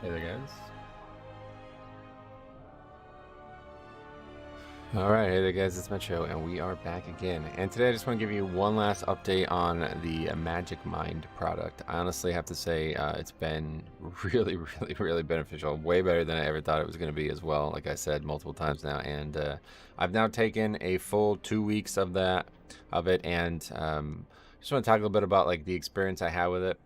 Hey there, guys. Alright, hey there, guys, it's Metro, and we are back again. And today I just want to give you one last update on the Magic Mind product. I honestly have to say it's been really beneficial. Way better than I ever thought it was going to be as well, like I said multiple times now. And I've now taken a full 2 weeks of it, and just want to talk a little bit about like the experience I had with it.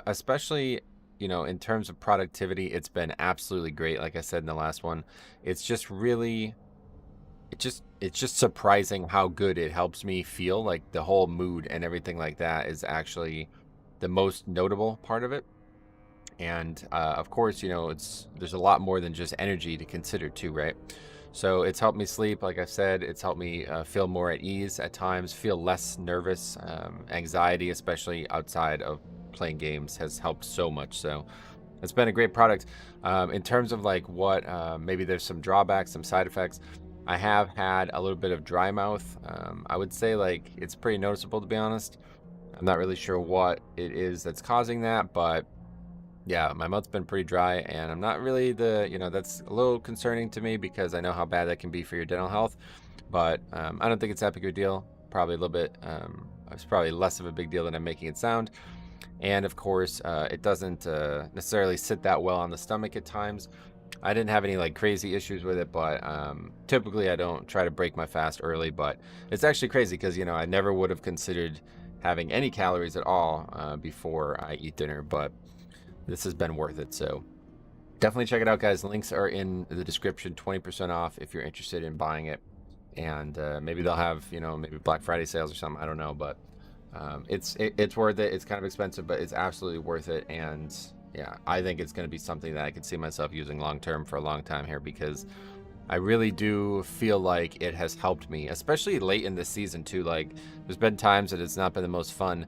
Especially, you know, in terms of productivity, it's been absolutely great. Like I said in the last one, it's just really, it's just surprising how good it helps me feel. Like the whole mood and everything like that is actually the most notable part of it. And of course, you know, there's a lot more than just energy to consider too, right? So it's helped me sleep, like I said. It's helped me feel more at ease at times, feel less nervous. Anxiety, especially outside of playing games, has helped so much. So it's been a great product. In terms of like what maybe there's some drawbacks, some side effects. I have had a little bit of dry mouth. I would say like it's pretty noticeable, to be honest. I'm not really sure what it is that's causing that, but yeah, my mouth's been pretty dry, and I'm not really that's a little concerning to me because I know how bad that can be for your dental health. But I don't think it's that big of a deal. Probably a little bit, it's probably less of a big deal than I'm making it sound. And of course, it doesn't necessarily sit that well on the stomach at times. I didn't have any like crazy issues with it, but typically I don't try to break my fast early. But it's actually crazy because, you know, I never would have considered having any calories at all before I eat dinner, but this has been worth it. So definitely check it out, guys. Links are in the description. 20% off if you're interested in buying it. And maybe they'll have, you know, maybe Black Friday sales or something. I don't know, but it's worth it. It's kind of expensive, but it's absolutely worth it. And yeah, I think it's going to be something that I could see myself using long term for a long time here, because I really do feel like it has helped me, especially late in the season too. Like there's been times that it's not been the most fun,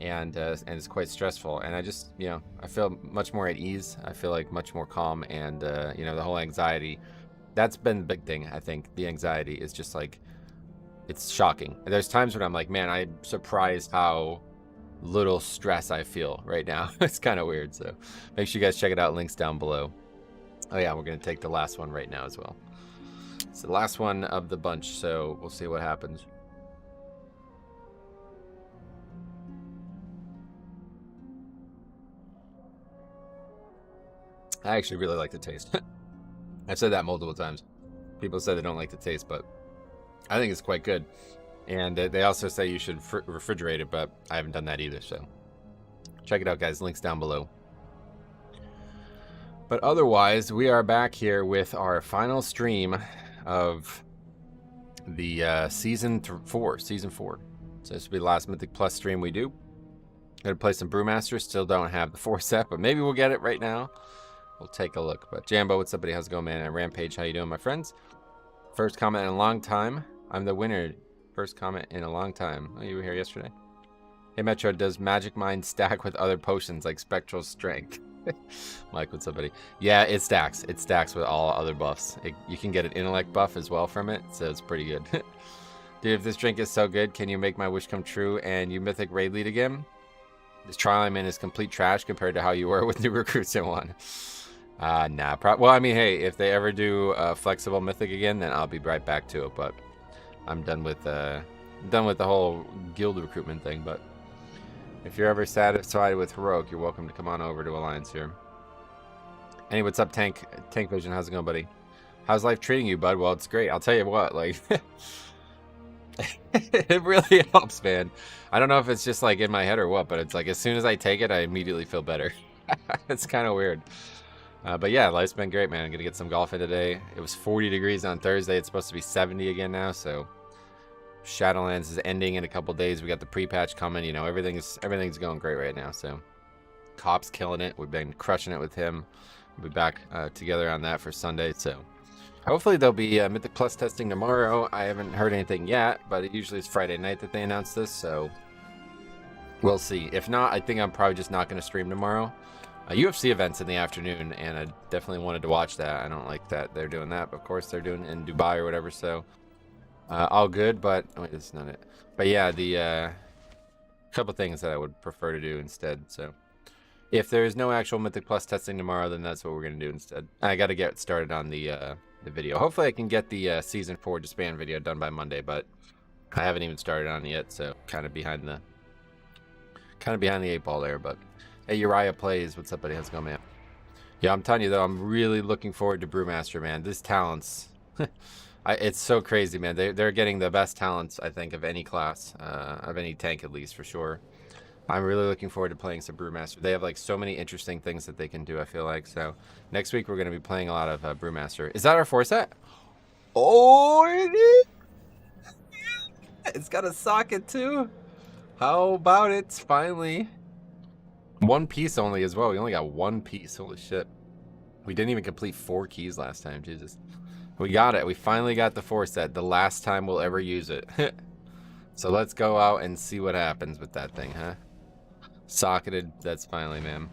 and it's quite stressful, and I just, you know, I feel much more at ease. I feel like much more calm, and you know, the whole anxiety, that's been the big thing. I think the anxiety is just like, it's shocking. There's times when I'm like, man, I'm surprised how little stress I feel right now. It's kind of weird. So make sure you guys check it out. Links down below. Oh yeah, we're gonna take the last one right now as well. It's the last one of the bunch, so we'll see what happens. I actually really like the taste. I've said that multiple times. People say they don't like the taste, but I think it's quite good. And they also say you should refrigerate it, but I haven't done that either. So check it out, guys. Links down below. But otherwise, we are back here with our final stream of the season 4. So this will be the last Mythic Plus stream we do. Gonna play some Brewmaster. Still don't have the 4 set, but maybe we'll get it right now. We'll take a look. But Jambo, what's up, buddy? How's it going, man? And Rampage, how you doing, my friends? First comment in a long time. I'm the winner. First comment in a long time. Oh, you were here yesterday. Hey, Metro, does Magic Mind stack with other potions like Spectral Strength? Mike, what's up, buddy? Yeah, it stacks. It stacks with all other buffs. You can get an intellect buff as well from it, so it's pretty good. Dude, if this drink is so good, can you make my wish come true and you Mythic Raid lead again? This trial I'm in is complete trash compared to how you were with new recruits in 1. Nah. Well, I mean, hey, if they ever do flexible Mythic again, then I'll be right back to it. But I'm done with the whole guild recruitment thing. But if you're ever satisfied with Heroic, you're welcome to come on over to Alliance here. Hey, what's up, Tank Vision? How's it going, buddy? How's life treating you, bud? Well, it's great. I'll tell you what, like, it really helps, man. I don't know if it's just like in my head or what, but it's like as soon as I take it, I immediately feel better. It's kind of weird. But yeah, life's been great, man. I'm gonna get some golf in today. It was 40 degrees on Thursday. It's supposed to be 70 again now, so Shadowlands is ending in a couple days. We got the pre-patch coming. You know, everything's going great right now. So Cop's killing it. We've been crushing it with him. We'll be back together on that for Sunday. So hopefully there'll be Mythic Plus testing tomorrow. I haven't heard anything yet, but it usually is Friday night that they announce this, so we'll see. If not, I think I'm probably just not going to stream tomorrow. UFC events in the afternoon, and I definitely wanted to watch that. I don't like that they're doing that, but of course they're doing it in Dubai or whatever, so all good. But wait, that's not it. But yeah, the couple things that I would prefer to do instead. So If there's no actual Mythic Plus testing tomorrow, then that's what we're gonna do instead. I got to get started on the video. Hopefully, I can get the season 4 disband video done by Monday, but I haven't even started on it yet, so kind of behind the 8 ball there. But hey, Uriah Plays, what's up, buddy? How's it going, man? Yeah, I'm telling you though, I'm really looking forward to Brewmaster, man. This talents, it's so crazy, man. They're getting the best talents, I think, of any class, of any tank at least, for sure. I'm really looking forward to playing some Brewmaster. They have like so many interesting things that they can do, I feel like. So next week we're going to be playing a lot of Brewmaster. Is that our 4 set? Oh, it is. It's got a socket too. How about it? Finally. 1 piece only as well. We only got 1 piece. Holy shit. We didn't even complete 4 keys last time. Jesus. We got it. We finally got the 4 set. The last time we'll ever use it. So let's go out and see what happens with that thing, huh? Socketed. That's finally, man.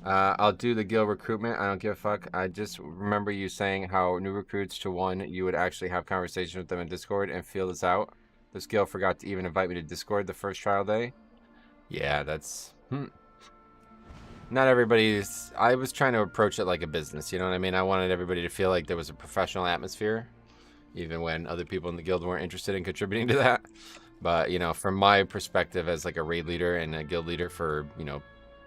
I'll do the guild recruitment. I don't give a fuck. I just remember you saying how new recruits to 1, you would actually have conversations with them in Discord and feel this out. This guild forgot to even invite me to Discord the first trial day. Yeah, that's... Not everybody's... I was trying to approach it like a business, you know what I mean? I wanted everybody to feel like there was a professional atmosphere, even when other people in the guild weren't interested in contributing to that. But, you know, from my perspective as like a raid leader and a guild leader for, you know,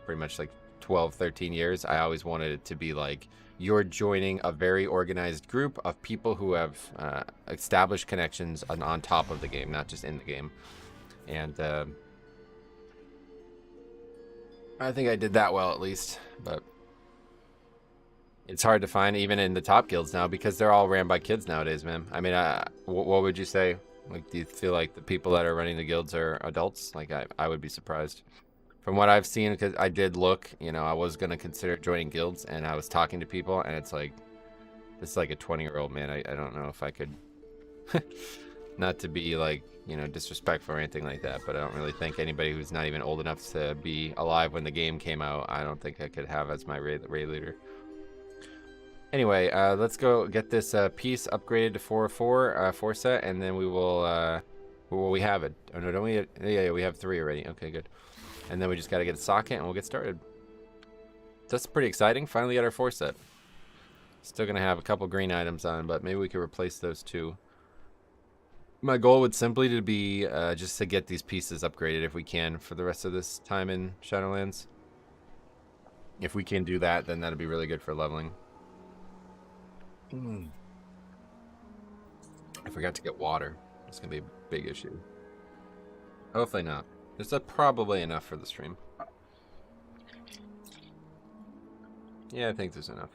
pretty much like 12, 13 years, I always wanted it to be like, you're joining a very organized group of people who have established connections on top of the game, not just in the game. And I think I did that well, at least. But it's hard to find even in the top guilds now because they're all ran by kids nowadays, man. I mean, what would you say? Like, do you feel like the people that are running the guilds are adults? Like, I would be surprised. From what I've seen, because I did look, you know, I was going to consider joining guilds, and I was talking to people, and it's like, this is like a 20-year-old man. I don't know if I could, not to be like, you know, disrespectful or anything like that, but I don't really think anybody who's not even old enough to be alive when the game came out, I don't think I could have as my raid leader. Anyway, let's go get this piece upgraded to 4 set, and then we will, well, we have it. Oh, no, don't we? Yeah, we have 3 already. Okay, good. And then we just got to get a socket, and we'll get started. That's pretty exciting. Finally got our 4 set. Still going to have a couple green items on, but maybe we could replace those 2. My goal would simply to be just to get these pieces upgraded if we can for the rest of this time in Shadowlands. If we can do that, then that'd be really good for leveling. I forgot to get water. It's gonna be a big issue. Hopefully not. There's probably enough for the stream. Yeah, I think there's enough.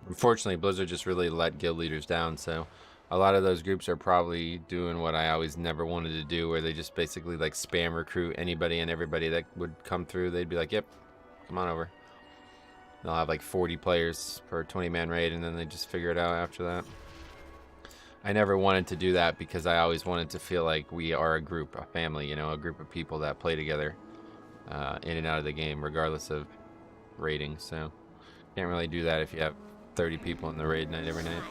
Unfortunately, Blizzard just really let guild leaders down, so a lot of those groups are probably doing what I always never wanted to do, where they just basically like spam recruit anybody and everybody that would come through. They'd be like, yep, come on over. They'll have like 40 players per 20-man raid, and then they just figure it out after that. I never wanted to do that because I always wanted to feel like we are a group, a family, you know, a group of people that play together in and out of the game, regardless of rating. So can't really do that if you have 30 people in the raid night every night.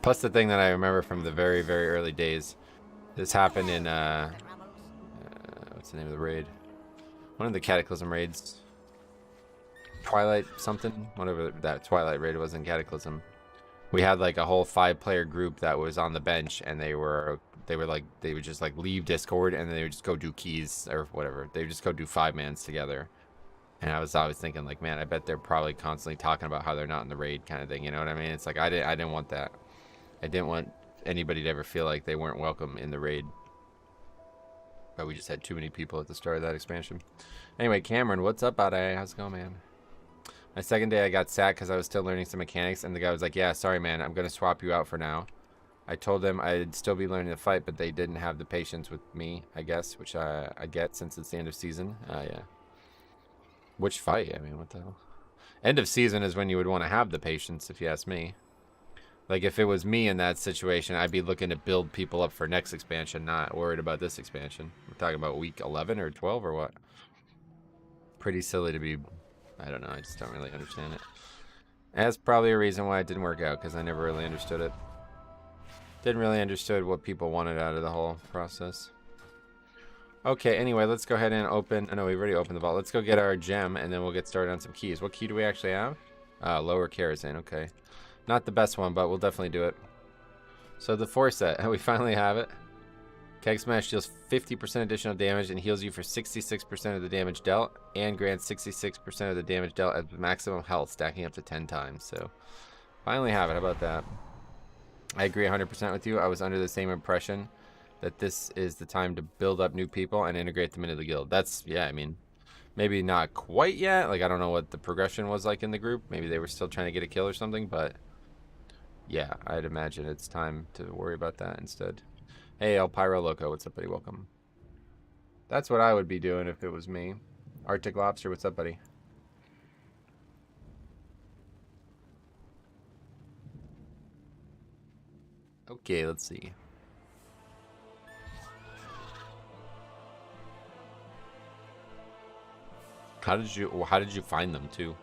Plus the thing that I remember from the very, very early days, this happened in, what's the name of the raid? One of the Cataclysm raids. Twilight something? Whatever that Twilight raid was in Cataclysm. We had like a whole 5-player group that was on the bench, and they would just like leave Discord, and then they would just go do keys or whatever. They would just go do 5-mans together. And I was always thinking like, man, I bet they're probably constantly talking about how they're not in the raid kind of thing. You know what I mean? It's like, I didn't want that. I didn't want anybody to ever feel like they weren't welcome in the raid. But we just had too many people at the start of that expansion. Anyway, Cameron, what's up, buddy? How's it going, man? My second day I got sad because I was still learning some mechanics, and the guy was like, yeah, sorry, man, I'm going to swap you out for now. I told them I'd still be learning to fight, but they didn't have the patience with me, I guess, which I get since it's the end of season. Yeah. Which fight? I mean, what the hell? End of season is when you would want to have the patience, if you ask me. Like, if it was me in that situation, I'd be looking to build people up for next expansion, not worried about this expansion. We're talking about week 11 or 12 or what? Pretty silly to be... I don't know. I just don't really understand it. That's probably a reason why it didn't work out, because I never really understood it. Didn't really understood what people wanted out of the whole process. Okay, anyway, let's go ahead and open... Oh, no, we've already opened the vault. Let's go get our gem, and then we'll get started on some keys. What key do we actually have? Lower kerosene, okay. Not the best one, but we'll definitely do it. So the 4 set, we finally have it. Keg Smash deals 50% additional damage and heals you for 66% of the damage dealt, and grants 66% of the damage dealt at maximum health, stacking up to 10 times. So, finally have it. How about that? I agree 100% with you. I was under the same impression that this is the time to build up new people and integrate them into the guild. That's, yeah, I mean, maybe not quite yet. Like, I don't know what the progression was like in the group. Maybe they were still trying to get a kill or something, but yeah, I'd imagine it's time to worry about that instead. Hey, El Pyro Loco, what's up, buddy? Welcome. That's what I would be doing if it was me. Arctic Lobster, what's up, buddy? Okay, let's see. How did you find them too?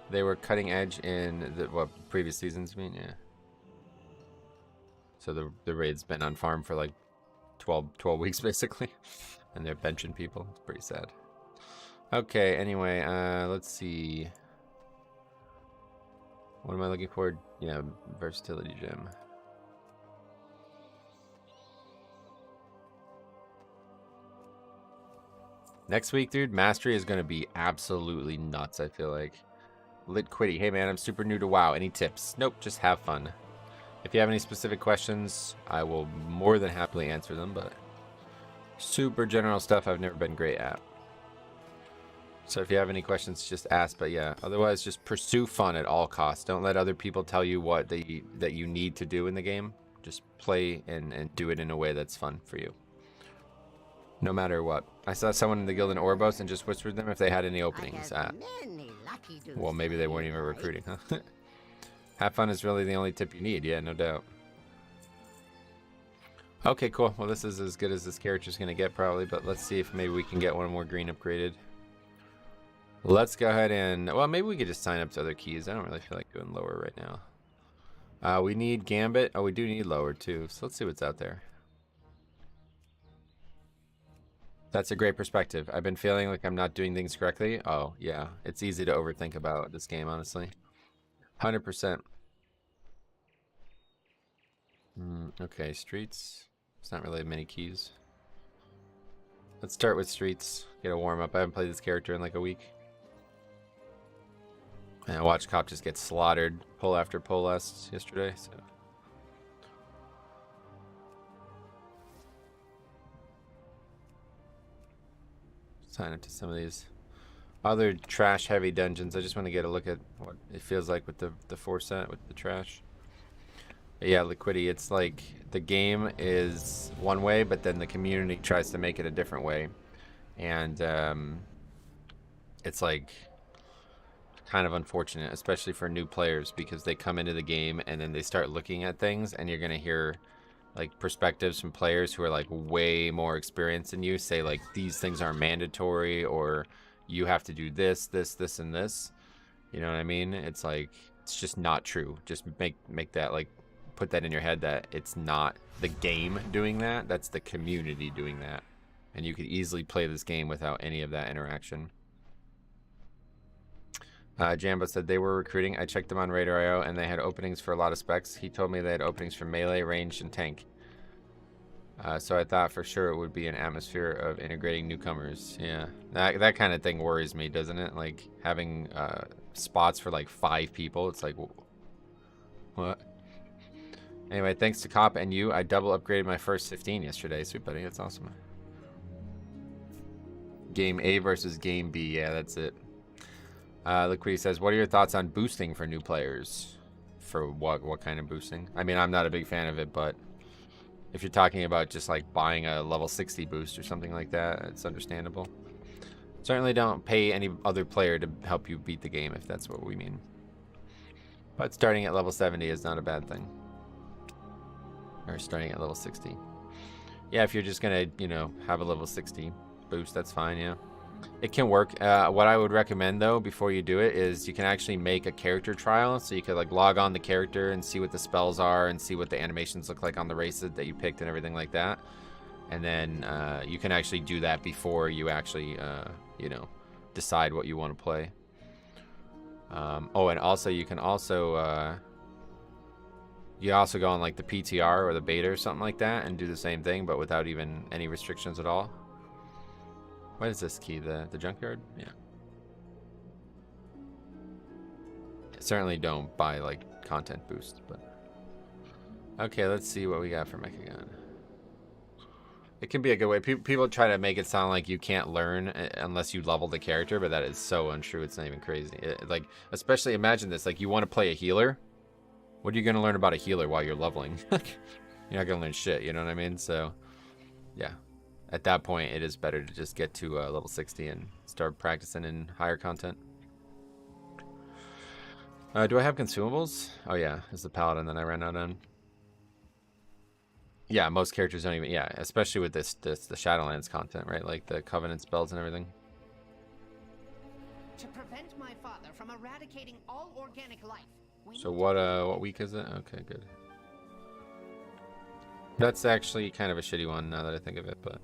They were cutting edge in the previous seasons, I mean, yeah. So the raid's been on farm for like 12 weeks basically, and they're benching people. It's pretty sad. Okay, anyway, let's see. What am I looking for? Yeah, versatility gem. Next week, dude, mastery is going to be absolutely nuts, I feel like. Lit Quitty, hey man, I'm super new to WoW. Any tips? Nope, just have fun. If you have any specific questions, I will more than happily answer them, but super general stuff I've never been great at. So if you have any questions, just ask, but yeah, otherwise just pursue fun at all costs. Don't let other people tell you what that you need to do in the game. Just play and do it in a way that's fun for you. No matter what. I saw someone in the guild in Orbos and just whispered them if they had any openings. Well, maybe they weren't even recruiting, huh? Have fun is really the only tip you need. Yeah, no doubt. Okay, cool. Well, this is as good as this character's going to get probably, but let's see if maybe we can get one more green upgraded. Let's go ahead and... Well, maybe we could just sign up to other keys. I don't really feel like doing lower right now. We need Gambit. Oh, we do need lower too. So let's see what's out there. That's a great perspective. I've been feeling like I'm not doing things correctly. Oh, yeah. It's easy to overthink about this game, honestly. 100%. Okay, streets. It's not really many keys. Let's start with streets. Get a warm up. I haven't played this character in like a week. And I watched Cop just get slaughtered pull after pull yesterday, so. Sign up to some of these other trash heavy dungeons. I just want to get a look at what it feels like with the 4 set with the trash. But yeah, Liquidity, it's like the game is one way, but then the community tries to make it a different way. And it's like kind of unfortunate, especially for new players, because they come into the game and then they start looking at things, and you're gonna hear like perspectives from players who are like way more experienced than you say like these things are mandatory, or you have to do this, and this. You know what I mean? It's like, it's just not true. Just make that, like, put that in your head that it's not the game doing that, that's the community doing that. And you could easily play this game without any of that interaction. Jambo said they were recruiting. I checked them on Radar.io and they had openings for a lot of specs. He told me they had openings for melee, ranged, and tank. So I thought for sure it would be an atmosphere of integrating newcomers. Yeah, that kind of thing worries me, doesn't it? Like having spots for like 5 people. It's like, what? Anyway, thanks to Cop and you, I double upgraded my first 15 yesterday. Sweet buddy, that's awesome. Game A versus Game B. Yeah, that's it. Liquidity says, what are your thoughts on boosting for new players? For what kind of boosting? I mean, I'm not a big fan of it, but if you're talking about just like buying a level 60 boost or something like that, it's understandable. Certainly don't pay any other player to help you beat the game if that's what we mean. But starting at level 70 is not a bad thing. Or starting at level 60. Yeah, if you're just gonna, you know, have a level 60 boost, that's fine, yeah. It can work. What I would recommend though, before you do it, is you can actually make a character trial. So you could like log on the character and see what the spells are and see what the animations look like on the races that you picked and everything like that. And then you can actually do that before you actually, you know, decide what you want to play. Oh, and also you can also go on like the PTR or the beta or something like that and do the same thing, but without even any restrictions at all. What is this key? The junkyard? Yeah. Certainly don't buy like content boost, but okay, let's see what we got for Mechagon. It can be a good way. People try to make it sound like you can't learn unless you level the character, but that is so untrue. It's not even crazy. Like, especially imagine this, like you want to play a healer. What are you going to learn about a healer while you're leveling? You're not going to learn shit, you know what I mean? So, yeah. At that point, it is better to just get to level 60 and start practicing in higher content. Do I have consumables? Oh yeah, it's the paladin that I ran out on. Yeah, most characters don't even, yeah, especially with the Shadowlands content, right? Like the Covenant spells and everything. To prevent my father from eradicating all organic life. So what week is it? Okay, good. That's actually kind of a shitty one now that I think of it, but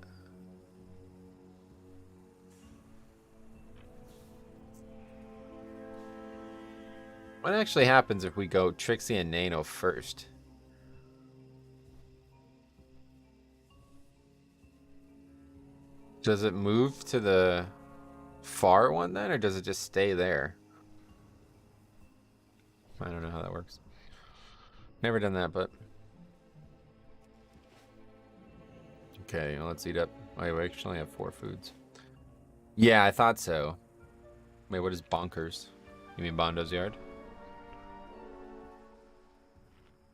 what actually happens if we go Trixie and Nano first? Does it move to the far one then, or does it just stay there? I don't know how that works. Never done that, but okay, well, let's eat up. Oh, we actually have 4 foods. Yeah, I thought so. Wait, what is Bonkers? You mean Bondo's yard?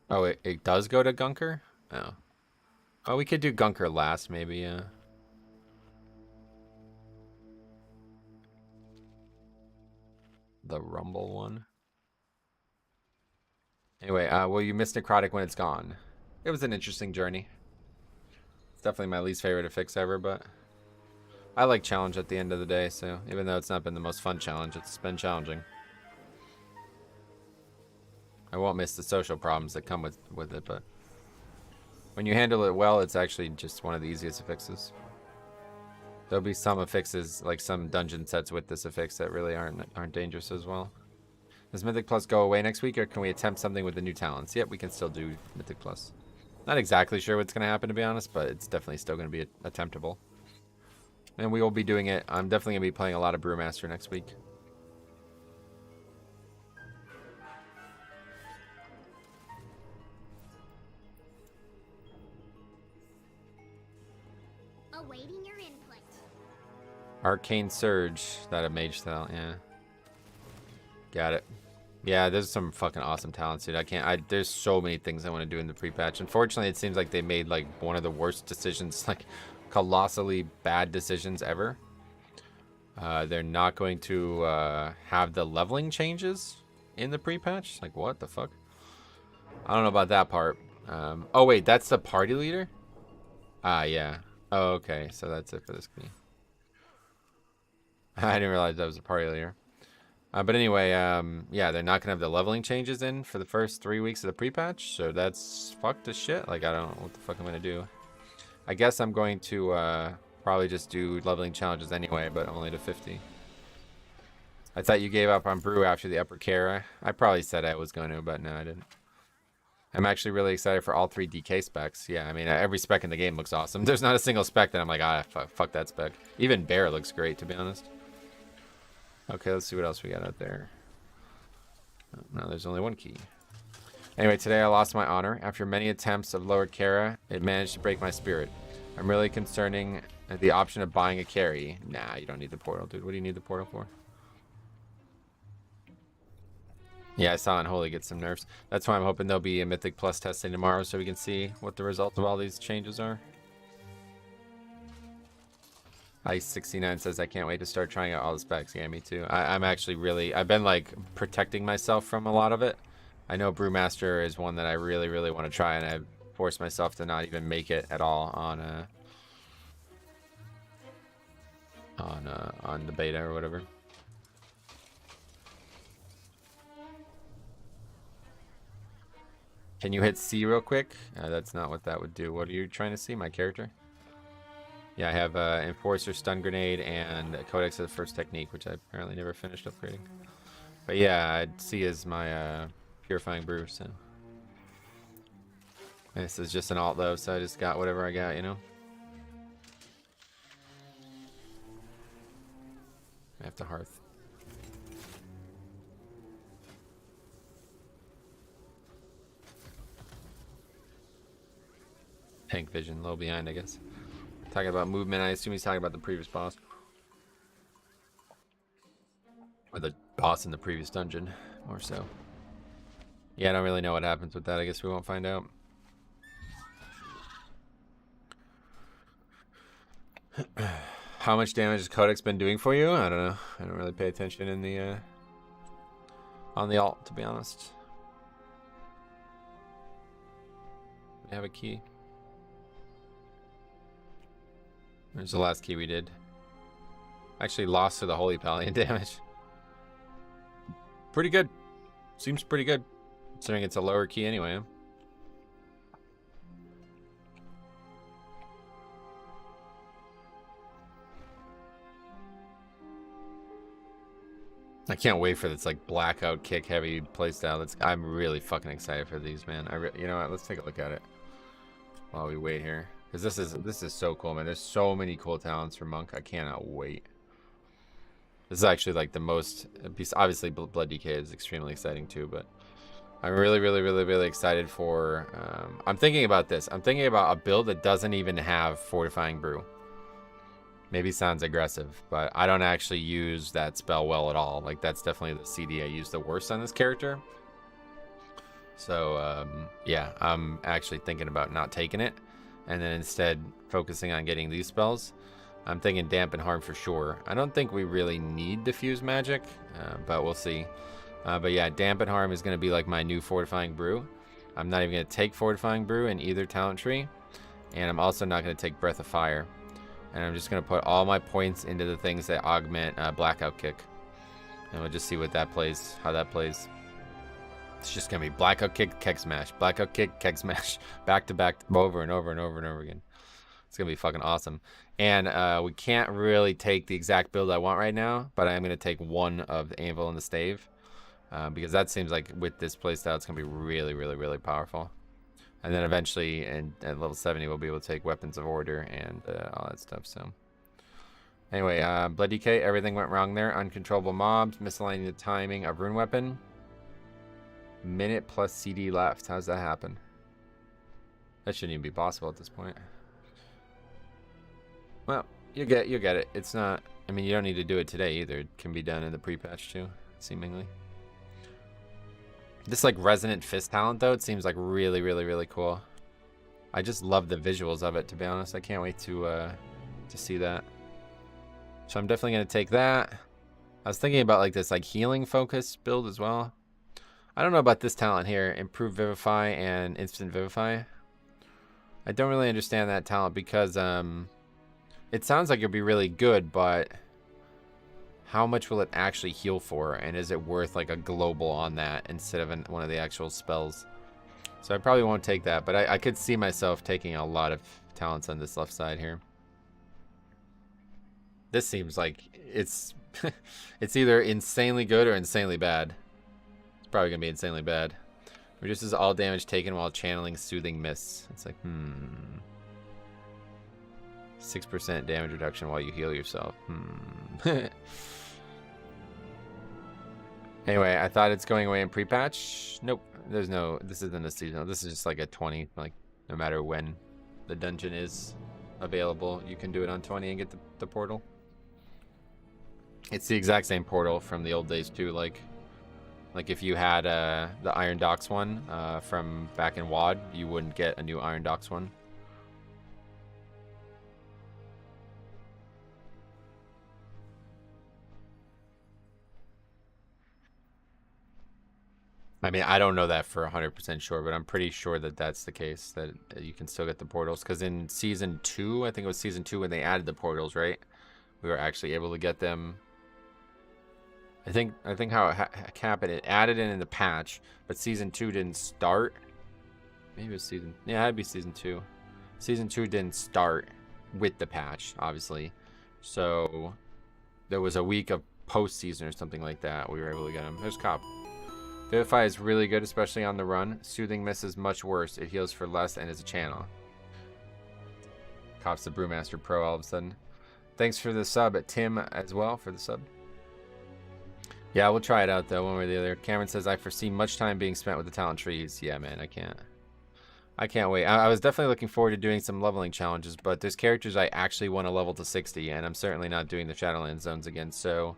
Oh, it does go to Gunker? Oh. Oh, we could do Gunker last, maybe, yeah. The Rumble one. Anyway, will you miss Necrotic when it's gone? It was an interesting journey. It's definitely my least favorite to fix ever, but I like challenge at the end of the day, so even though it's not been the most fun challenge, it's been challenging. I won't miss the social problems that come with it, but when you handle it well, it's actually just one of the easiest affixes. There'll be some affixes, like some dungeon sets with this affix that really aren't dangerous as well. Does Mythic Plus go away next week, or can we attempt something with the new talents? Yep, we can still do Mythic Plus. Not exactly sure what's going to happen, to be honest, but it's definitely still going to be attemptable. And we will be doing it. I'm definitely going to be playing a lot of Brewmaster next week. Awaiting your input. Arcane Surge, that a mage style, yeah. Got it. Yeah, there's some fucking awesome talents, dude. There's so many things I want to do in the pre-patch. Unfortunately, it seems like they made like one of the worst decisions, like colossally bad decisions ever. They're not going to have the leveling changes in the pre-patch. Like, what the fuck? I don't know about that part. Oh wait, that's the party leader? Ah, yeah. Oh, okay, so that's it for this key. I didn't realize that was a party leader. But anyway, yeah, they're not gonna have the leveling changes in for the first 3 weeks of the pre-patch, so that's fucked as shit. Like, I don't know what the fuck I'm gonna do. I guess I'm going to probably just do leveling challenges anyway, but only to 50. I thought you gave up on Brew after the Upper Kara. I probably said I was going to, but no, I didn't. I'm actually really excited for all 3 DK specs. Yeah, I mean, every spec in the game looks awesome. There's not a single spec that I'm like, ah, fuck that spec. Even Bear looks great, to be honest. Okay, let's see what else we got out there. Oh, no, there's only 1 key. Anyway, today I lost my honor. After many attempts of lower Kara, it managed to break my spirit. I'm really concerning the option of buying a carry. Nah, you don't need the portal, dude. What do you need the portal for? Yeah, I saw Unholy get some nerfs. That's why I'm hoping there'll be a Mythic Plus testing tomorrow so we can see what the results of all these changes are. Ice69 says, I can't wait to start trying out all the specs. Yeah, me too. I'm actually really... I've been, like, protecting myself from a lot of it. I know Brewmaster is one that I really, really want to try, and I've forced myself to not even make it at all on on the beta or whatever. Can you hit C real quick? That's not what that would do. What are you trying to see, my character? Yeah, I have Enforcer, Stun Grenade, and Codex as the first technique, which I apparently never finished upgrading. But yeah, C is my Purifying Brew, so... This is just an alt though, so I just got whatever I got, you know? I have to Hearth. Tank vision, a little behind, I guess. Talking about movement, I assume he's talking about the previous boss. Or the boss in the previous dungeon, more so. Yeah, I don't really know what happens with that. I guess we won't find out. How much damage has Codex been doing for you? I don't know. I don't really pay attention in the on the alt, to be honest. We have a key. There's the last key we did. Actually lost to the Holy Pallion damage. Pretty good. Seems pretty good, considering it's a lower key anyway. Huh? I can't wait for this like blackout kick heavy playstyle. I'm really fucking excited for these, man. You know what? Let's take a look at it while we wait here, because this is so cool, man. There's so many cool talents for Monk. I cannot wait. This is actually like the most. Obviously, Blood DK is extremely exciting too, but I'm really excited for. I'm thinking about this. I'm thinking about a build that doesn't even have Fortifying Brew. Maybe sounds aggressive, but I don't actually use that spell well at all. Like, that's definitely the CD I use the worst on this character. So, yeah, I'm actually thinking about not taking it, and then instead focusing on getting these spells. I'm thinking Dampen Harm for sure. I don't think we really need Diffuse Magic, but we'll see. But yeah, Dampen Harm is going to be like my new Fortifying Brew. I'm not even going to take Fortifying Brew in either talent tree, and I'm also not going to take Breath of Fire. And I'm just going to put all my points into the things that augment Blackout Kick. And we'll just see what that plays, how that plays. It's just going to be Blackout Kick, Keg Smash. Blackout Kick, Keg Smash. Back to back, over and over and over and over again. It's going to be fucking awesome. And we can't really take the exact build I want right now, but I'm going to take one of the Anvil and the Stave. Because that seems like with this playstyle, it's going to be really powerful. And then eventually, at level 70, we'll be able to take Weapons of Order and all that stuff. So, anyway, Blood DK, everything went wrong there. Uncontrollable mobs, misaligning the timing of Rune Weapon. Minute plus CD left. How's that happen? That shouldn't even be possible at this point. Well, you get it. It's not. I mean, you don't need to do it today either. It can be done in the pre-patch too, seemingly. This like resonant fist talent though, it seems like really cool. I just love the visuals of it, to be honest. I can't wait to see that. So I'm definitely gonna take that. I was thinking about like this like healing focus build as well. I don't know about this talent here, Improve Vivify and Instant Vivify. I don't really understand that talent because it sounds like it'd be really good, but how much will it actually heal for, and is it worth like a global on that instead of one of the actual spells? So I probably won't take that, but I could see myself taking a lot of talents on this left side here. This seems like it's it's either insanely good or insanely bad. It's probably gonna be insanely bad. Reduces all damage taken while channeling Soothing Mists. It's like 6% damage reduction while you heal yourself. Anyway, I thought it's going away in pre-patch. Nope, there's no. This isn't a seasonal. This is just like a 20. Like no matter when the dungeon is available, you can do it on 20 and get the portal. It's the exact same portal from the old days too. Like if you had the Iron Docks one from back in WoD, you wouldn't get a new Iron Docks one. I mean, I don't know that for 100% sure, but I'm pretty sure that that's the case, that you can still get the portals. Because in Season 2, I think it was Season 2 when they added the portals, right? We were actually able to get them. I think how it happened, it added in the patch, but season 2 didn't start. Maybe it was season, yeah, it had to be season 2. Season 2 didn't start with the patch, obviously. So there was a week of post-season or something like that. We were able to get them. There's Cop. Vivify is really good, especially on the run. Soothing Mist is much worse. It heals for less and is a channel. Cop's the Brewmaster Pro all of a sudden. Thanks for the sub at Tim as well for the sub. Yeah, we'll try it out though, one way or the other. Cameron says, I foresee much time being spent with the talent trees. Yeah, man, I can't wait. I was definitely looking forward to doing some leveling challenges, but there's characters I actually want to level to 60, and I'm certainly not doing the Shadowlands zones again, so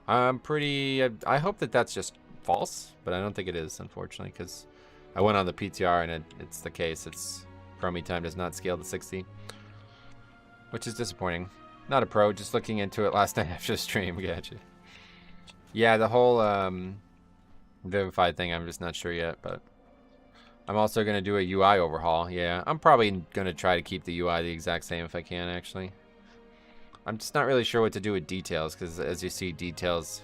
I'm pretty... I hope that that's just false, but I don't think it is, unfortunately, because I went on the PTR, and it's the case. It's Chromie time does not scale to 60, which is disappointing. Not a pro, just looking into it last night after the stream. Gotcha. Yeah, the whole Vivify thing, I'm just not sure yet, but I'm also going to do a UI overhaul. Yeah, I'm probably going to try to keep the UI the exact same if I can, actually. I'm just not really sure what to do with details, because as you see, details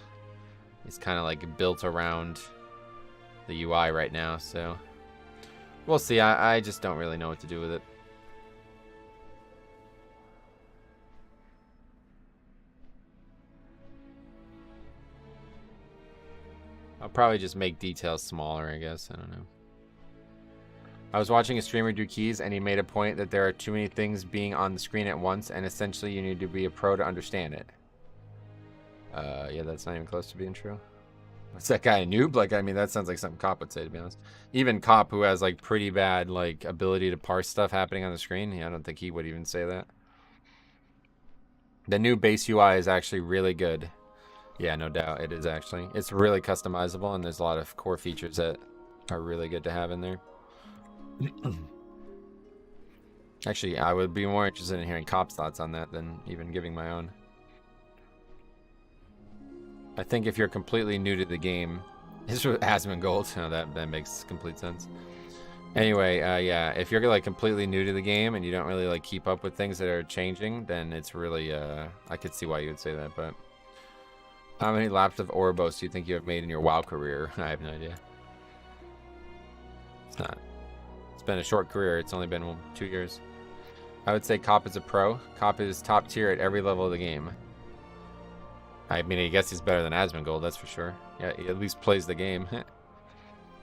is kind of like built around the UI right now, so we'll see. I just don't really know what to do with it. I'll probably just make details smaller, I guess. I don't know. I was watching a streamer do keys, and he made a point that there are too many things being on the screen at once, and essentially you need to be a pro to understand it. Yeah, that's not even close to being true. What's that guy, a noob? Like, I mean, that sounds like something Cop would say, to be honest. Even Cop, who has, like, pretty bad, like, ability to parse stuff happening on the screen, yeah, I don't think he would even say that. The new base UI is actually really good. Yeah, no doubt, it is actually. It's really customizable, and there's a lot of core features that are really good to have in there. Actually, I would be more interested in hearing Cop's thoughts on that than even giving my own. I think if you're completely new to the game, this was Asmongold. No, that makes complete sense. Anyway, yeah, if you're like completely new to the game and you don't really like keep up with things that are changing, then it's really I could see why you would say that. But how many laps of Ouroboros do you think you have made in your WoW career? I have no idea. It's not. It's been a short career. It's only been 2 years. I would say Cop is a pro. Cop is top tier at every level of the game. I mean, I guess he's better than Asmongold, that's for sure. Yeah, he at least plays the game.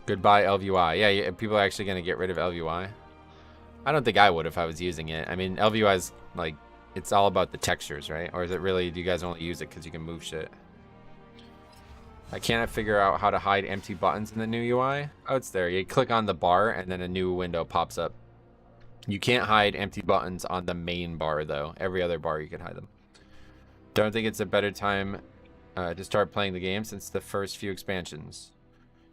Goodbye, LVUI. Yeah, people are actually going to get rid of LVUI. I don't think I would if I was using it. I mean, LVUI is, like, it's all about the textures, right? Or is it really, do you guys only use it because you can move shit? I cannot figure out how to hide empty buttons in the new UI. Oh, it's there. You click on the bar, and then a new window pops up. You can't hide empty buttons on the main bar, though. Every other bar, you can hide them. Don't think it's a better time to start playing the game since the first few expansions.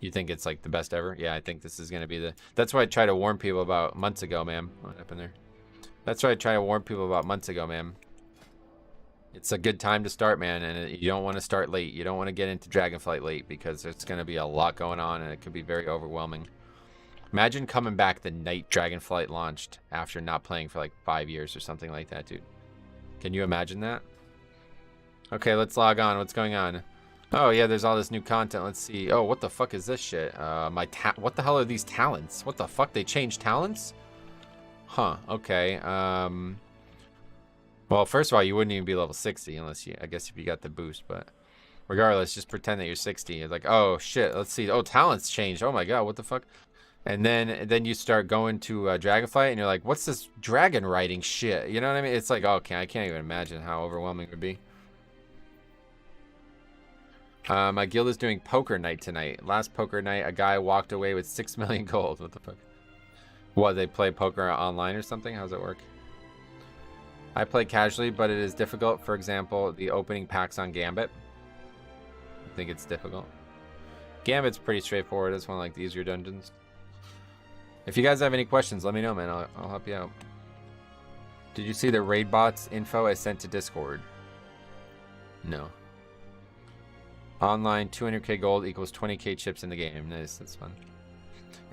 You think it's like the best ever? Yeah, I think this is going to be the... That's what I tried to warn people about months ago, ma'am. What happened there? That's what I tried to warn people about months ago, ma'am. It's a good time to start, man, and you don't want to start late. You don't want to get into Dragonflight late because there's going to be a lot going on and it could be very overwhelming. Imagine coming back the night Dragonflight launched after not playing for like 5 years or something like that, dude. Can you imagine that? Okay, let's log on. What's going on? Oh, yeah, there's all this new content. Let's see. Oh, what the fuck is this shit? What the hell are these talents? What the fuck? They changed talents? Huh, okay. Well, first of all, you wouldn't even be level 60 unless you, I guess if you got the boost, but regardless, just pretend that you're 60. It's like, oh, shit, let's see. Oh, talents changed. Oh, my God, what the fuck? And then you start going to Dragonflight, and you're like, what's this dragon riding shit? You know what I mean? It's like, okay, I can't even imagine how overwhelming it would be. My guild is doing poker night tonight. Last poker night, a guy walked away with 6 million gold. What the fuck? What, they play poker online or something? How does it work? I play casually, but it is difficult. For example, the opening packs on Gambit. I think it's difficult. Gambit's pretty straightforward. It's one of like the easier dungeons. If you guys have any questions, let me know, man. I'll help you out. Did you see the raid bots info I sent to Discord? No. Online, 200k gold equals 20k chips in the game. Nice, that's fun.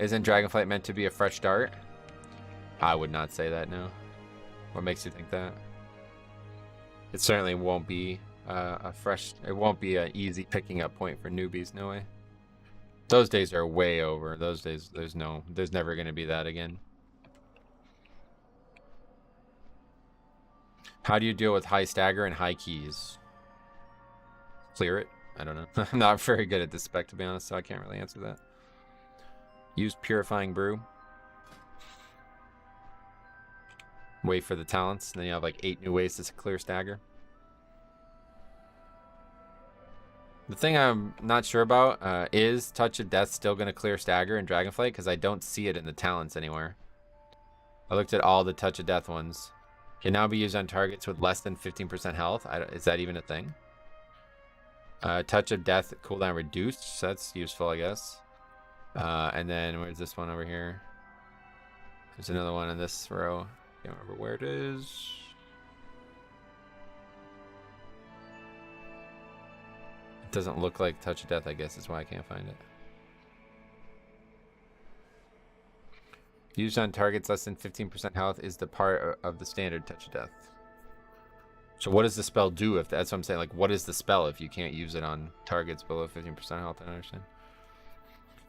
Isn't Dragonflight meant to be a fresh start? I would not say that, no. What makes you think that? It certainly won't be it won't be an easy picking up point for newbies, no way. Those days are way over. Those days, there's never going to be that again. How do you deal with high stagger and high keys? Clear it? I don't know. I'm not very good at this spec, to be honest, so I can't really answer that. Use Purifying Brew. Wait for the talents, and then you have like 8 new ways to clear stagger. The thing I'm not sure about is Touch of Death still going to clear stagger in Dragonflight? Because I don't see it in the talents anywhere. I looked at all the Touch of Death ones. Can now be used on targets with less than 15% health. Is that even a thing? Touch of Death cooldown reduced. So that's useful, I guess. And then where's this one over here? There's another one in this row. Can't remember where it is. It doesn't look like Touch of Death, I guess is why I can't find it. Used on targets less than 15% health is the part of the standard Touch of Death. So what does the spell do if that's what I'm saying? Like, what is the spell if you can't use it on targets below 15% health? I don't understand.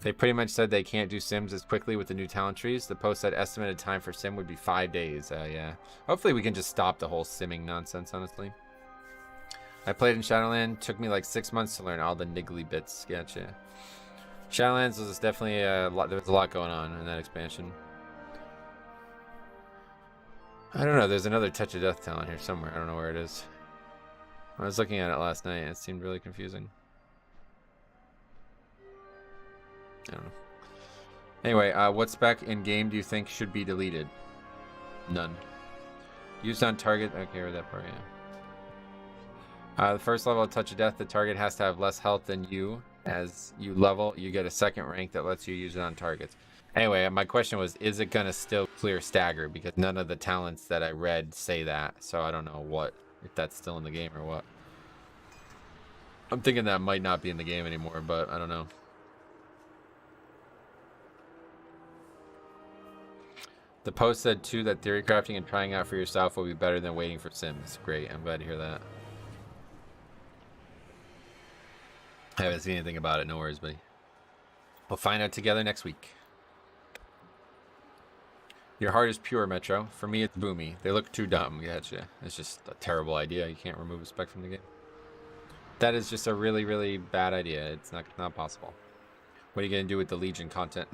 They pretty much said they can't do sims as quickly with the new talent trees. The post said estimated time for sim would be 5 days. Yeah. Hopefully we can just stop the whole simming nonsense, honestly. I played in Shadowland. Took me like 6 months to learn all the niggly bits. Gotcha. Shadowlands was definitely a lot. There was a lot going on in that expansion. I don't know. There's another Touch of Death talent here somewhere. I don't know where it is. I was looking at it last night. It seemed really confusing. I don't know. Anyway, what spec in game do you think should be deleted? None. Used on target. Okay, read that part. Yeah. The first level of Touch of Death, the target has to have less health than you. As you level, you get a second rank that lets you use it on targets. Anyway, my question was, is it going to still clear stagger? Because none of the talents that I read say that. So I don't know if that's still in the game or what. I'm thinking that might not be in the game anymore, but I don't know. The post said, too, that theory crafting and trying out for yourself will be better than waiting for sims. Great. I'm glad to hear that. I haven't seen anything about it. No worries, buddy. We'll find out together next week. Your heart is pure, Metro. For me, it's Boomy. They look too dumb. Gotcha. It's just a terrible idea. You can't remove a spec from the game. That is just a really, really bad idea. It's not possible. What are you going to do with the Legion content?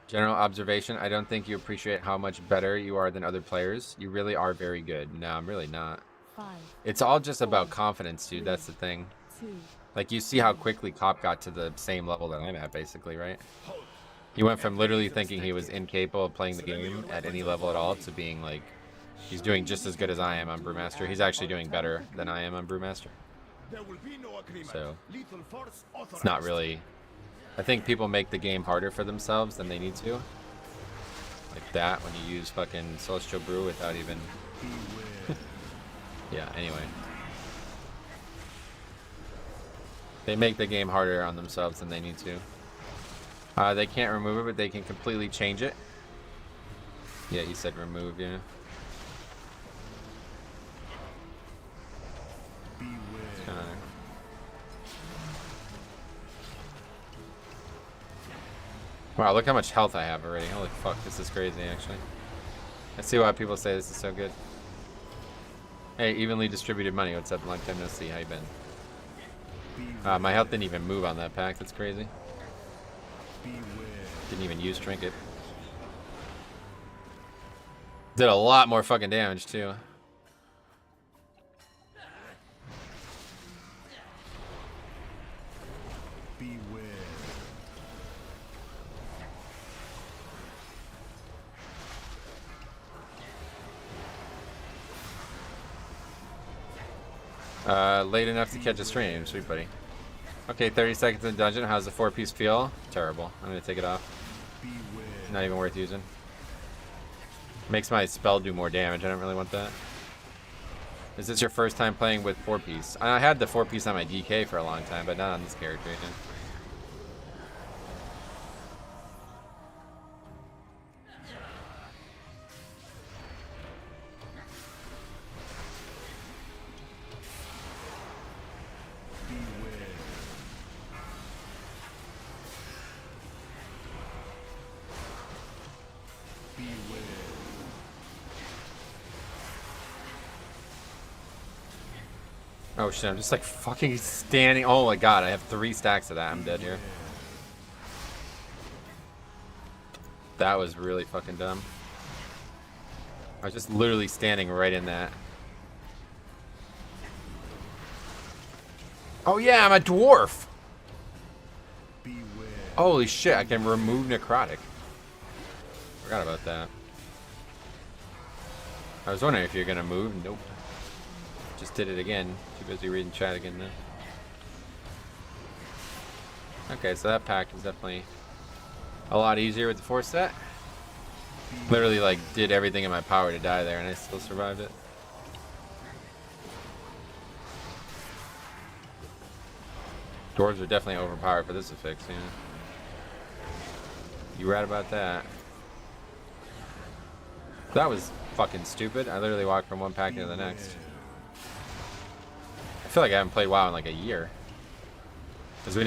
General observation. I don't think you appreciate how much better you are than other players. You really are very good. No, I'm really not. It's all just about confidence, dude. That's the thing. Like, you see how quickly Cop got to the same level that I'm at, basically, right? He went from literally thinking he was incapable of playing the game at any level at all to being like, he's doing just as good as I am on Brewmaster. He's actually doing better than I am on Brewmaster. So, it's not really... I think people make the game harder for themselves than they need to. Like that, when you use fucking Celestial Brew without even... Yeah, anyway. They make the game harder on themselves than they need to. They can't remove it, but they can completely change it. Yeah, he said remove, yeah. Wow, look how much health I have already. Holy fuck, this is crazy, actually. I see why people say this is so good. Hey, evenly distributed money. What's up? Long time no see. How you been? My health didn't even move on that pack. That's crazy. Didn't even use Trinket. Did a lot more fucking damage, too. Late enough to catch a stream. Sweet, buddy. Okay, 30 seconds in dungeon. How's the 4-piece feel? Terrible. I'm gonna take it off. Not even worth using. Makes my spell do more damage. I don't really want that. Is this your first time playing with 4-piece? I had the 4-piece on my DK for a long time, but not on this character. Again. Oh shit, I'm just like fucking standing. Oh my god, I have 3 stacks of that. I'm dead here. That was really fucking dumb. I was just literally standing right in that. Oh yeah, I'm a dwarf! Holy shit, I can remove necrotic. Forgot about that. I was wondering if you're gonna move. Nope. Just did it again. Too busy reading chat again then. Okay, so that pack is definitely a lot easier with the 4 set. Literally like did everything in my power to die there and I still survived it. Dwarves are definitely overpowered for this affix, yeah. You right about that. That was fucking stupid. I literally walked from one pack into the next. I feel like I haven't played WoW in like a year. Because we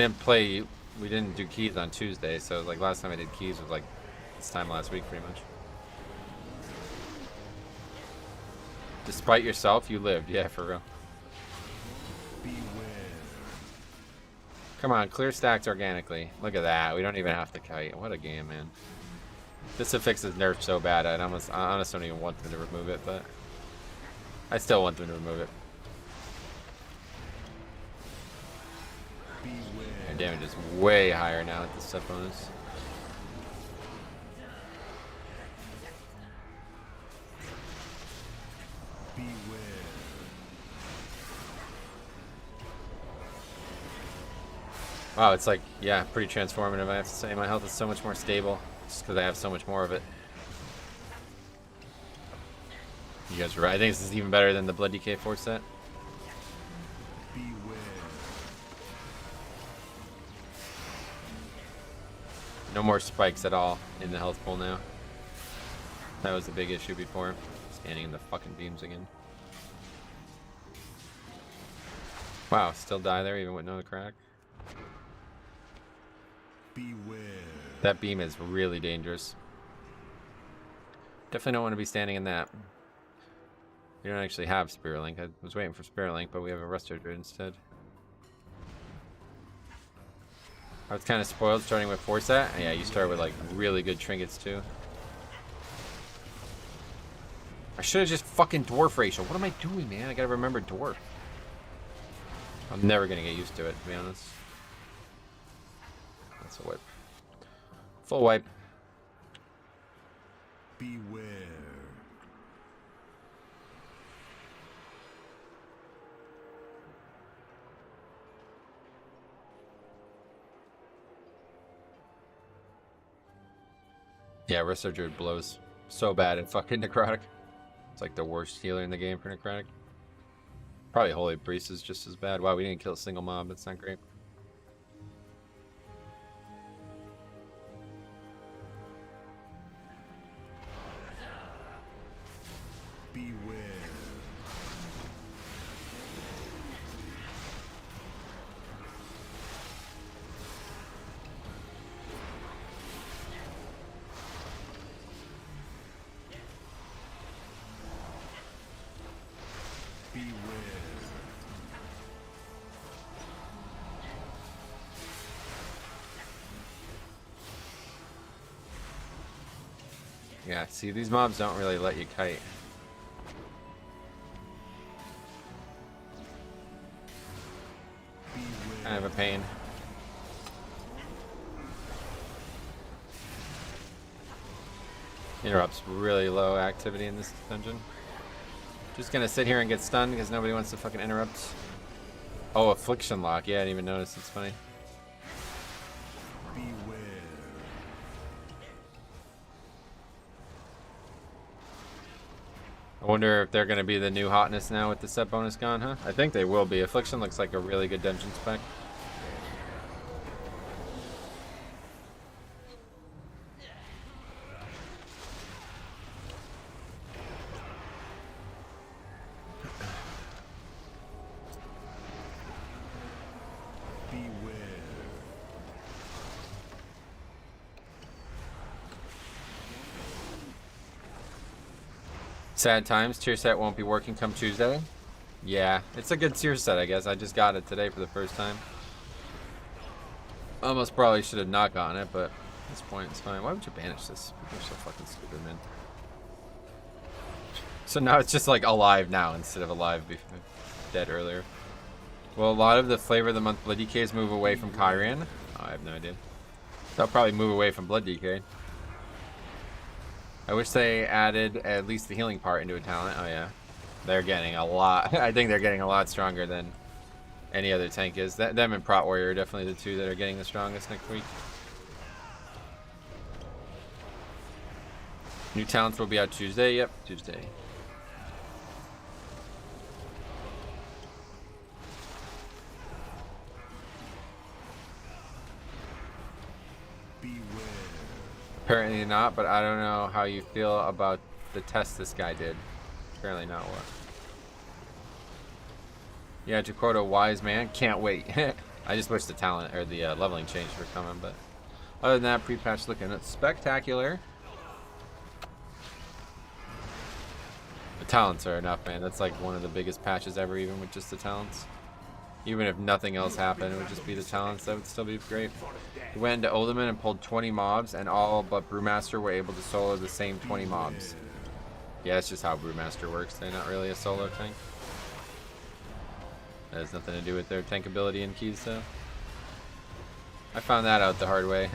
didn't do keys on Tuesday, so like last time I did keys was like this time last week pretty much. Despite yourself, you lived. Yeah, for real. Come on, clear stacks organically. Look at that. We don't even have to kite. What a game, man. This affix is nerfed so bad, I honestly don't even want them to remove it, but I still want them to remove it. And damage is way higher now with the set bonus. Wow, it's like, yeah, pretty transformative, I have to say. My health is so much more stable, just because I have so much more of it. You guys are right. I think this is even better than the Blood DK 4 set. No more spikes at all in the health pool now. That was a big issue before. Standing in the fucking beams again. Wow, still die there even with no crack. Beware. That beam is really dangerous. Definitely don't want to be standing in that. We don't actually have Spirit Link. I was waiting for Spirit Link, but we have a Resto Druid instead. I was kind of spoiled starting with 4 set. Yeah, you start with like really good trinkets too. I should have just fucking dwarf ratio. What am I doing, man? I gotta remember dwarf. I'm never gonna get used to it, to be honest. That's a wipe. Full wipe. Beware. Yeah, Resto Druid blows so bad in fucking necrotic. It's like the worst healer in the game for necrotic. Probably Holy Priest is just as bad. Wow, we didn't kill a single mob. That's not great. Beware. Yeah, see, these mobs don't really let you kite. Kind of a pain. Interrupts really low activity in this dungeon. Just gonna sit here and get stunned because nobody wants to fucking interrupt. Oh, Affliction Lock. Yeah, I didn't even notice. It's funny. I wonder if they're going to be the new hotness now with the set bonus gone, huh? I think they will be. Affliction looks like a really good dungeon spec. Sad times. Tier set won't be working come Tuesday. Yeah, it's a good tier set, I guess. I just got it today for the first time. Almost probably should have not gotten it, but at this point it's fine. Why would you banish this? People are so fucking stupid, man. So now it's just like alive now instead of alive before dead earlier. Well, a lot of the flavor of the month Blood DKs move away from Kyrian. Oh, I have no idea. They'll probably move away from Blood DK. I wish they added at least the healing part into a talent. Oh yeah. They're getting a lot. I think they're getting a lot stronger than any other tank is. Them and Prot Warrior are definitely the two that are getting the strongest next week. New talents will be out Tuesday. Yep, Tuesday. Apparently not, but I don't know how you feel about the test this guy did. Apparently not what. Yeah, Jakarta Wise Man. Can't wait. I just wish the talent or the leveling change were coming, but other than that, pre-patch looking spectacular. The talents are enough, man. That's like one of the biggest patches ever, even with just the talents. Even if nothing else happened, it would just be the talents. That would still be great. We went into Ultimate and pulled 20 mobs, and all but Brewmaster were able to solo the same 20 mobs. Yeah, that's just how Brewmaster works. They're not really a solo tank. That has nothing to do with their tank ability and keys, though. I found that out the hard way.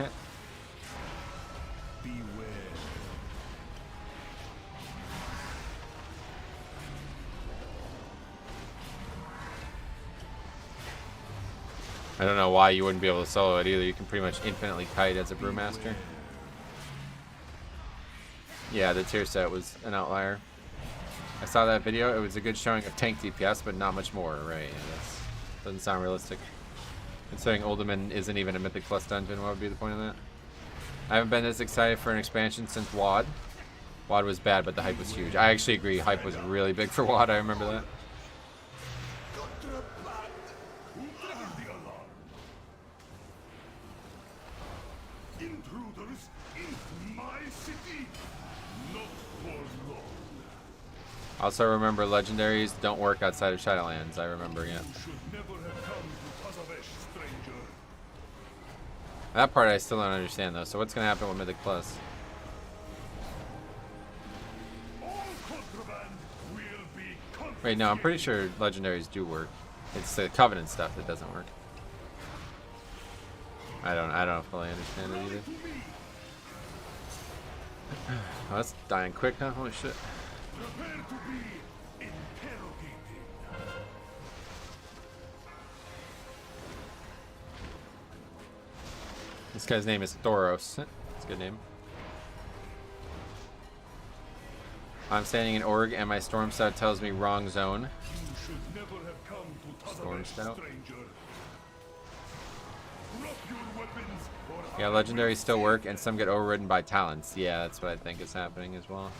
I don't know why you wouldn't be able to solo it either. You can pretty much infinitely kite as a Brewmaster. Yeah, the tier set was an outlier. I saw that video. It was a good showing of tank DPS, but not much more. Right, yeah, that doesn't sound realistic. Considering Uldaman isn't even a Mythic Plus dungeon, what would be the point of that? I haven't been this excited for an expansion since WoD. WoD was bad, but the hype was huge. I actually agree. Hype was really big for WoD. I remember that. Also remember, legendaries don't work outside of Shadowlands. I remember, yeah. That part I still don't understand, though. So what's going to happen with Mythic Plus? Wait, no, I'm pretty sure legendaries do work. It's the Covenant stuff that doesn't work. I don't fully understand it either. Oh, that's dying quick, huh? Holy shit. This guy's name is Thoros. That's a good name. I'm standing in Org and my Storm Stout tells me wrong zone. Storm Stout. Yeah, legendaries still work and some get overridden by talents. Yeah, that's what I think is happening as well.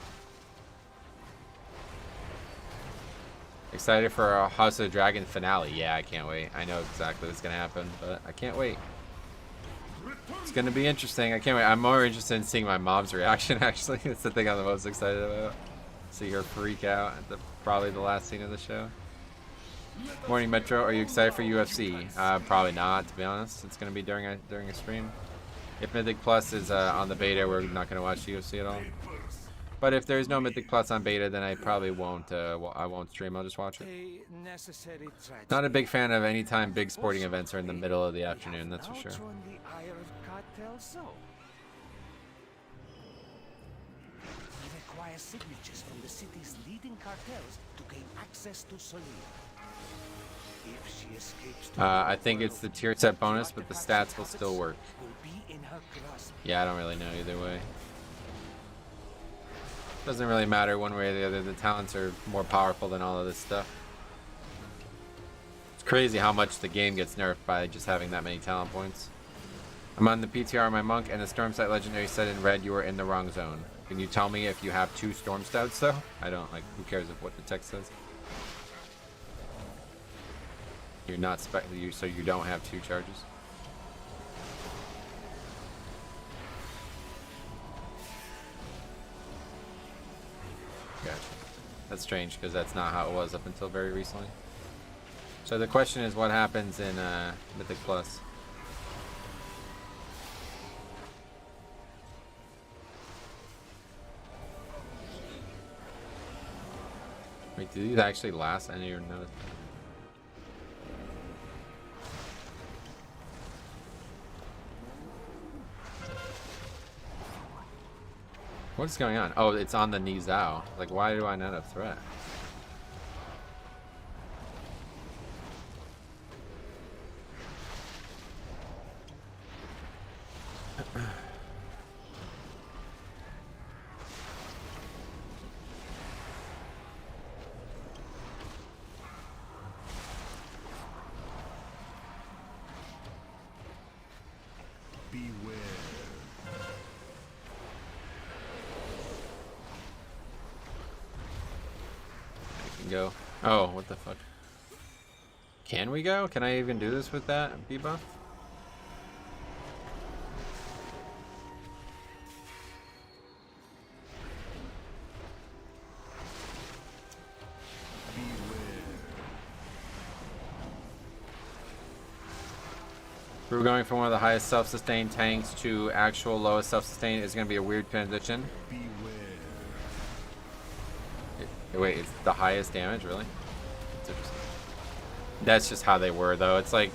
Excited for a House of the Dragon finale. Yeah, I can't wait. I know exactly what's going to happen, but I can't wait. It's going to be interesting. I can't wait. I'm more interested in seeing my mom's reaction, actually. That's the thing I'm the most excited about. See her freak out at probably the last scene of the show. Morning Metro, are you excited for UFC? Probably not, to be honest. It's going to be during a stream. If Mythic Plus is on the beta, we're not going to watch UFC at all. But if there's no Mythic Plus on beta, then I probably won't. I won't stream. I'll just watch it. Not a big fan of any time big sporting events are in the middle of the afternoon. That's for sure. Signatures from the city's leading cartels to gain access to Solia. If she escapes, I think it's the tier set bonus, but the stats will still work. Yeah, I don't really know either way. Doesn't really matter one way or the other. The talents are more powerful than all of this stuff. It's crazy how much the game gets nerfed by just having that many talent points. I'm on the PTR, my monk, and the Stormsight Legendary said in red you were in the wrong zone. Can you tell me if you have 2 Storm Stouts, though? I don't, like, who cares what the text says? You're not so you don't have 2 charges? Gotcha. That's strange because that's not how it was up until very recently. So the question is, what happens in Mythic Plus? Wait, do these actually last? I didn't even notice. What's going on? Oh, it's on the Nizao. Like, why do I not have threat? Go. Oh, what the fuck? Can we go? Can I even do this with that debuff? We're going from one of the highest self-sustained tanks to actual lowest self-sustained. Is going to be a weird transition. Wait, it's the highest damage, really? That's just how they were, though. It's like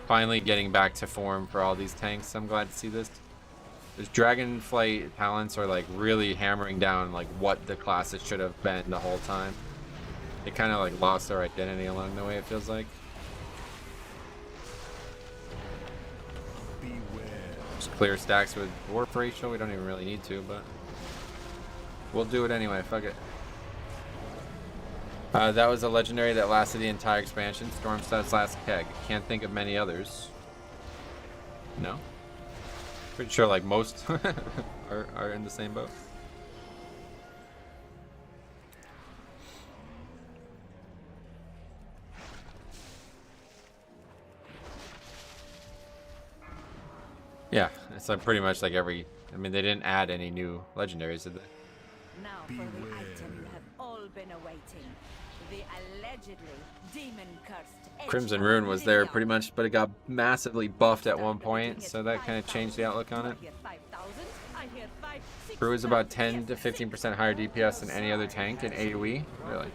finally getting back to form for all these tanks. I'm glad to see this. Those Dragonflight talents are like really hammering down like what the classes should have been the whole time. They kind of like lost their identity along the way, it feels like. Just clear stacks with Dwarf Racial. We don't even really need to, but we'll do it anyway. Fuck it. That was a legendary that lasted the entire expansion. Stormstad's last keg. Can't think of many others. No? Pretty sure like most are in the same boat. Yeah, it's like pretty much like every... I mean, they didn't add any new legendaries, did they? Now for the item you have all been awaiting. The allegedly demon-cursed Crimson Rune was there pretty much, but it got massively buffed at one point, so that kind of changed the outlook on it. Brew is about 10 to 15% higher DPS than any other tank in AoE. Really?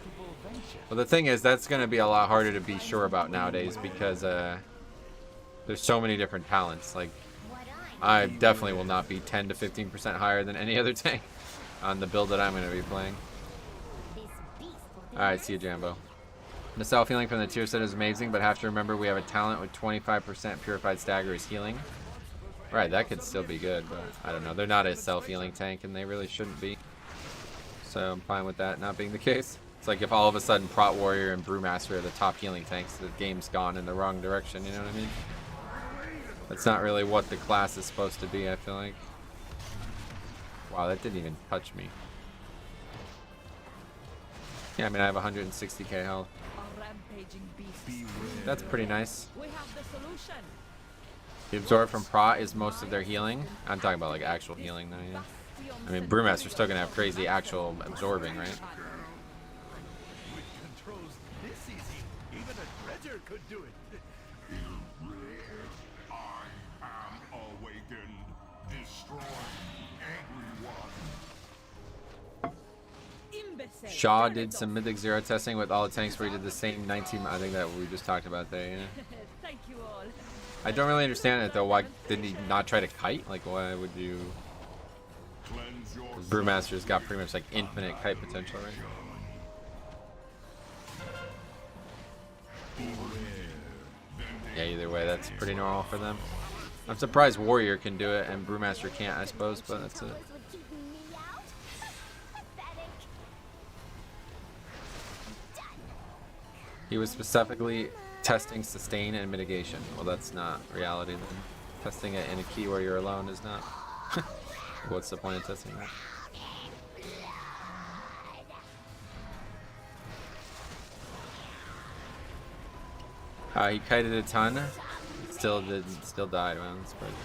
Well, the thing is, that's going to be a lot harder to be sure about nowadays because there's so many different talents. Like, I definitely will not be 10 to 15% higher than any other tank on the build that I'm going to be playing. Alright, see you, Jambo. The self-healing from the tier set is amazing, but have to remember we have a talent with 25% Purified Stagger is healing. Right, that could still be good, but I don't know. They're not a self-healing tank, and they really shouldn't be. So I'm fine with that not being the case. It's like if all of a sudden Prot Warrior and Brewmaster are the top healing tanks, the game's gone in the wrong direction, you know what I mean? That's not really what the class is supposed to be, I feel like. Wow, that didn't even touch me. Yeah, I mean, I have 160k health. That's pretty nice. The absorb from Prot is most of their healing. I'm talking about like actual healing though, yeah. I mean, Brewmaster's still gonna have crazy actual absorbing, right? Shaw did some Mythic Zero testing with all the tanks where he did the same 19... I think that we just talked about there, yeah. Thank you all. I don't really understand it though. Why didn't he not try to kite? Like, why would you... Brewmaster's got pretty much like infinite kite potential, right? Yeah, either way, that's pretty normal for them. I'm surprised Warrior can do it and Brewmaster can't, I suppose, but that's it. He was specifically testing sustain and mitigation. Well, that's not reality then. Testing it in a key where you're alone is not. What's the point of testing that? He kited a ton. Still died, man. That's pretty...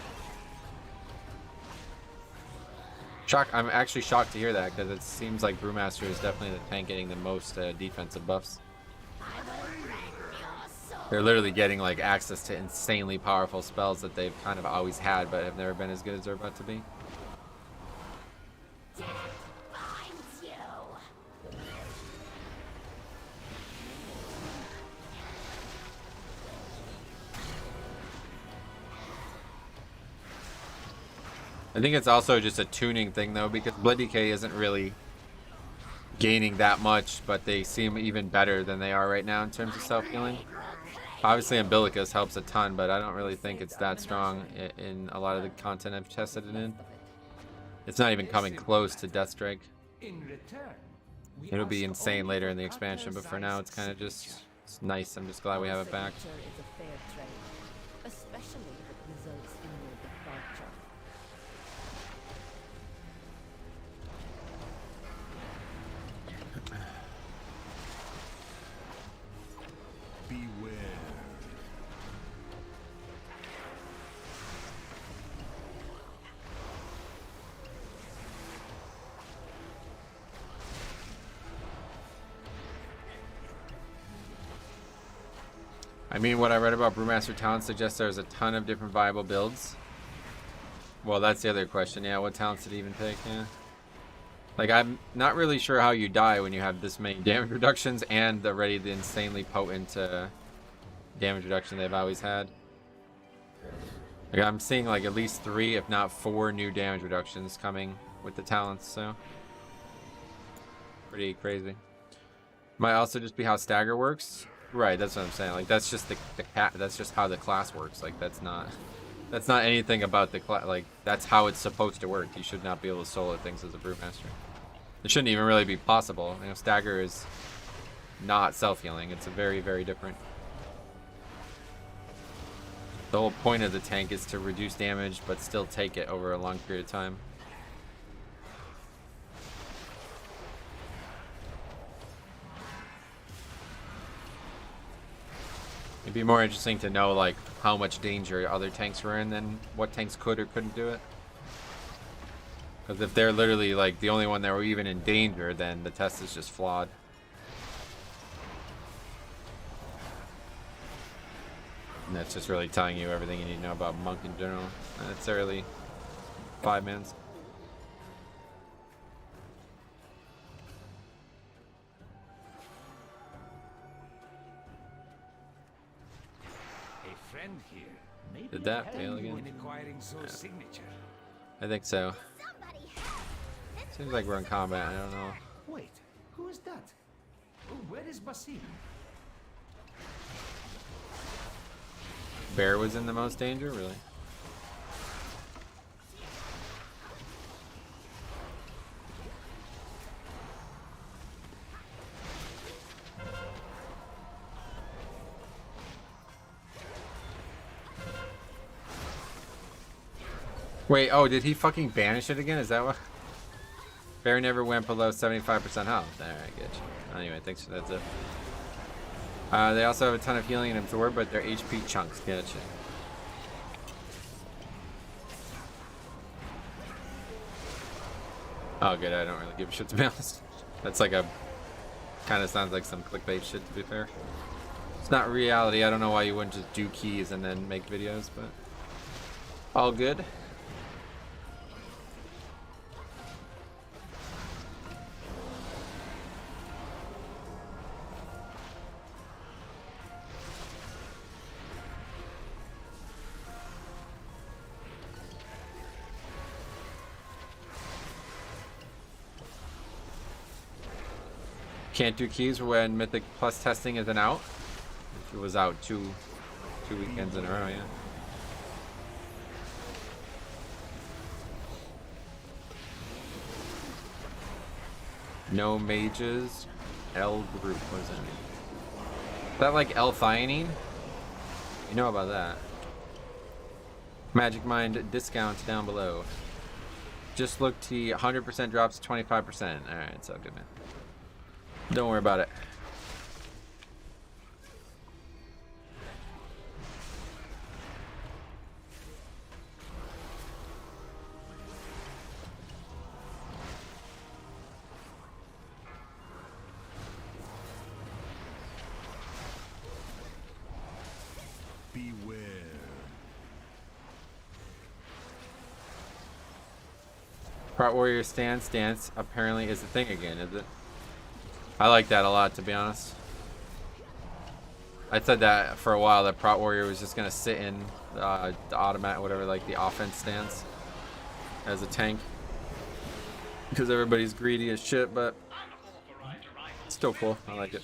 I'm actually shocked to hear that because it seems like Brewmaster is definitely the tank getting the most defensive buffs. They're literally getting like access to insanely powerful spells that they've kind of always had, but have never been as good as they're about to be. I think it's also just a tuning thing though, because Blood Decay isn't really gaining that much, but they seem even better than they are right now in terms of self-healing. Obviously Umbilicus helps a ton, but I don't really think it's that strong in a lot of the content I've tested it in. It's not even coming close to Deathstrike. It'll be insane later in the expansion, but for now it's kind of just it's nice. I'm just glad we have it back. Especially if it results in your departure. Beware. I mean, what I read about Brewmaster talents suggests there's a ton of different viable builds. Well, that's the other question. Yeah, what talents did he even take? Yeah. Like, I'm not really sure how you die when you have this many damage reductions and already the insanely potent damage reduction they've always had. Like, I'm seeing like at least 3, if not 4 new damage reductions coming with the talents, so pretty crazy. Might also just be how stagger works. Right, that's what I'm saying. Like, that's just that's just how the class works. Like, that's not anything about the class. Like, that's how it's supposed to work. You should not be able to solo things as a Brewmaster. It shouldn't even really be possible. You know, stagger is not self-healing. It's a very, very different. The whole point of the tank is to reduce damage, but still take it over a long period of time. It'd be more interesting to know like how much danger other tanks were in than what tanks could or couldn't do it. Because if they're literally like the only one that were even in danger, then the test is just flawed. And that's just really telling you everything you need to know about Monk in general. It's early 5 minutes. A friend here. Maybe Did that help fail you again? in acquiring Zo's signature. I think so. Somebody help. Seems like we're in combat. I don't know. Wait, who is that? Oh, where is Basim? Bear was in the most danger, really? Wait, oh, did he fucking banish it again? Is that what? Bear never went below 75% health. There, I get you. Anyway, thanks for that, Zip. They also have a ton of healing and absorb, but they're HP chunks. Gotcha. Oh, good. I don't really give a shit, to be honest. That's like a... kind of sounds like some clickbait shit, to be fair. It's not reality. I don't know why you wouldn't just do keys and then make videos, but... all good. Can't do keys when Mythic Plus testing isn't out. It was out two weekends in a row, yeah. No mages. L group, what does that mean? Is that like L-thionine? You know about that. Magic Mind discount down below. Just look to 100% drops to 25%. Alright, it's all good, man. Don't worry about it. Prot Warrior stance apparently is a thing again, is it? I like that a lot, to be honest. I said that for a while, that Prot Warrior was just gonna sit in the automat, whatever, like the offense stance as a tank. Because everybody's greedy as shit, but it's still cool. I like it.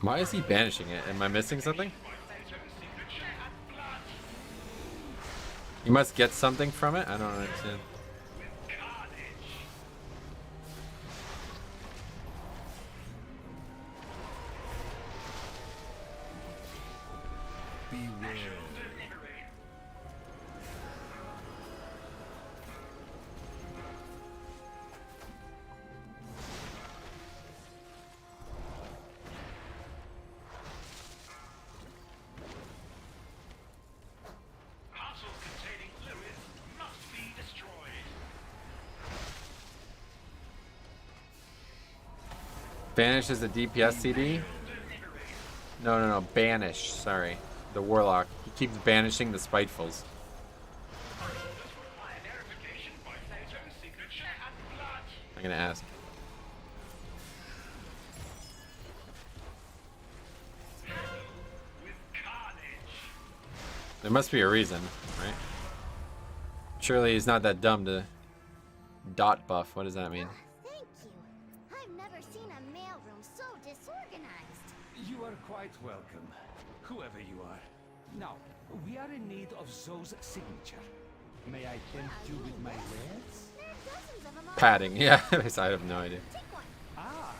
Why is he banishing it? Am I missing something? You must get something from it? I don't understand. Banish is a DPS CD? No. Banish. Sorry. The Warlock. He keeps banishing the Spitefuls. I'm gonna ask. There must be a reason, right? Surely he's not that dumb to dot buff. What does that mean? Thank you. I've never seen a mailroom so disorganized. You are quite welcome, whoever you are. Now, we are in need of Zoe's signature. May I tempt you with my wares? There are dozens of them all. Padding. Yeah, I have no idea. Take one. Ah,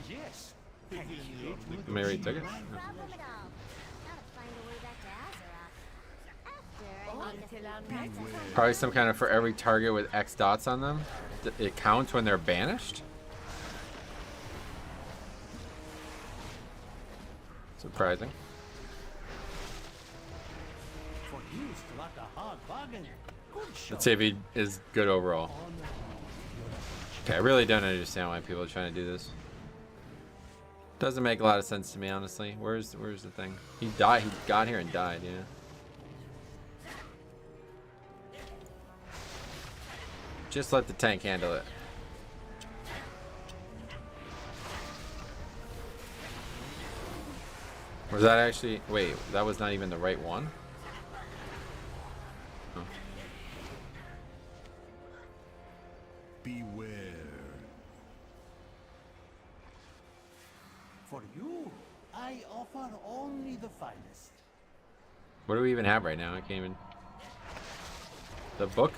yes. Thank you. Maybe he took it. No problem at all. Now to find a way back to Azeroth. After I make a few cuts. Probably some kind of for every target with X dots on them. It counts when they're banished? Surprising. For you, struck a hard bargain. Good shot. Let's see if he is good overall. Okay, I really don't understand why people are trying to do this. Doesn't make a lot of sense to me, honestly. Where's the thing? He died. He got here and died. Yeah. Just let the tank handle it. Was that actually... Wait, that was not even the right one? Oh. Beware. For you, I offer only the finest. What do we even have right now? I can't even... The book?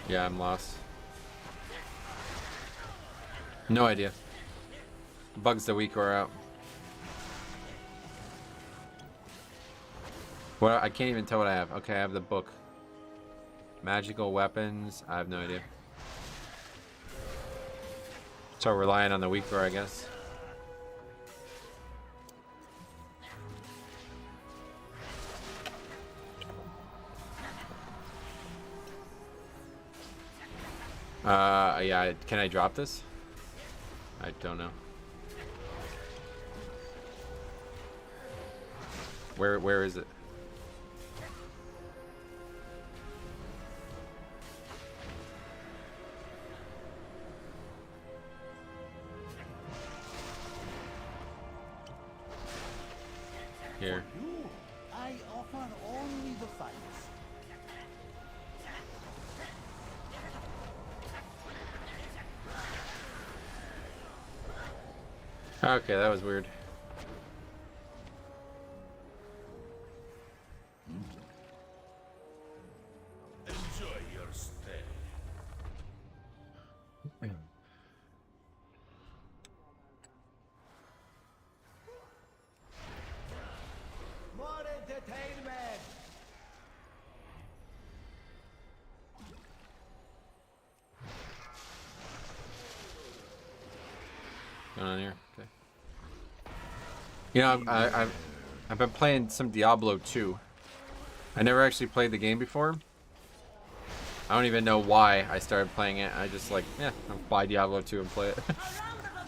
Yeah, I'm lost. No idea. Bugs the week are out. Well, I can't even tell what I have. Okay, I have the book. Magical weapons. I have no idea. So relying on the weak core, I guess. Yeah, can I drop this? I don't know. Where is it? Here. For you, I offer only the finest. Okay, that was weird. Enjoy your stay. More Going on here. Okay. You know, I've been playing some Diablo 2. I never actually played the game before. I don't even know why I started playing it. I just like, yeah, I'll buy Diablo 2 and play it.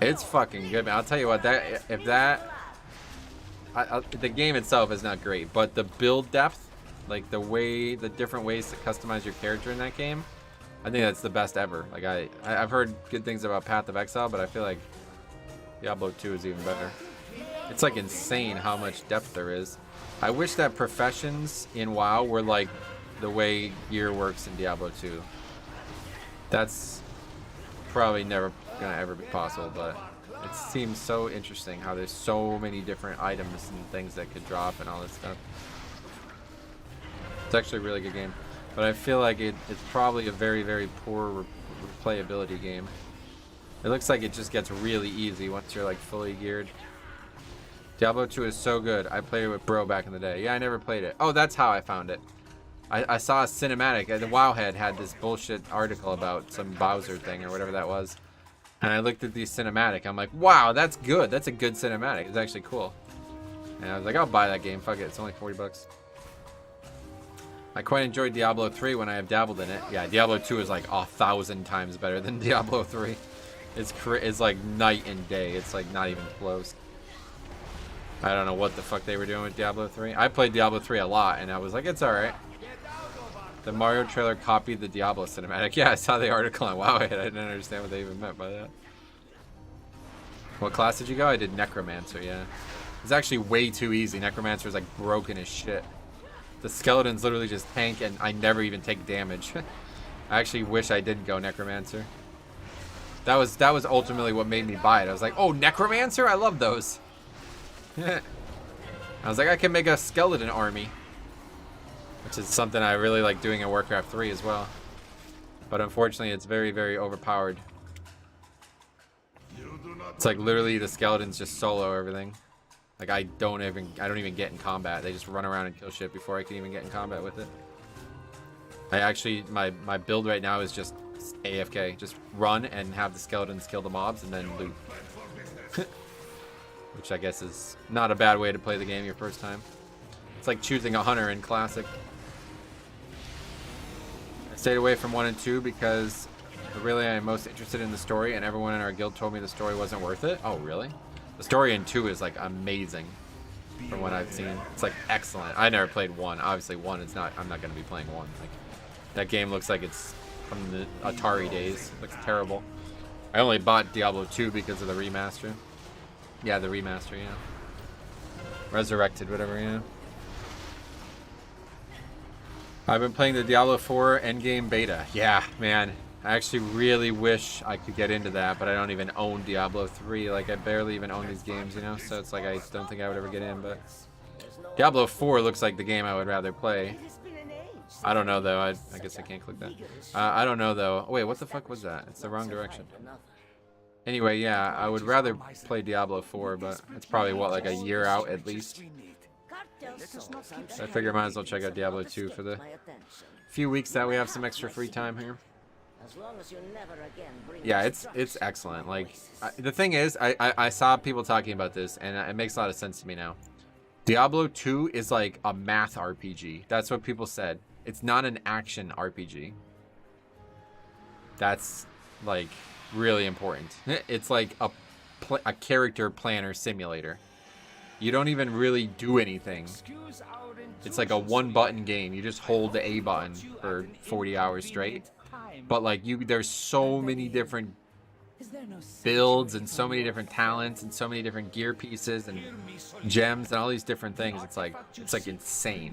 It's fucking good, man. I'll tell you what, the game itself is not great, but the build depth, like the different ways to customize your character in that game, I think that's the best ever. Like I've heard good things about Path of Exile, but I feel like Diablo 2 is even better. It's like insane how much depth there is. I wish that professions in WoW were like the way gear works in Diablo 2. That's probably never gonna ever be possible, but it seems so interesting how there's so many different items and things that could drop and all that stuff. It's actually a really good game, but I feel like it's probably a very, very poor replayability game. It looks like it just gets really easy once you're like fully geared. Diablo 2 is so good. I played it with Bro back in the day. Yeah, I never played it. Oh, that's how I found it. I saw a cinematic. The Wowhead had this bullshit article about some Bowser thing or whatever that was. And I looked at the cinematic. I'm like, wow, that's good. That's a good cinematic. It's actually cool. And I was like, I'll buy that game. Fuck it. It's only 40 bucks. I quite enjoyed Diablo 3 when I have dabbled in it. Yeah, Diablo 2 is like 1,000 times better than Diablo 3. It's like night and day. It's like not even close. I don't know what the fuck they were doing with Diablo 3. I played Diablo 3 a lot, and I was like, it's alright. The Mario trailer copied the Diablo cinematic. Yeah, I saw the article on Wowhead. I didn't understand what they even meant by that. What class did you go? I did Necromancer, yeah. It's actually way too easy. Necromancer is like broken as shit. The skeletons literally just tank, and I never even take damage. I actually wish I didn't go Necromancer. That was ultimately what made me buy it. I was like, oh, Necromancer? I love those. I was like, I can make a skeleton army. Which is something I really like doing in Warcraft 3 as well. But unfortunately, it's very, very overpowered. It's like literally the skeletons just solo everything. Like I don't even get in combat. They just run around and kill shit before I can even get in combat with it. I actually, my build right now is just AFK. Just run and have the skeletons kill the mobs and then loot. Which I guess is not a bad way to play the game your first time. It's like choosing a hunter in Classic. I stayed away from 1 and 2 because really I am most interested in the story, and everyone in our guild told me the story wasn't worth it. Oh, really? The story in 2 is like amazing from what I've seen. It's like excellent. I never played 1. Obviously 1 is not, I'm not going to be playing 1. Like that game looks like it's from the Atari days. It looks terrible. I only bought Diablo 2 because of the remaster. Yeah, the remaster, yeah. Resurrected, whatever, yeah. I've been playing the Diablo 4 endgame beta. Yeah, man. I actually really wish I could get into that, but I don't even own Diablo 3. Like, I barely even own these games, you know? So it's like, I don't think I would ever get in, but... Diablo 4 looks like the game I would rather play. I don't know, though. I guess I can't click that. I don't know, though. Oh, wait, what the fuck was that? It's the wrong direction. Anyway, yeah, I would rather play Diablo 4, but it's probably, what, like a year out at least? So I figure I might as well check out Diablo 2 for the few weeks that we have some extra free time here. Yeah, it's excellent. Like, the thing is, I saw people talking about this, and it makes a lot of sense to me now. Diablo 2 is like a math RPG. That's what people said. It's not an action RPG. That's, like, really important. It's like a character planner simulator. You don't even really do anything. It's like a one-button game. You just hold the A button for 40 hours straight. But like there's so many different builds and so many different talents and so many different gear pieces and gems and all these different things. It's like insane.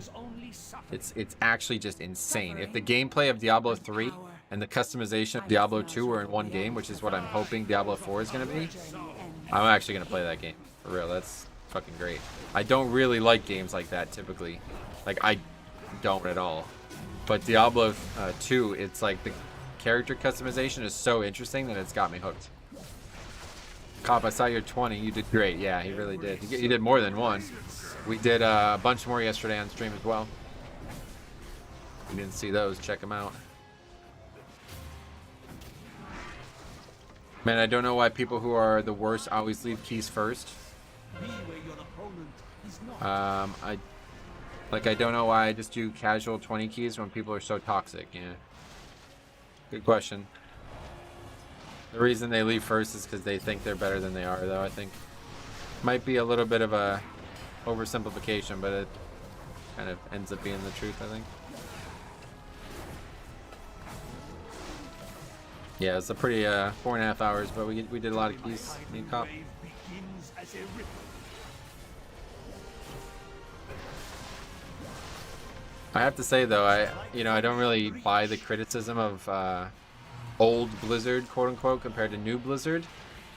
It's actually just insane. If the gameplay of Diablo 3 and the customization of Diablo 2 were in one game, which is what I'm hoping Diablo 4 is going to be, I'm actually going to play that game. For real, that's fucking great. I don't really like games like that typically. Like, I don't at all. But Diablo 2, it's like the character customization is so interesting that it's got me hooked. Cop, I saw your 20. You did great. Yeah, he really did. You did more than one. We did a bunch more yesterday on stream as well. If you didn't see those, check them out. Man, I don't know why people who are the worst always leave keys first. I don't know why I just do casual 20 keys when people are so toxic. Yeah. Good question. The reason they leave first is because they think they're better than they are, though. I think might be a little bit of a oversimplification, but it kind of ends up being the truth, I think. Yeah, it's a pretty 4.5 hours, but we did a lot of keys. Me and Cop. I have to say though, I don't really buy the criticism of old Blizzard, quote unquote, compared to new Blizzard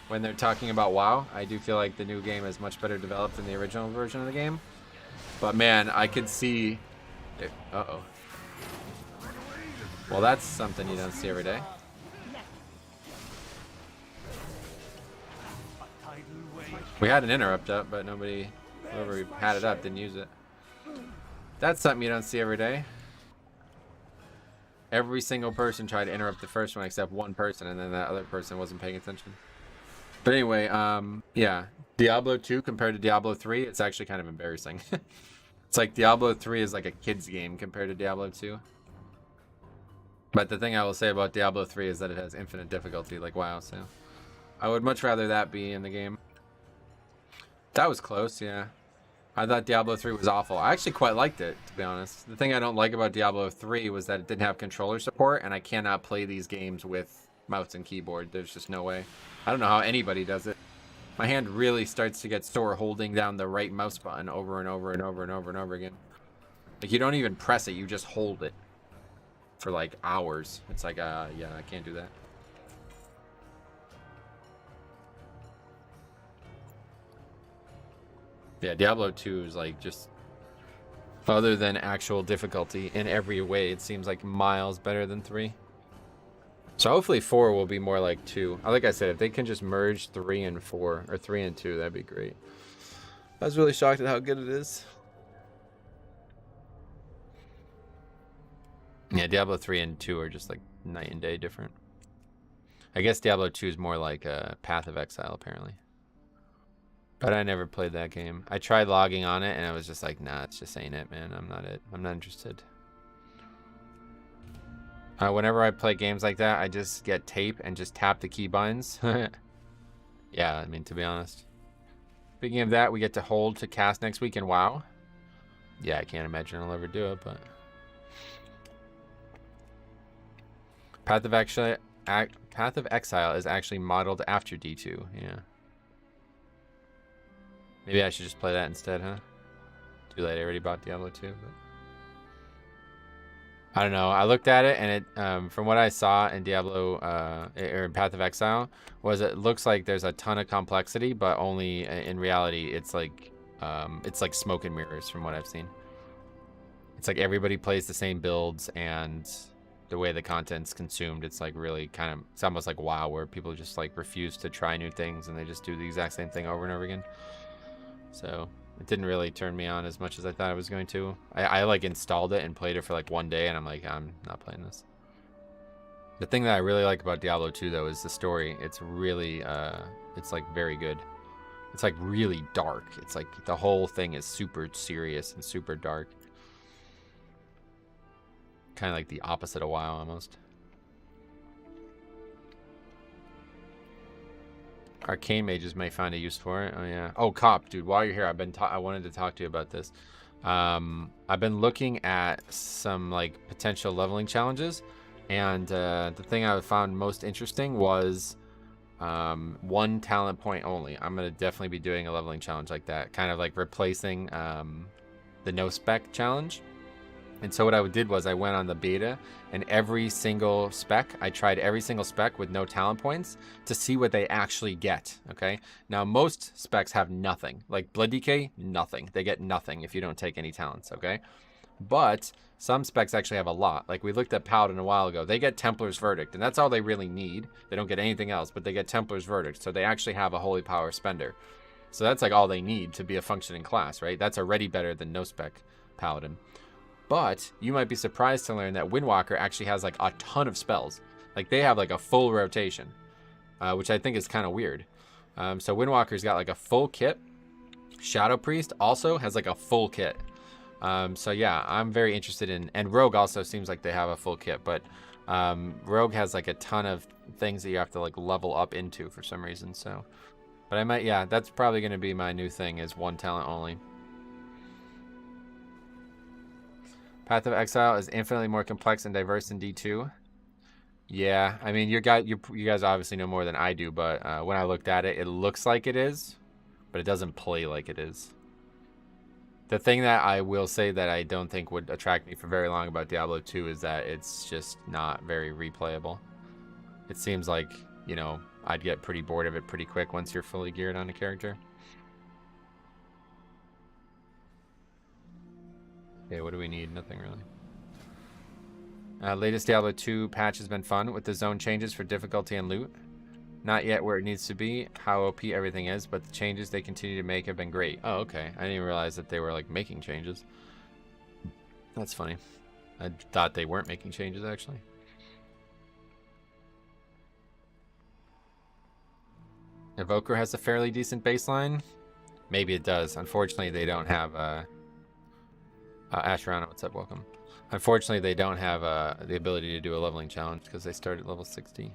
when they're talking about WoW. I do feel like the new game is much better developed than the original version of the game. But man, I could see. Uh-oh. Well, that's something you don't see every day. We had an interrupt up, but nobody, whoever had it up, didn't use it. That's something you don't see every day. Every single person tried to interrupt the first one except one person, and then that other person wasn't paying attention. But anyway, yeah, Diablo 2 compared to Diablo 3, it's actually kind of embarrassing. It's like Diablo 3 is like a kid's game compared to Diablo 2. But the thing I will say about Diablo 3 is that it has infinite difficulty, like WoW, so I would much rather that be in the game. That was close, yeah. I thought Diablo 3 was awful. I actually quite liked it, to be honest. The thing I don't like about Diablo 3 was that it didn't have controller support, and I cannot play these games with mouse and keyboard. There's just no way. I don't know how anybody does it. My hand really starts to get sore holding down the right mouse button over and over and over and over and over again. Like, you don't even press it, you just hold it for like hours. It's like, yeah, I can't do that. Yeah, Diablo 2 is like just, other than actual difficulty in every way, it seems like miles better than 3. So hopefully 4 will be more like 2. Like I said, if they can just merge 3 and 4, or 3 and 2, that'd be great. I was really shocked at how good it is. Yeah, Diablo 3 and 2 are just like night and day different. I guess Diablo 2 is more like a Path of Exile, apparently. But I never played that game. I tried logging on it, and I was just like, nah, it's just ain't it, man. I'm not interested. Whenever I play games like that, I just get tape and just tap the keybinds. Yeah, I mean, to be honest. Speaking of that, we get to hold to cast next week in WoW. Yeah, I can't imagine I'll ever do it, but... Path of Exile is actually modeled after D2, yeah. Maybe I should just play that instead, huh? Too late, I already bought Diablo 2, but... I don't know, I looked at it, and it, from what I saw in Diablo, or in Path of Exile, was it looks like there's a ton of complexity, but only, in reality, it's like smoke and mirrors from what I've seen. It's like everybody plays the same builds, and the way the content's consumed, it's like really kind of, it's almost like WoW, where people just like refuse to try new things, and they just do the exact same thing over and over again. So it didn't really turn me on as much as I thought it was going to. I like installed it and played it for like one day, and I'm like, I'm not playing this. The thing that I really like about Diablo 2 though is the story. It's really it's like very good. It's like really dark. It's like the whole thing is super serious and super dark. Kind of like the opposite of WoW almost. Arcane mages may find a use for it. Oh yeah. Oh, Cop, dude. While you're here, I wanted to talk to you about this. I've been looking at some like potential leveling challenges, and the thing I found most interesting was 1 talent point only. I'm gonna definitely be doing a leveling challenge like that, kind of like replacing the no spec challenge. And so what I did was I went on the beta, and every single spec, I tried every single spec with no talent points to see what they actually get, okay? Now, most specs have nothing. Like Blood DK, nothing. They get nothing if you don't take any talents, okay? But some specs actually have a lot. Like we looked at Paladin a while ago. They get Templar's Verdict, and that's all they really need. They don't get anything else, but they get Templar's Verdict. So they actually have a Holy Power Spender. So that's like all they need to be a functioning class, right? That's already better than no spec Paladin. But you might be surprised to learn that Windwalker actually has like a ton of spells. Like they have like a full rotation, which I think is kind of weird. So Windwalker's got like a full kit. Shadow Priest also has like a full kit. So yeah, I'm very interested in, and Rogue also seems like they have a full kit, but Rogue has like a ton of things that you have to like level up into for some reason. So, but I might, yeah, that's probably going to be my new thing, is one talent only. Path of Exile is infinitely more complex and diverse than D2. Yeah, I mean, you guys obviously know more than I do, but when I looked at it, it looks like it is, but it doesn't play like it is. The thing that I will say that I don't think would attract me for very long about Diablo 2 is that it's just not very replayable. It seems like, you know, I'd get pretty bored of it pretty quick once you're fully geared on a character. Okay, what do we need? Nothing really. Latest Diablo 2 patch has been fun with the zone changes for difficulty and loot. Not yet where it needs to be, how OP everything is, but the changes they continue to make have been great. Oh, okay. I didn't even realize that they were like making changes. That's funny. I thought they weren't making changes actually. Evoker has a fairly decent baseline. Maybe it does. Unfortunately, they don't have Asherana, what's up? Welcome. Unfortunately, they don't have the ability to do a leveling challenge because they start at level 60.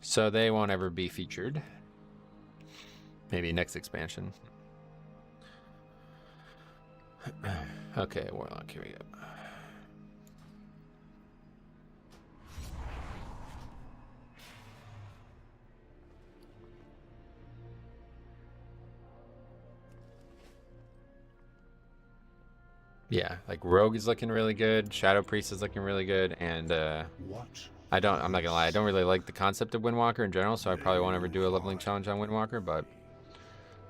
So they won't ever be featured. Maybe next expansion. Okay, Warlock, here we go. Yeah, like Rogue is looking really good, Shadow Priest is looking really good, and I'm not gonna lie, I don't really like the concept of Windwalker in general, so I probably won't ever do a leveling challenge on Windwalker, but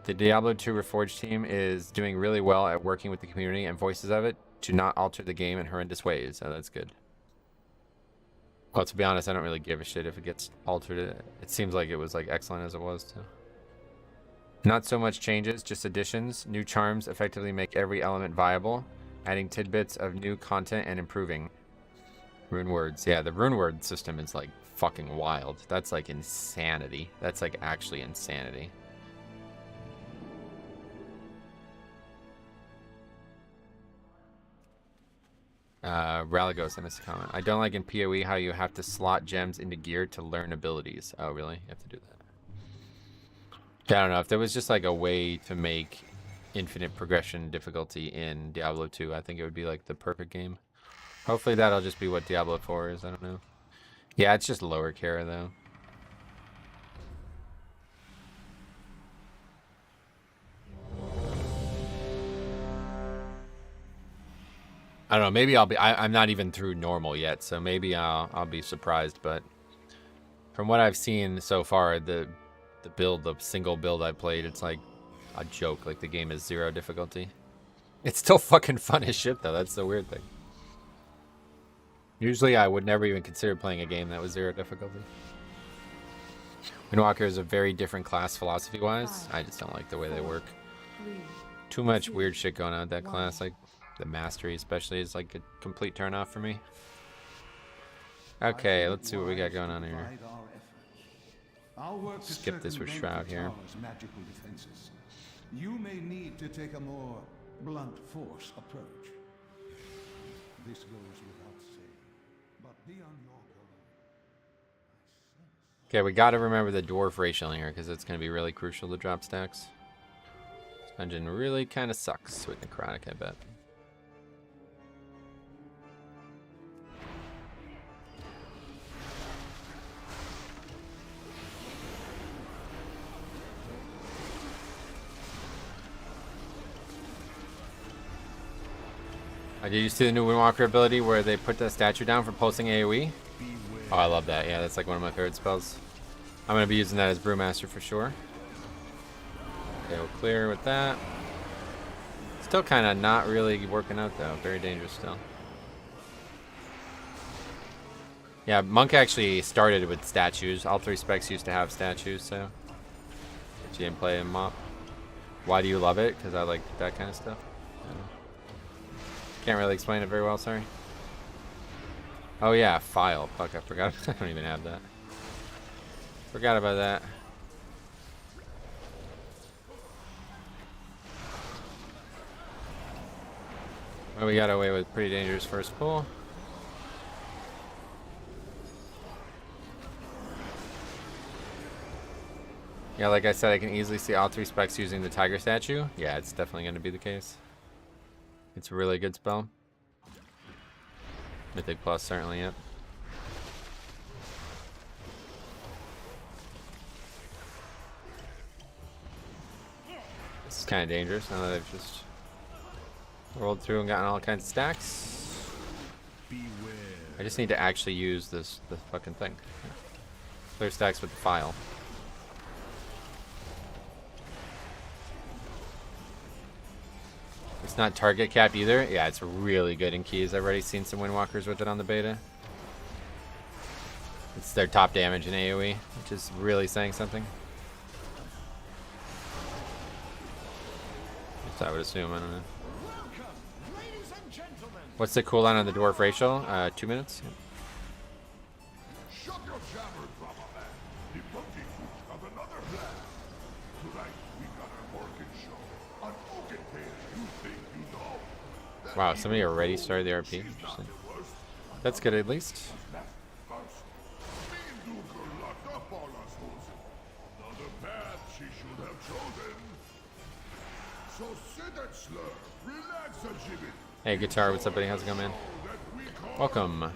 the Diablo 2 Reforged team is doing really well at working with the community and voices of it to not alter the game in horrendous ways, so that's good. Well, to be honest, I don't really give a shit if it gets altered. It seems like it was like excellent as it was too. Not so much changes, just additions. New charms effectively make every element viable, adding tidbits of new content and improving. Rune words. Yeah, the rune word system is like fucking wild. That's like insanity. That's like actually insanity. Ralligos, I missed a comment. I don't like in PoE how you have to slot gems into gear to learn abilities. Oh, really? You have to do that. Yeah, I don't know. If there was just like a way to make infinite progression difficulty in Diablo 2, I think it would be like the perfect game. Hopefully that'll just be what Diablo 4 is. I don't know. Yeah, it's just lower Kara though. I don't know. Maybe I'll be. I'm not even through normal yet, so maybe I'll be surprised. But from what I've seen so far, the single build I played, it's like a joke. Like the game is 0 difficulty. It's still fucking fun as shit though. That's the weird thing. Usually I would never even consider playing a game that was 0 difficulty. Windwalker is a very different class philosophy-wise. I just don't like the way they work. Too much weird shit going on with that class. Like the mastery especially is like a complete turn-off for me. Okay, let's see what we got going on here. Skip this with Shroud here. You may need to take a more blunt force approach. This goes without saying, but be on your guard. Okay, we got to remember the dwarf ratio here because it's going to be really crucial to drop stacks. This dungeon really kind of sucks with Necrotic, I bet. Did you see the new Windwalker ability where they put the statue down for pulsing AoE? Oh, I love that. Yeah, that's like one of my favorite spells. I'm going to be using that as Brewmaster for sure. Okay, we'll clear with that. Still kind of not really working out though. Very dangerous still. Yeah, Monk actually started with statues. All 3 specs used to have statues, so she didn't play in Mop. Why do you love it? Because I like that kind of stuff. Can't really explain it very well, sorry. Oh yeah, file. Fuck, I forgot. I don't even have that. Forgot about that. Well, we got away with pretty dangerous first pull. Yeah, like I said, I can easily see all 3 specs using the tiger statue. Yeah, it's definitely going to be the case. It's a really good spell. Mythic Plus, certainly, yep. This is kind of dangerous now that I've just rolled through and gotten all kinds of stacks. Beware. I just need to actually use the fucking thing. Clear stacks with the file. It's not target capped either. Yeah, it's really good in keys. I've already seen some Windwalkers with it on the beta. It's their top damage in AoE, which is really saying something. At least I would assume, I don't know. What's the cooldown on the Dwarf Racial? 2 minutes? Yeah. Shut your jabber, brother man. The monkey groups have another plan. Tonight we got an orchid show. An orchid tale you think you know. Wow, somebody already started the RP. Interesting. That's good at least. Another path she should have chosen. So sit and slur. Relax a jibbit. Hey, Guitar, what's up, buddy? How's it going, man? Welcome.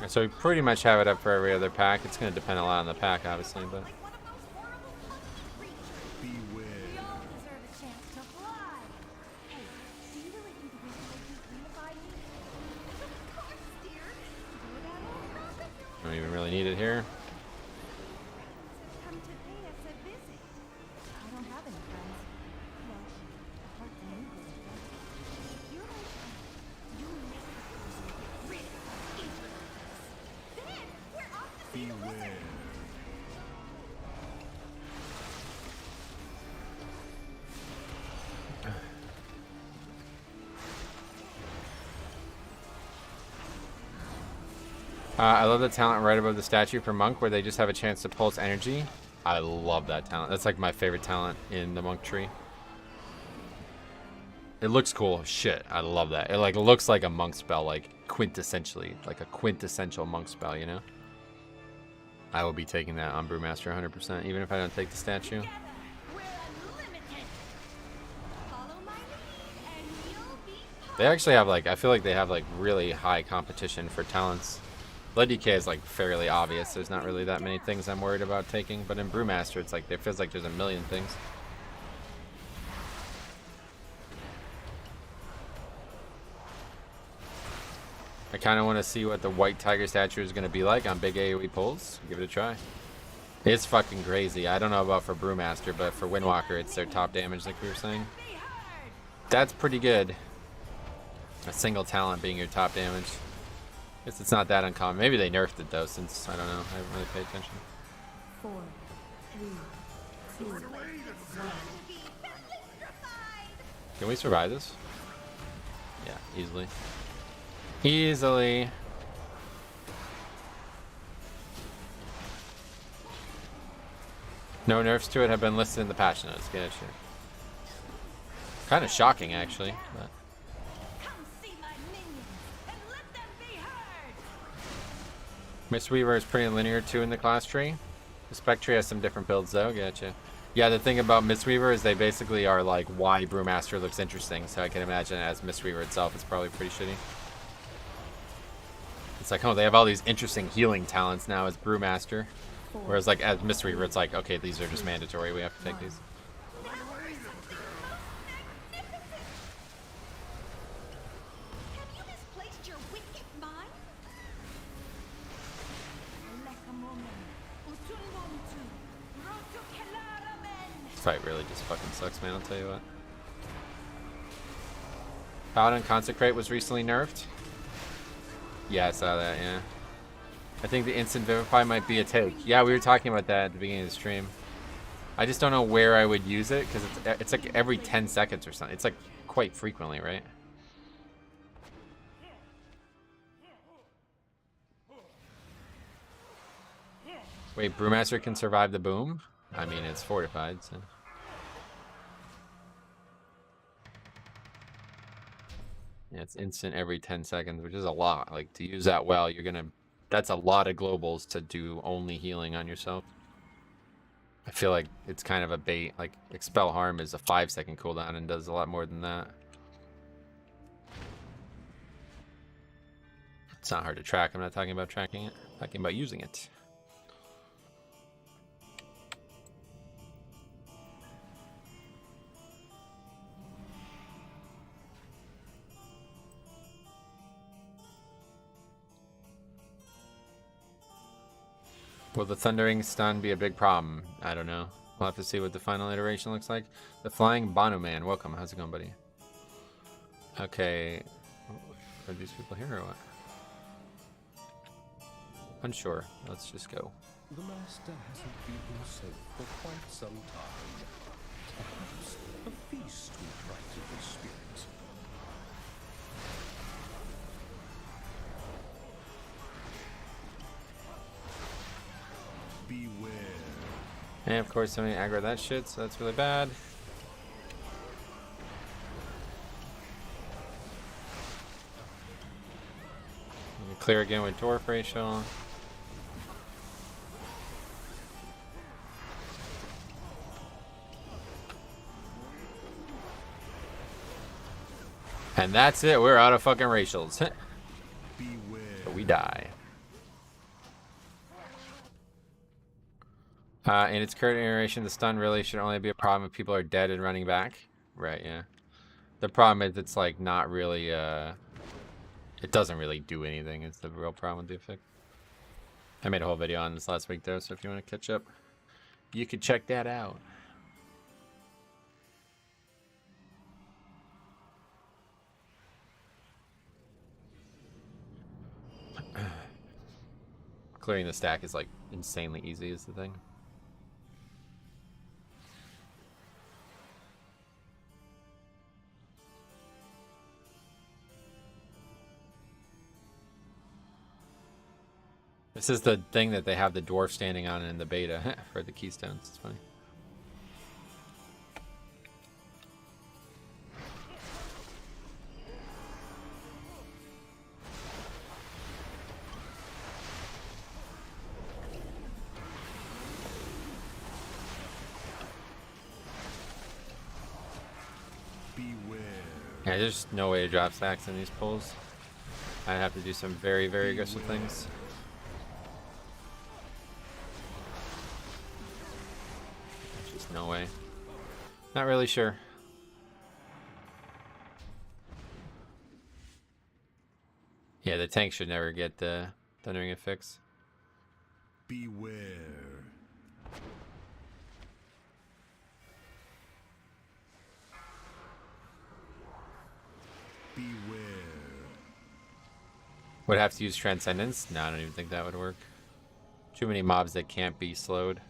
So we pretty much have it up for every other pack. It's going to depend a lot on the pack, obviously, but... Don't even really need it here. I love the talent right above the statue for Monk where they just have a chance to pulse energy. I love that talent. That's like my favorite talent in the Monk tree. It looks cool. Shit, I love that. It like looks like a Monk spell, like quintessentially, like a quintessential Monk spell, you know? I will be taking that on Brewmaster 100%, even if I don't take the statue. They actually have like, I feel like they have like really high competition for talents. Blood DK is like fairly obvious. There's not really that many things I'm worried about taking, but in Brewmaster it's like, it feels like there's a million things. I kind of want to see what the white tiger statue is going to be like on big AoE pulls. Give it a try. It's fucking crazy. I don't know about for Brewmaster, but for Windwalker it's their top damage like we were saying. That's pretty good. A single talent being your top damage. Guess it's not that uncommon. Maybe they nerfed it though, since I don't know. I haven't really paid attention. 4, 3, 2, 1. Can we survive this? Yeah, easily. Easily. No nerfs to it have been listed in the patch notes. Get shit. Kind of shocking, actually. But. Mistweaver is pretty linear too in the class tree. The Spec tree has some different builds though. Gotcha. Yeah, the thing about Mistweaver is they basically are like why Brewmaster looks interesting. So I can imagine as Mistweaver itself, it's probably pretty shitty. It's like, oh, they have all these interesting healing talents now as Brewmaster. Whereas like as Mistweaver, it's like, okay, these are just mandatory. We have to take these. fight really just fucking sucks, man, I'll tell you what. Paladin Consecrate was recently nerfed. Yeah, I saw that, yeah. I think the Instant Vivify might be a take. Yeah, we were talking about that at the beginning of the stream. I just don't know where I would use it, because it's like every 10 seconds or something. It's like quite frequently, right? Wait, Brewmaster can survive the boom? I mean, it's fortified, so... Yeah, it's instant every 10 seconds, which is a lot. Like, to use that well, you're gonna... That's a lot of globals to do only healing on yourself. I feel like it's kind of a bait. Like, Expel Harm is a 5-second cooldown and does a lot more than that. It's not hard to track. I'm not talking about tracking it. I'm talking about using it. Will the Thundering Stun be a big problem? I don't know. We'll have to see what the final iteration looks like. The Flying Banu Man, welcome. How's it going, buddy? Okay. Are these people here or what? Unsure. Let's just go. The master hasn't been himself for quite some time. Perhaps a feast will brighten his spirits. Beware. And of course somebody aggro that shit, so that's really bad. You can clear again with Dwarf Racial. And that's it, we're out of fucking racials. So we die. In its current iteration, the stun really should only be a problem if people are dead and running back. Right, yeah. The problem is it's like not really, it doesn't really do anything. It's the real problem with the effect. I made a whole video on this last week though, so if you want to catch up, you can check that out. Clearing the stack is like insanely easy is the thing. This is the thing that they have the dwarf standing on in the beta for the keystones. It's funny. Yeah, there's no way to drop stacks in these pulls. I'd have to do some very, very aggressive things. There's just no way. Not really sure. Yeah, the tank should never get the Thundering Affix. Beware. Beware. Would have to use Transcendence? No, I don't even think that would work. Too many mobs that can't be slowed.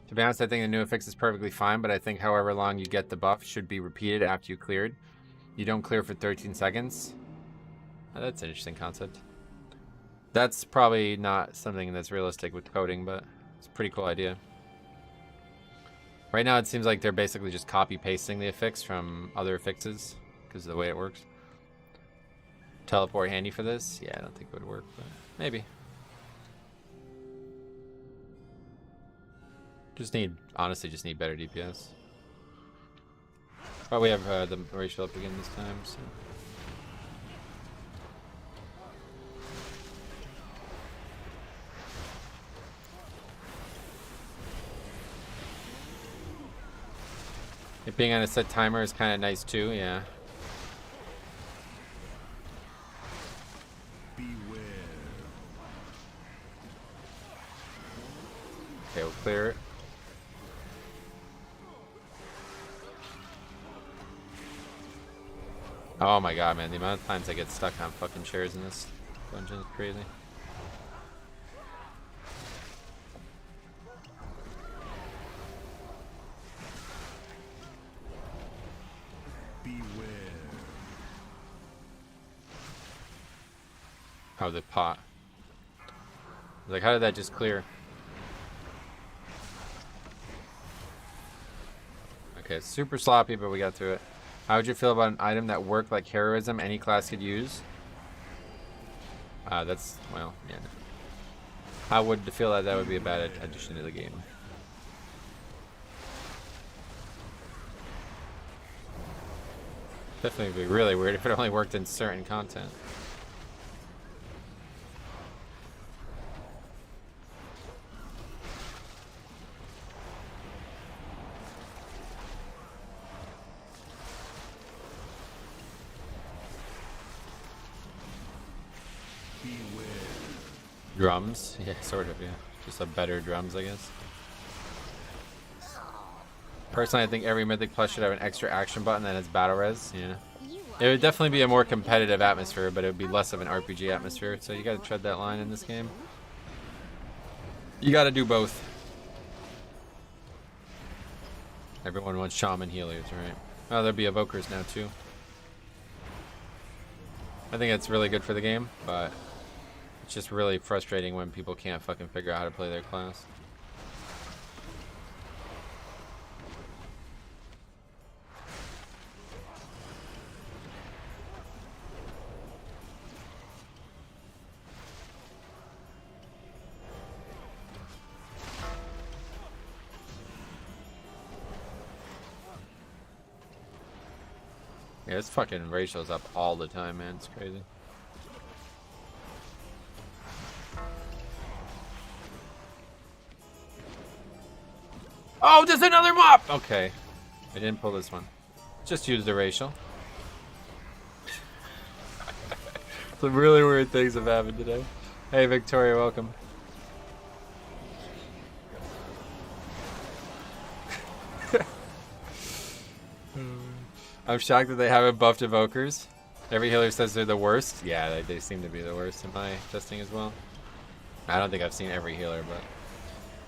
To be honest, I think the new affix is perfectly fine, but I think however long you get the buff should be repeated after you cleared. You don't clear for 13 seconds. Oh, that's an interesting concept. That's probably not something that's realistic with coding, but it's a pretty cool idea. Right now it seems like they're basically just copy-pasting the affix from other affixes because of the way it works. Teleport handy for this? Yeah, I don't think it would work, but maybe. Honestly just need better DPS. But we have the ratio up again this time, so. It being on a set timer is kind of nice too, yeah. Beware. Okay, we'll clear it. Oh my god, man. The amount of times I get stuck on fucking chairs in this dungeon is crazy. Beware. Oh, the pot. Like, how did that just clear? Okay, it's super sloppy, but we got through it. How would you feel about an item that worked like heroism any class could use? That's, well, yeah. I would feel that that would be a bad addition to the game. Definitely be really weird if it only worked in certain content. Drums? Yeah, sort of, yeah. Just a better drums, I guess. Personally, I think every Mythic Plus should have an extra action button that has battle res, yeah. It would definitely be a more competitive atmosphere, but it would be less of an RPG atmosphere, so you gotta tread that line in this game. You gotta do both. Everyone wants shaman healers, right? Oh, there'll be evokers now, too. I think it's really good for the game, but it's just really frustrating when people can't fucking figure out how to play their class. Yeah, this fucking ratio's up all the time, man. It's crazy. Oh, there's another mop! Okay. I didn't pull this one. Just use the racial. Some really weird things have happened today. Hey, Victoria, welcome. I'm shocked that they haven't buffed evokers. Every healer says they're the worst. Yeah, they seem to be the worst in my testing as well. I don't think I've seen every healer, but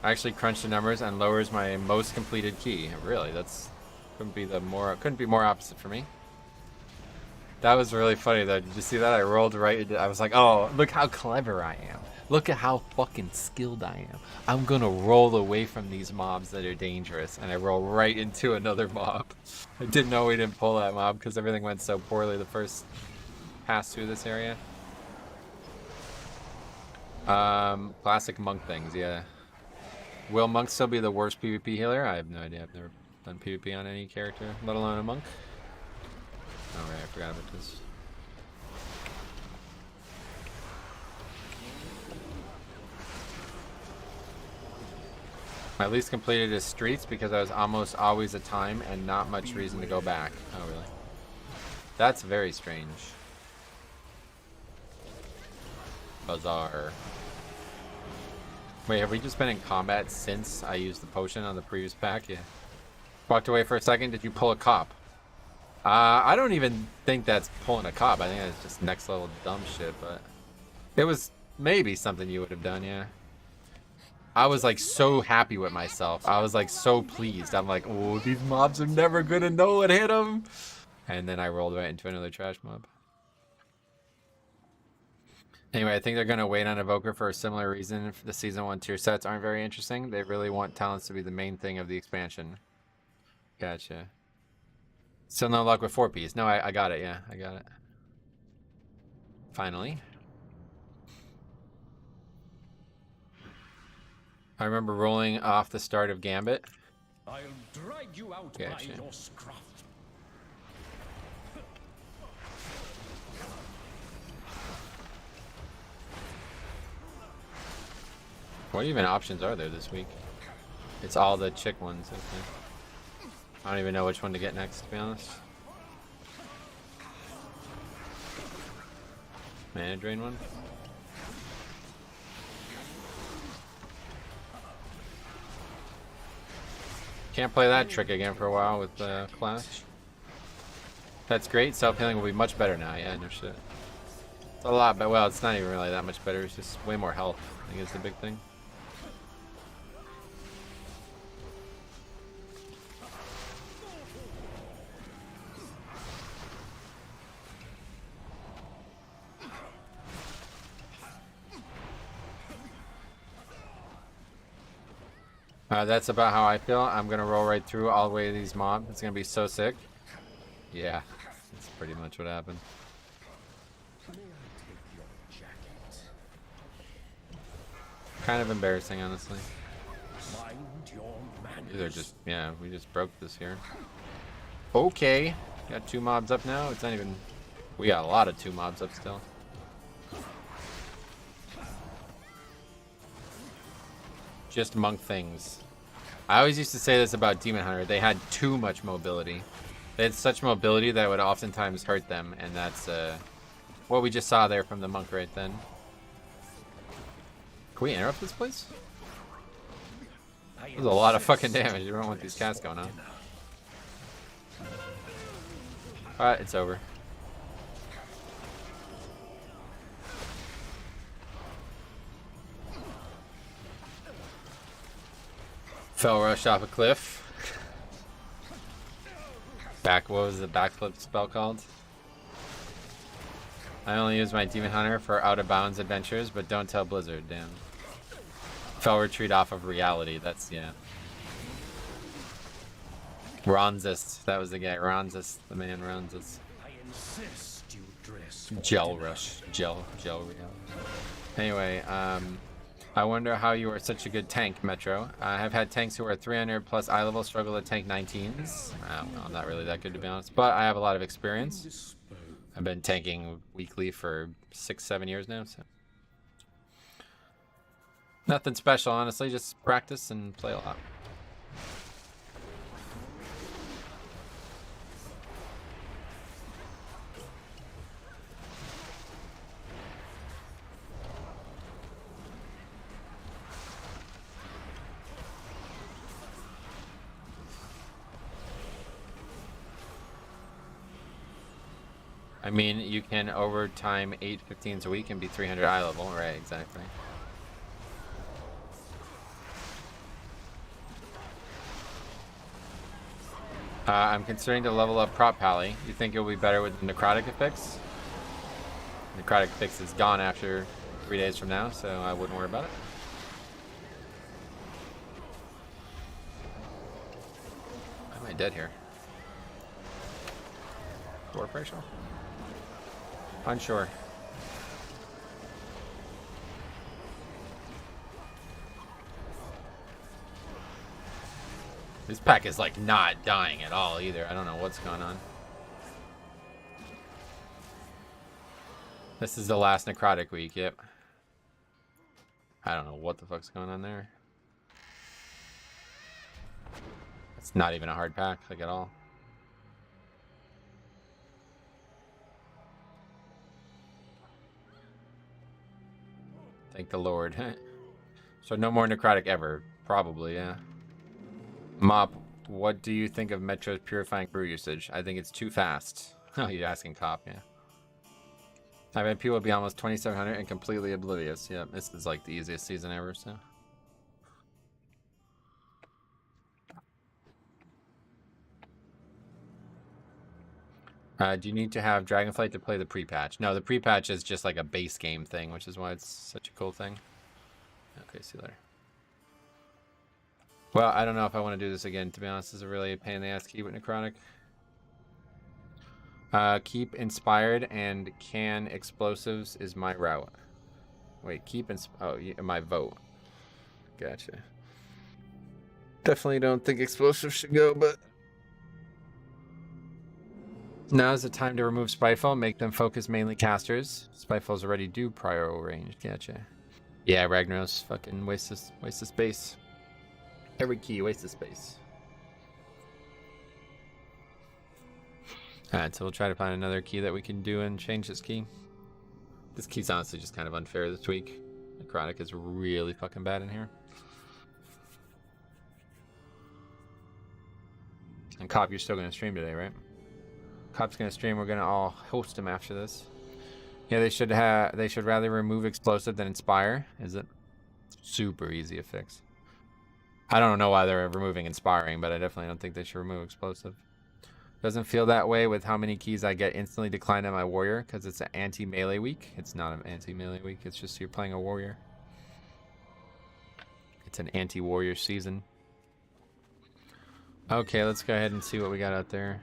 I actually crunched the numbers and lowers my most completed key. Really, that's couldn't be more opposite for me. That was really funny though. Did you see that? I rolled right into, I was like, oh, look how clever I am. Look at how fucking skilled I am. I'm gonna roll away from these mobs that are dangerous, and I roll right into another mob. I didn't know we didn't pull that mob because everything went so poorly the first pass through this area. Classic monk things, yeah. Will monks still be the worst PvP healer? I have no idea. I've never done PvP on any character, let alone a monk. Oh right, I forgot about this. My least completed is streets because I was almost always a time and not much reason to go back. Oh really? That's very strange. Bizarre. Wait, have we just been in combat since I used the potion on the previous pack? Yeah. Walked away for a second. Did you pull a cop? I don't even think that's pulling a cop. I think that's just next level dumb shit, but it was maybe something you would have done, yeah. I was like so happy with myself. I was like so pleased. I'm like, oh, these mobs are never gonna know what hit them. And then I rolled right into another trash mob. Anyway, I think they're gonna wait on Evoker for a similar reason. The season 1 tier sets aren't very interesting. They really want talents to be the main thing of the expansion. Gotcha. Still no luck with 4Ps. No, I got it. Yeah, I got it. Finally. I remember rolling off the start of Gambit. I'll drag you out by your scruff. What even options are there this week? It's all the chick ones, I think. I don't even know which one to get next, to be honest. Mana drain one? Can't play that trick again for a while with Clash. That's great. Self-healing will be much better now. Yeah, no shit. It's a lot, but well, it's not even really that much better. It's just way more health, I think is the big thing. That's about how I feel. I'm gonna roll right through all the way to these mobs. It's gonna be so sick. Yeah, that's pretty much what happened. May I take your jacket? Kind of embarrassing, honestly. Mind your manners. These are just, yeah, we just broke this here. Okay, got 2 mobs up now. It's not even, we got a lot of 2 mobs up still. Just monk things. I always used to say this about Demon Hunter. They had too much mobility. They had such mobility that it would oftentimes hurt them, and that's what we just saw there from the monk right then. Can we interrupt this place? There's a lot of fucking damage. You don't want these casts going on. Alright, it's over. Fell rush off a cliff. What was the backflip spell called? I only use my Demon Hunter for out of bounds adventures, but don't tell Blizzard, damn. Fell retreat off of reality, that's, yeah. Ronzis, that was the guy. Ronzis, the man Ronzis. I insist you dress. Gel rush. Gel reality. Anyway, I wonder how you are such a good tank, Metro. I have had tanks who are 300 plus eye level struggle to tank 19s. I'm not really that good to be honest, but I have a lot of experience. I've been tanking weekly for 6-7 years now, so. Nothing special, honestly, just practice and play a lot. I mean, you can overtime 8 15s a week and be 300 eye level, right? Exactly. I'm considering to level up Prop Pally. You think it'll be better with the Necrotic Affix? Necrotic Affix is gone after 3 days from now, so I wouldn't worry about it. Why am I dead here? Door pressure? Unsure. This pack is like not dying at all either. I don't know what's going on. This is the last necrotic week, yep. I don't know what the fuck's going on there. It's not even a hard pack, like at all. Thank the Lord. So no more necrotic ever. Probably, yeah. Mop, what do you think of Metro's purifying brew usage? I think it's too fast. Oh, you're asking Cop, yeah. I've had people be almost 2,700 and completely oblivious. Yep, this is like the easiest season ever, so. Do you need to have Dragonflight to play the pre-patch? No, the pre-patch is just like a base game thing, which is why it's such a cool thing. Okay, see you later. Well, I don't know if I want to do this again, to be honest. This is a really pain in the ass key with Necrotic. Keep inspired and can explosives is my route. Wait, my vote. Gotcha. Definitely don't think explosives should go, but now's the time to remove Spiteful, make them focus mainly casters. Spiteful's already do prior range. Gotcha. Yeah, Ragnaros fucking waste of space. Every key waste of space. Alright, so we'll try to find another key that we can do and change this key. This key's honestly just kind of unfair this week. Necrotic is really fucking bad in here. And Cop, you're still going to stream today, right? Cop's gonna stream. We're gonna all host him after this. Yeah, they should rather remove explosive than inspire. Is it? Super easy to fix. I don't know why they're removing inspiring, but I definitely don't think they should remove explosive. Doesn't feel that way with how many keys I get instantly declined on my warrior because it's an anti-melee week. It's not an anti-melee week. It's just you're playing a warrior. It's an anti-warrior season. Okay, let's go ahead and see what we got out there.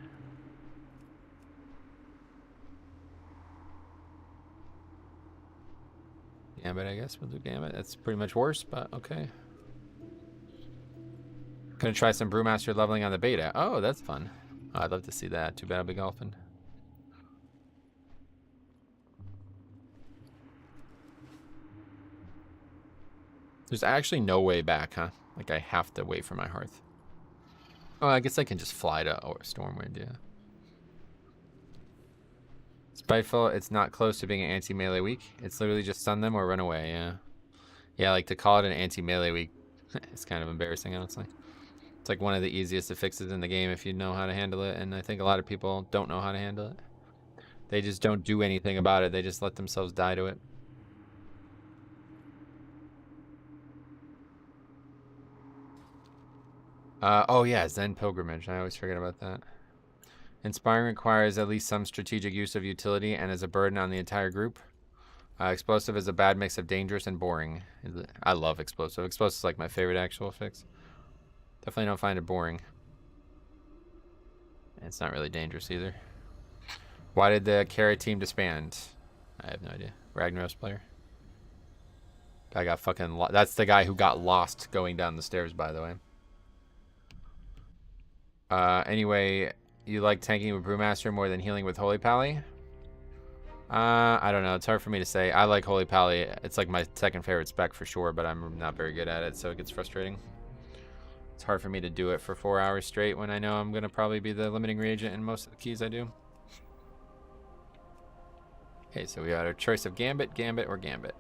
Gambit, I guess. We'll do Gambit. That's pretty much worse, but okay. Gonna try some Brewmaster leveling on the beta. Oh, that's fun. Oh, I'd love to see that. Too bad I'll be golfing. There's actually no way back, huh? Like, I have to wait for my hearth. Oh, I guess I can just fly to Stormwind, yeah. Spiteful, it's not close to being an anti-melee week. It's literally just stun them or run away, yeah. Yeah, like, to call it an anti-melee week, it's kind of embarrassing, honestly. It's like one of the easiest fixes in the game if you know how to handle it, and I think a lot of people don't know how to handle it. They just don't do anything about it. They just let themselves die to it. Oh yeah, Zen Pilgrimage. I always forget about that. Inspiring requires at least some strategic use of utility and is a burden on the entire group. Explosive is a bad mix of dangerous and boring. I love Explosive. Explosive is like my favorite actual fix. Definitely don't find it boring. And it's not really dangerous either. Why did the carrot team disband? I have no idea. Ragnaros player. Guy got fucking that's the guy who got lost going down the stairs, by the way. Anyway, you like tanking with Brewmaster more than healing with Holy Pally? I don't know. It's hard for me to say. I like Holy Pally. It's like my second favorite spec for sure, but I'm not very good at it, so it gets frustrating. It's hard for me to do it for 4 hours straight when I know I'm going to probably be the limiting reagent in most of the keys I do. Okay, so we got our choice of Gambit, Gambit, or Gambit.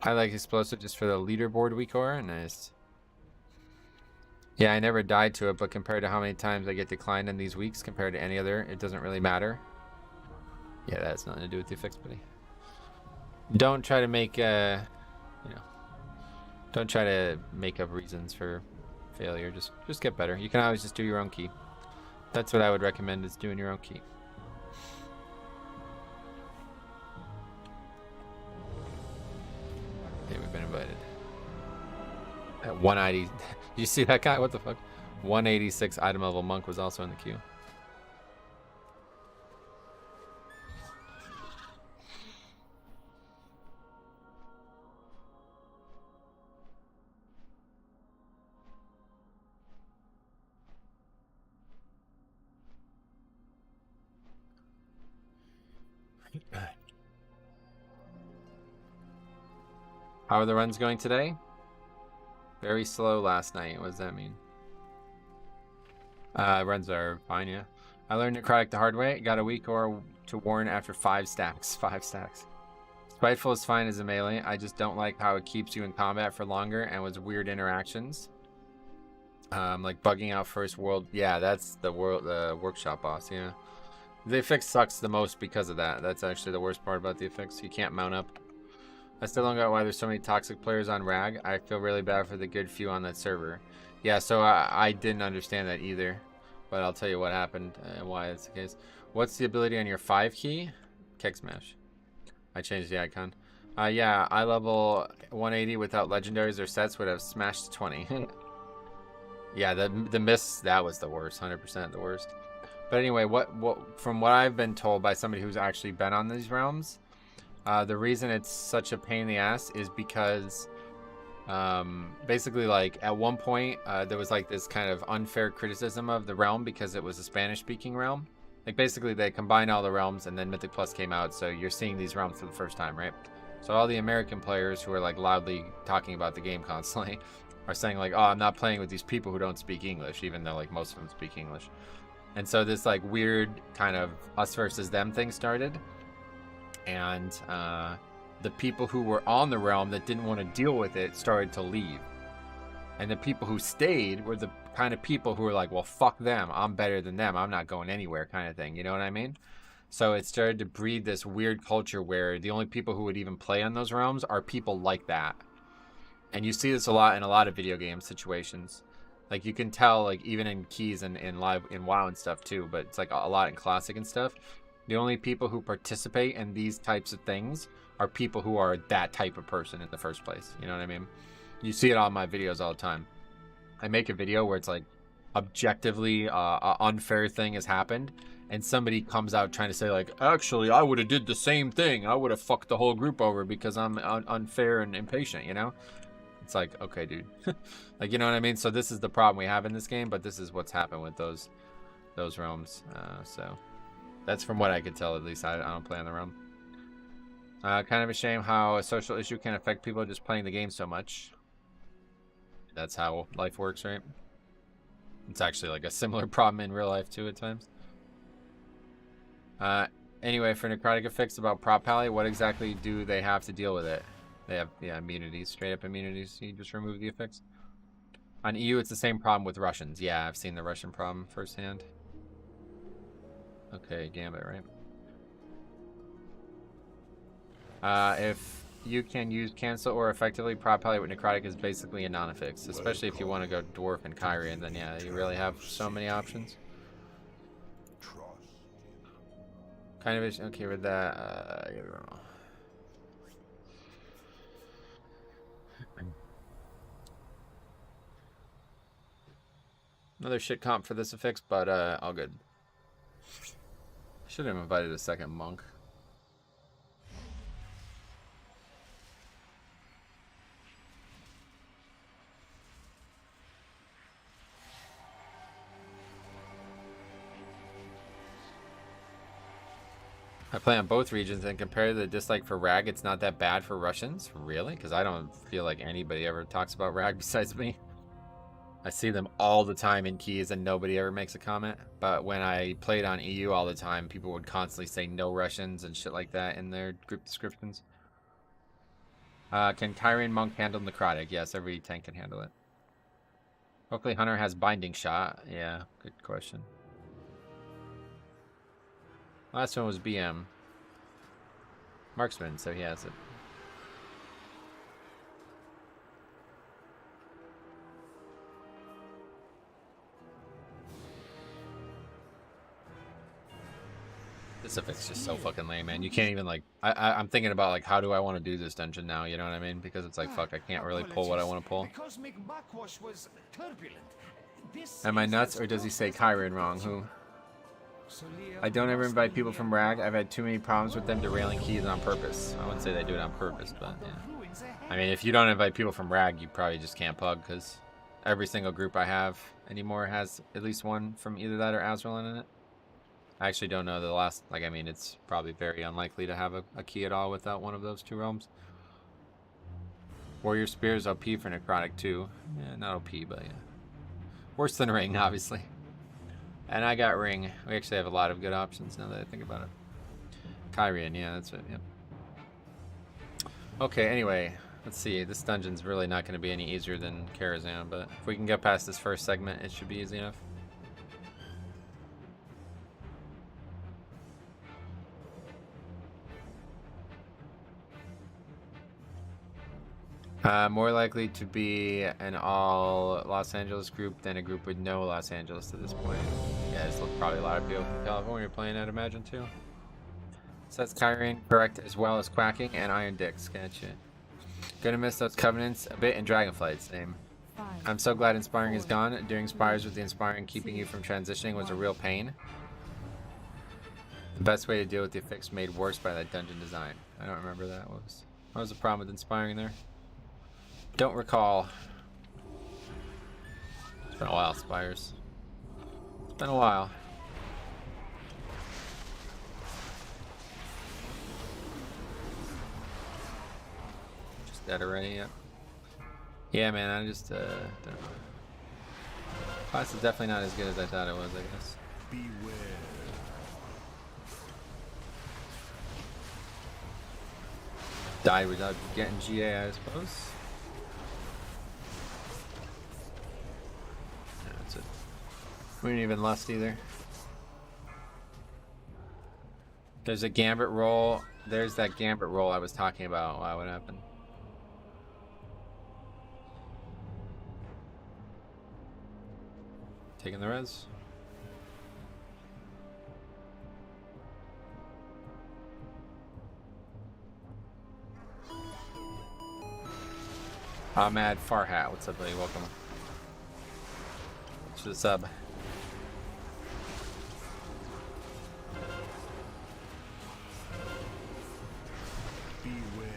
I like Explosive just for the leaderboard week aura. Nice. Yeah, I never died to it, but compared to how many times I get declined in these weeks compared to any other, it doesn't really matter. Yeah, that has nothing to do with the effects, buddy. Don't try to make, you know, don't try to make up reasons for failure. Just get better. You can always just do your own key. That's what I would recommend, is doing your own key. Okay, we've been invited. At 180, you see that guy? What the fuck? 186 item level monk was also in the queue. How are the runs going today? Very slow last night. What does that mean? Runs are fine, yeah. I learned Necrotic the hard way. Got a week or to warn after 5 stacks. 5 stacks. Spiteful is fine as a melee. I just don't like how it keeps you in combat for longer and with weird interactions. Like bugging out first world. Yeah, that's the workshop boss, yeah. The effect sucks the most because of that. That's actually the worst part about the effects. You can't mount up. I still don't get why there's so many toxic players on Rag. I feel really bad for the good few on that server. Yeah, so I didn't understand that either. But I'll tell you what happened and why it's the case. What's the ability on your 5 key? Keg Smash. I changed the icon. Yeah, I level 180 without legendaries or sets would have smashed 20. Yeah, the miss, that was the worst. 100% the worst. But anyway, from what I've been told by somebody who's actually been on these realms, the reason it's such a pain in the ass is because basically, like, at one point there was like this kind of unfair criticism of the realm because it was a Spanish speaking realm. Like, basically they combined all the realms and then Mythic Plus came out, so you're seeing these realms for the first time, right? So all the American players who are like loudly talking about the game constantly are saying like, oh, I'm not playing with these people who don't speak English, even though like most of them speak English. And so this like weird kind of us versus them thing started. And the people who were on the realm that didn't want to deal with it started to leave. And the people who stayed were the kind of people who are like, well, fuck them, I'm better than them, I'm not going anywhere kind of thing, you know what I mean? So it started to breed this weird culture where the only people who would even play on those realms are people like that. And you see this a lot in a lot of video game situations. Like you can tell, like even in keys and in live in WoW and stuff too, but it's like a lot in classic and stuff. The only people who participate in these types of things are people who are that type of person in the first place. You know what I mean? You see it on my videos all the time. I make a video where it's like objectively an unfair thing has happened, and somebody comes out trying to say like, actually, I would have did the same thing. I would have fucked the whole group over because I'm unfair and impatient, you know? It's like, okay, dude. Like, you know what I mean? So this is the problem we have in this game, but this is what's happened with those realms. So that's from what I could tell, at least. I don't play on the realm. Kind of a shame how a social issue can affect people just playing the game so much. That's how life works, right? It's actually like a similar problem in real life too at times. Anyway, for necrotic effects about prop pally, what exactly do they have to deal with it? They have, yeah, immunities, straight up immunities. You just remove the effects. On EU, it's the same problem with Russians. Yeah, I've seen the Russian problem firsthand. Okay, Gambit, right? If you can use cancel or effectively prop pally with necrotic is basically a non-affix, especially if you want to go dwarf and Kyrian, then yeah, you really have so many options. Kind of okay with that. I don't know. Another shit comp for this affix, but all good. Should have invited a second monk. I play on both regions, and compared to the dislike for Rag, it's not that bad for Russians? Really? Because I don't feel like anybody ever talks about Rag besides me. I see them all the time in keys and nobody ever makes a comment. But when I played on EU all the time, people would constantly say no Russians and shit like that in their group descriptions. Can Kyrian Monk handle necrotic? Yes, every tank can handle it. Hopefully Hunter has binding shot. Yeah, good question. Last one was BM. Marksman, so he has it. This affix just so fucking lame, man. You can't even like. I'm thinking about like, how do I want to do this dungeon now? You know what I mean? Because it's like, fuck, I can't really pull what I want to pull. Am I nuts, or does he say Kyrian wrong? Who? I don't ever invite people from Rag. I've had too many problems with them derailing keys on purpose. I wouldn't say they do it on purpose, but yeah. I mean, if you don't invite people from Rag, you probably just can't pug, because every single group I have anymore has at least one from either that or Azrael in it. I actually don't know the last, like, I mean, it's probably very unlikely to have a key at all without one of those two realms. Warrior Spear is OP for necrotic too. Yeah, not OP, but yeah. Worse than Ring, obviously. And I got Ring. We actually have a lot of good options now that I think about it. Kyrian, yeah, that's it, yep. Okay, anyway, let's see. This dungeon's really not going to be any easier than Karazhan, but if we can get past this first segment, it should be easy enough. More likely to be an all Los Angeles group than a group with no Los Angeles to this point. Yeah, there's probably a lot of people from California playing, I'd imagine, too. So that's Kyrian, correct, as well as Quacking and Iron Dicks. Gotcha. Gonna miss those Covenants a bit in Dragonflight, same. I'm so glad Inspiring is gone. Doing Spires with the Inspiring keeping you from transitioning was a real pain. The best way to deal with the effects made worse by that dungeon design. I don't remember that. What was the problem with Inspiring there? Don't recall. It's been a while, Spires. It's been a while. Just dead already, yeah. Yeah, man, I just, don't know. Class is definitely not as good as I thought it was, I guess. Beware. Died without getting GA, I suppose. We didn't even lust either. There's a gambit roll. There's that gambit roll I was talking about. Wow, what happened? Taking the res. Ahmad Farhat, what's up, buddy? Welcome. To the sub. Beware.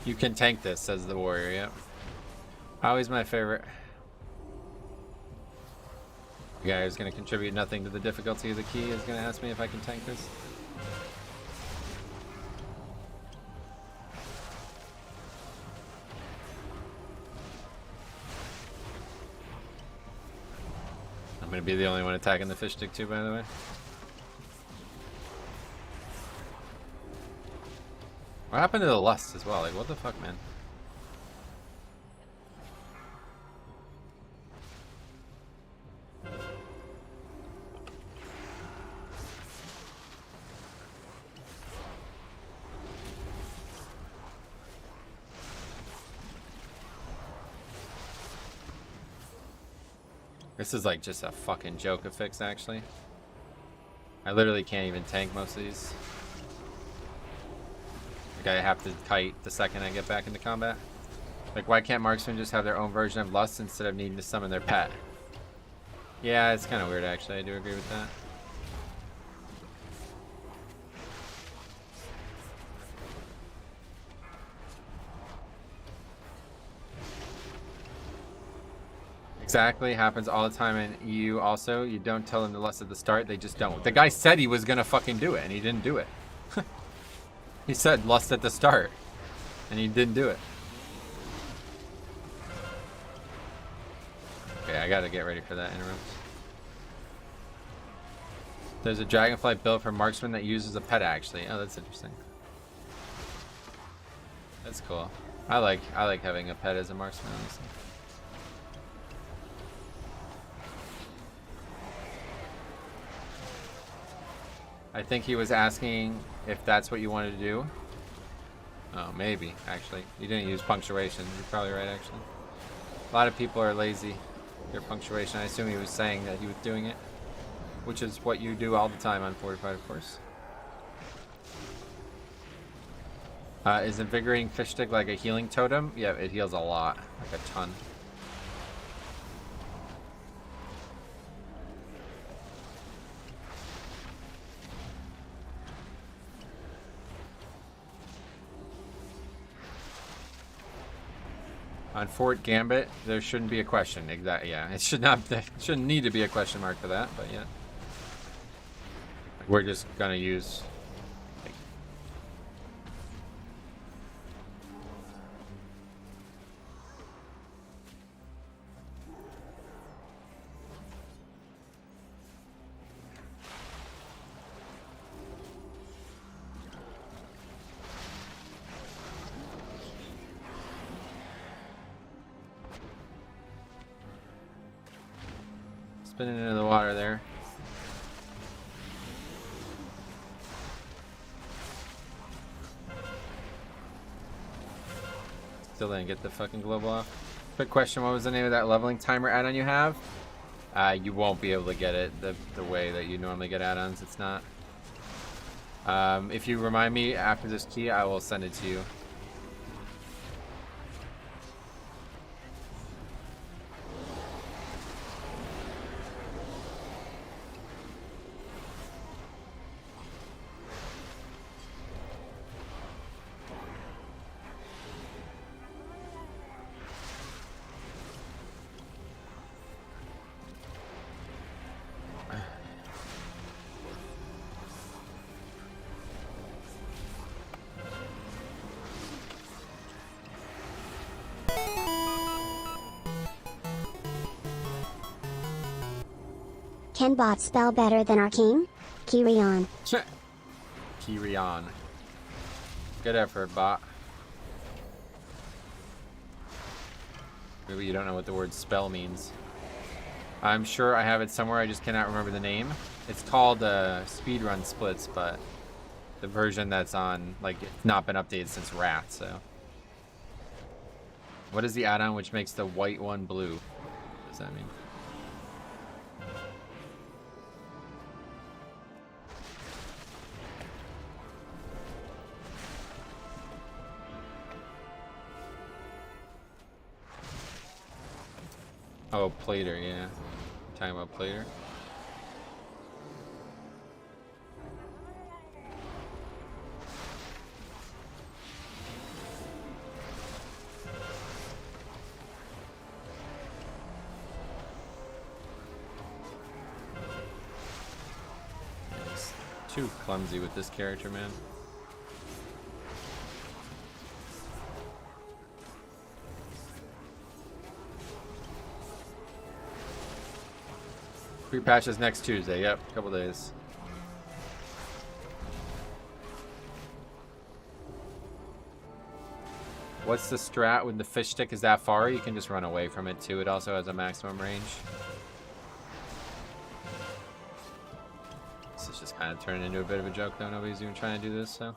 You can tank this, says the warrior, yep. Always my favorite. The guy who's going to contribute nothing to the difficulty of the key is going to ask me if I can tank this. I'm going to be the only one attacking the fish stick too, by the way. What happened to the lust as well? Like, what the fuck, man? This is like just a fucking joke of fix, actually. I literally can't even tank most of these. Like, I have to kite the second I get back into combat. Like, why can't marksmen just have their own version of lust instead of needing to summon their pet? Yeah, it's kind of weird, actually. I do agree with that. Exactly, happens all the time in EU also. You don't tell them the lust at the start, they just don't. The guy said he was gonna fucking do it, and he didn't do it. He said lust at the start, and he didn't do it. Okay, I gotta get ready for that interrupt. There's a dragonfly built for marksman that uses a pet, actually. Oh, that's interesting. That's cool. I like having a pet as a marksman, honestly. I think he was asking if that's what you wanted to do. Oh, maybe, actually. You didn't use punctuation. You're probably right, actually. A lot of people are lazy. Your punctuation. I assume he was saying that he was doing it. Which is what you do all the time on Fortified, of course. Is invigorating fish stick like a healing totem? Yeah, it heals a lot. Like a ton. On Fort Gambit, there shouldn't be a question. Exactly. Yeah, it should not. There shouldn't need to be a question mark for that. But yeah, we're just gonna use. Like, spinning into the water there. Still didn't get the fucking global off. Quick question, what was the name of that leveling timer add-on you have? You won't be able to get it the way that you normally get add-ons. It's not. If you remind me after this key, I will send it to you. Can bot spell better than Arcane? Kirion. Kirion. Good effort, bot. Maybe you don't know what the word spell means. I'm sure I have it somewhere, I just cannot remember the name. It's called Speedrun Splits, but the version that's on, like, it's not been updated since Wrath, so. What is the add-on which makes the white one blue? What does that mean? Oh, Plater, yeah. Talking about Plater. It's too clumsy with this character, man. Pre-patch is next Tuesday. Yep, a couple days. What's the strat with the fish stick? Is that far? You can just run away from it too. It also has a maximum range. This is just kind of turning into a bit of a joke though. Nobody's even trying to do this, so.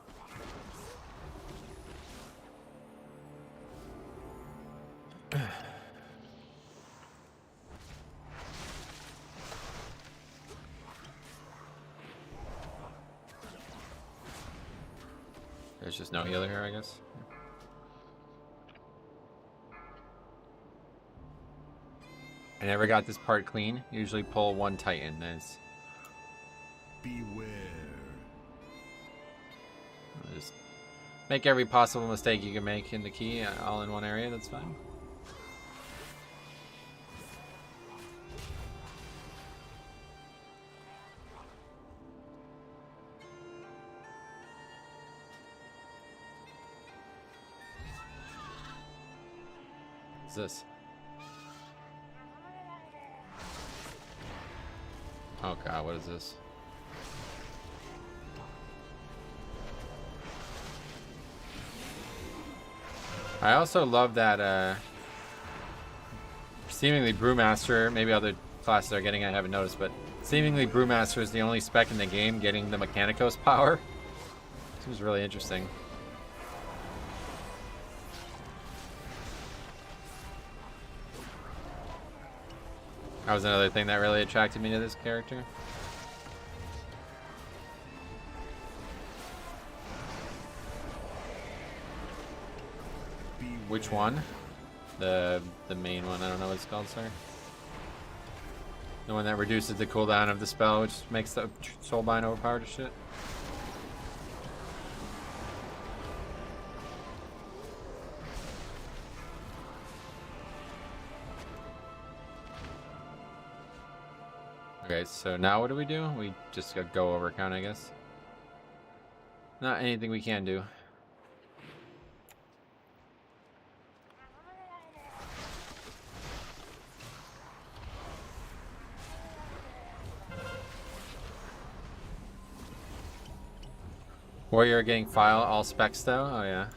There's just no healer here, I guess. I never got this part clean. Usually pull one Titan. Nice. Beware. Just make every possible mistake you can make in the key all in one area. That's fine. What's this? Oh god, what is this? I also love that seemingly Brewmaster, maybe other classes are getting it, I haven't noticed, but seemingly Brewmaster is the only spec in the game getting the Mechanicos power. Seems really interesting. That was another thing that really attracted me to this character. Which one? The main one. I don't know what it's called, sorry. The one that reduces the cooldown of the spell, which makes the soulbind overpowered as shit. Okay, so now what do? We just go over count, I guess. Not anything we can do. Warrior getting file all specs though? Oh yeah.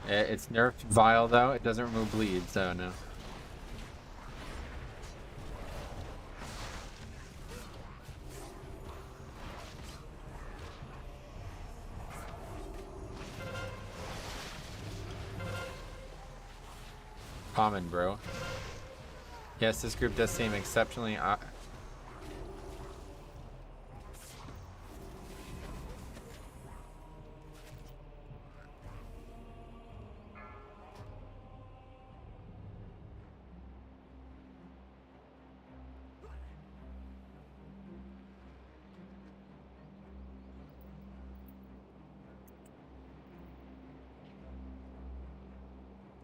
It's nerfed Vile though. It doesn't remove bleed, so no. Common, bro. Yes, this group does seem exceptionally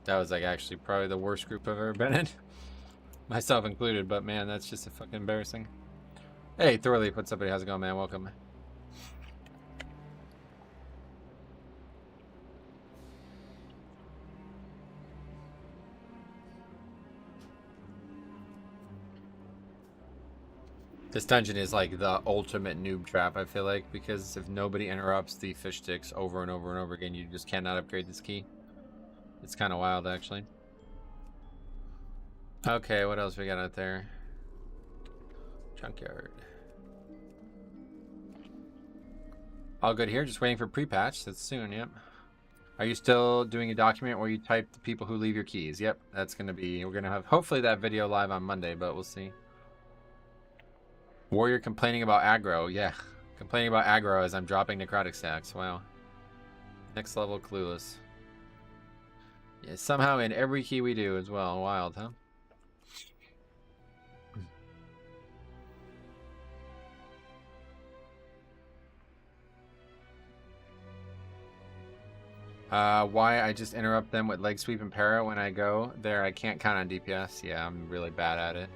that was like actually probably the worst group I've ever been in. Myself included, but man, that's just a fucking embarrassing. Hey, Thorleaf, what's up, buddy? How's it going, man? Welcome. This dungeon is like the ultimate noob trap, I feel like, because if nobody interrupts the fish sticks over and over and over again, you just cannot upgrade this key. It's kind of wild, actually. Okay, what else we got out there? Junkyard. All good here, just waiting for pre-patch. That's soon, yep. Are you still doing a document where you type the people who leave your keys? Yep, that's gonna be, we're gonna have hopefully that video live on Monday, but we'll see. Warrior complaining about aggro, yeah. Complaining about aggro as I'm dropping necrotic stacks, wow. Next level clueless. Yeah, somehow in every key we do as well, wild, huh? Why I just interrupt them with leg sweep and para when I go there. I can't count on DPS. Yeah, I'm really bad at it.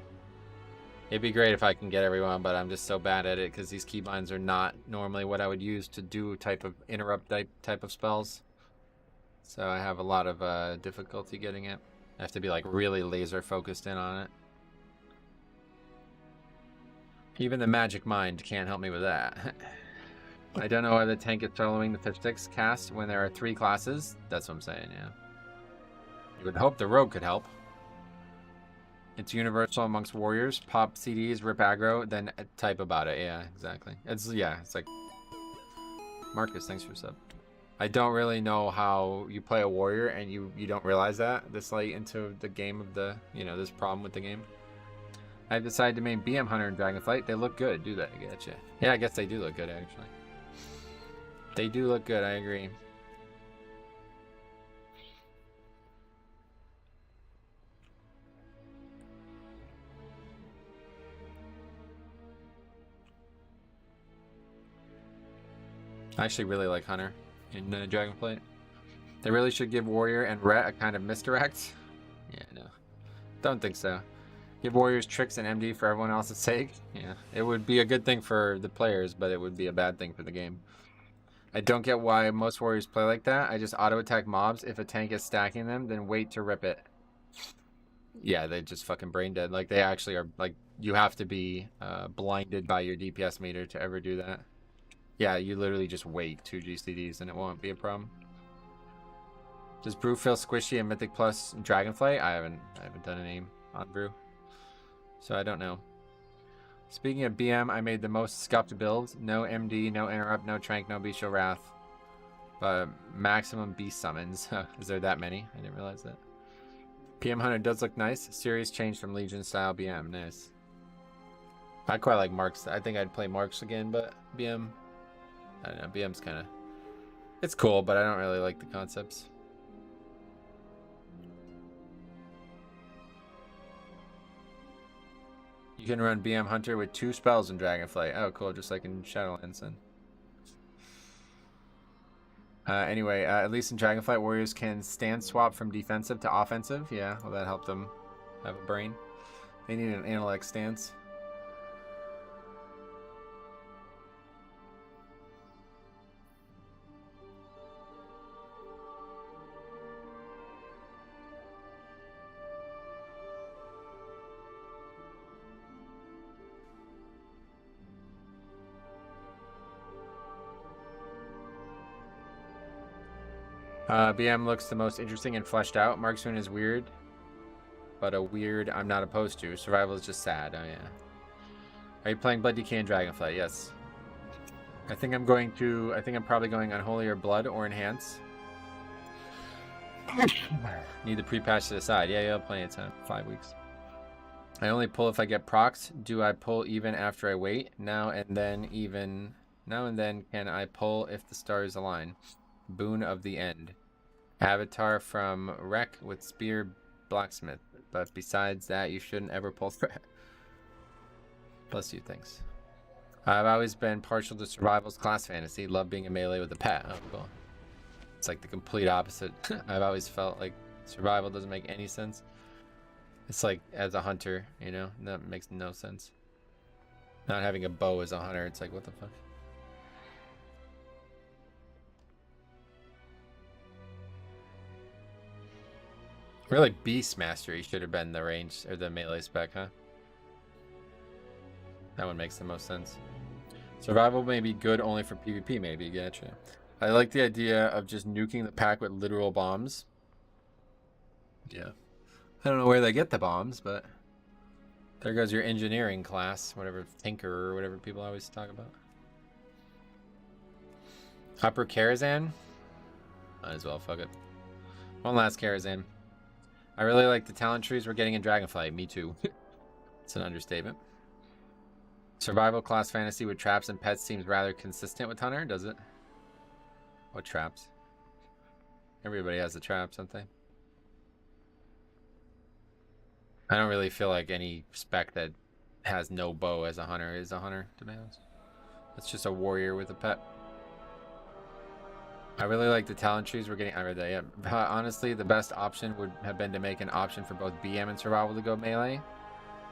It'd be great if I can get everyone, but I'm just so bad at it because these keybinds are not normally what I would use to do type of interrupt type of spells. So I have a lot of difficulty getting it. I have to be like really laser focused in on it. Even the magic mind can't help me with that. I don't know why the tank is following the fish sticks cast when there are 3 classes. That's what I'm saying, yeah. You would hope the rogue could help. It's universal amongst warriors. Pop CDs, rip aggro, then type about it. Yeah, exactly. It's like Marcus, thanks for sub. I don't really know how you play a warrior and you don't realize that this late into the game of the, you know, this problem with the game. I've decided to main BM Hunter and Dragonflight. They look good, do they? I getcha. Yeah, I guess they do look good, actually. They do look good, I agree. I actually really like Hunter in Dragonflight. They really should give Warrior and Ret a kind of misdirect. Yeah, no. Don't think so. Give Warriors tricks and MD for everyone else's sake. Yeah, it would be a good thing for the players, but it would be a bad thing for the game. I don't get why most Warriors play like that. I just auto-attack mobs. If a tank is stacking them, then wait to rip it. Yeah, they just fucking brain dead. Like, they actually are, like, you have to be blinded by your DPS meter to ever do that. Yeah, you literally just wait 2 GCDs and it won't be a problem. Does Brew feel squishy in Mythic Plus Dragonflight? I haven't done a name on Brew, so I don't know. Speaking of BM, I made the most scuffed build. No MD, no interrupt, no trank, no bestial wrath, but maximum beast summons. Is there that many? I didn't realize that. PM Hunter does look nice. Serious change from Legion style BM. Nice. I quite like Marks. I think I'd play Marks again, but BM, I don't know. BM's kind of, it's cool, but I don't really like the concepts. You can run BM Hunter with 2 spells in Dragonflight. Oh, cool. Just like in Shadowlands then. Anyway, at least in Dragonflight, Warriors can stand swap from defensive to offensive. Yeah, well, that helped them have a brain. They need an intellect stance. BM looks the most interesting and fleshed out. Marksman is weird, but a weird I'm not opposed to. Survival is just sad. Oh yeah. Are you playing Blood Decay and Dragonflight? Yes. I think I'm probably going Unholy or Blood or Enhance. Need the pre-patch to decide. Yeah, you'll have plenty of time. 5 weeks. I only pull if I get procs. Do I pull even after I wait? Now and then can I pull if the stars align? Boon of the End. Avatar from Wreck with Spear Blacksmith. But besides that, you shouldn't ever pull threat. Bless you, thanks. I've always been partial to survival's class fantasy. Love being a melee with a pet. Oh, cool. It's like the complete opposite. I've always felt like survival doesn't make any sense. It's like as a hunter, you know? That makes no sense. Not having a bow as a hunter, it's like, what the fuck? Really, Beast Mastery should have been the range or the melee spec, huh? That one makes the most sense. Survival may be good only for PvP, maybe. Gotcha. I like the idea of just nuking the pack with literal bombs. Yeah. I don't know where they get the bombs, but there goes your engineering class, whatever, Tinker or whatever people always talk about. Upper Karazhan? Might as well, fuck it. One last Karazhan. I really like the talent trees we're getting in Dragonflight. Me too. It's an understatement. Survival class fantasy with traps and pets seems rather consistent with Hunter, does it? What traps? Everybody has the traps, don't they? I don't really feel like any spec that has no bow as a hunter is a hunter, to be honest. It's just a warrior with a pet. I really like the talent trees we're getting. I read that, yeah. Honestly, the best option would have been to make an option for both BM and survival to go melee.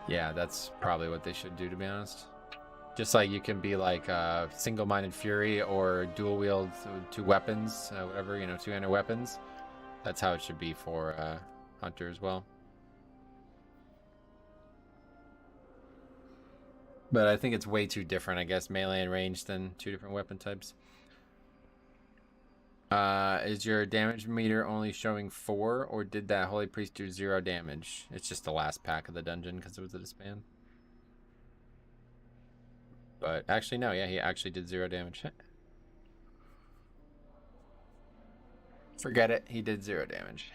Yeah, that's probably what they should do, to be honest. Just like you can be like single-minded fury or dual wield 2 weapons, whatever, you know, 2-handed weapons. That's how it should be for hunter as well. But I think it's way too different, I guess, melee and range than 2 different weapon types. Is your damage meter only showing 4, or did that Holy Priest do 0 damage? It's just the last pack of the dungeon because it was a disband. But actually, no, yeah, he actually did 0 damage. Forget it, he did 0 damage.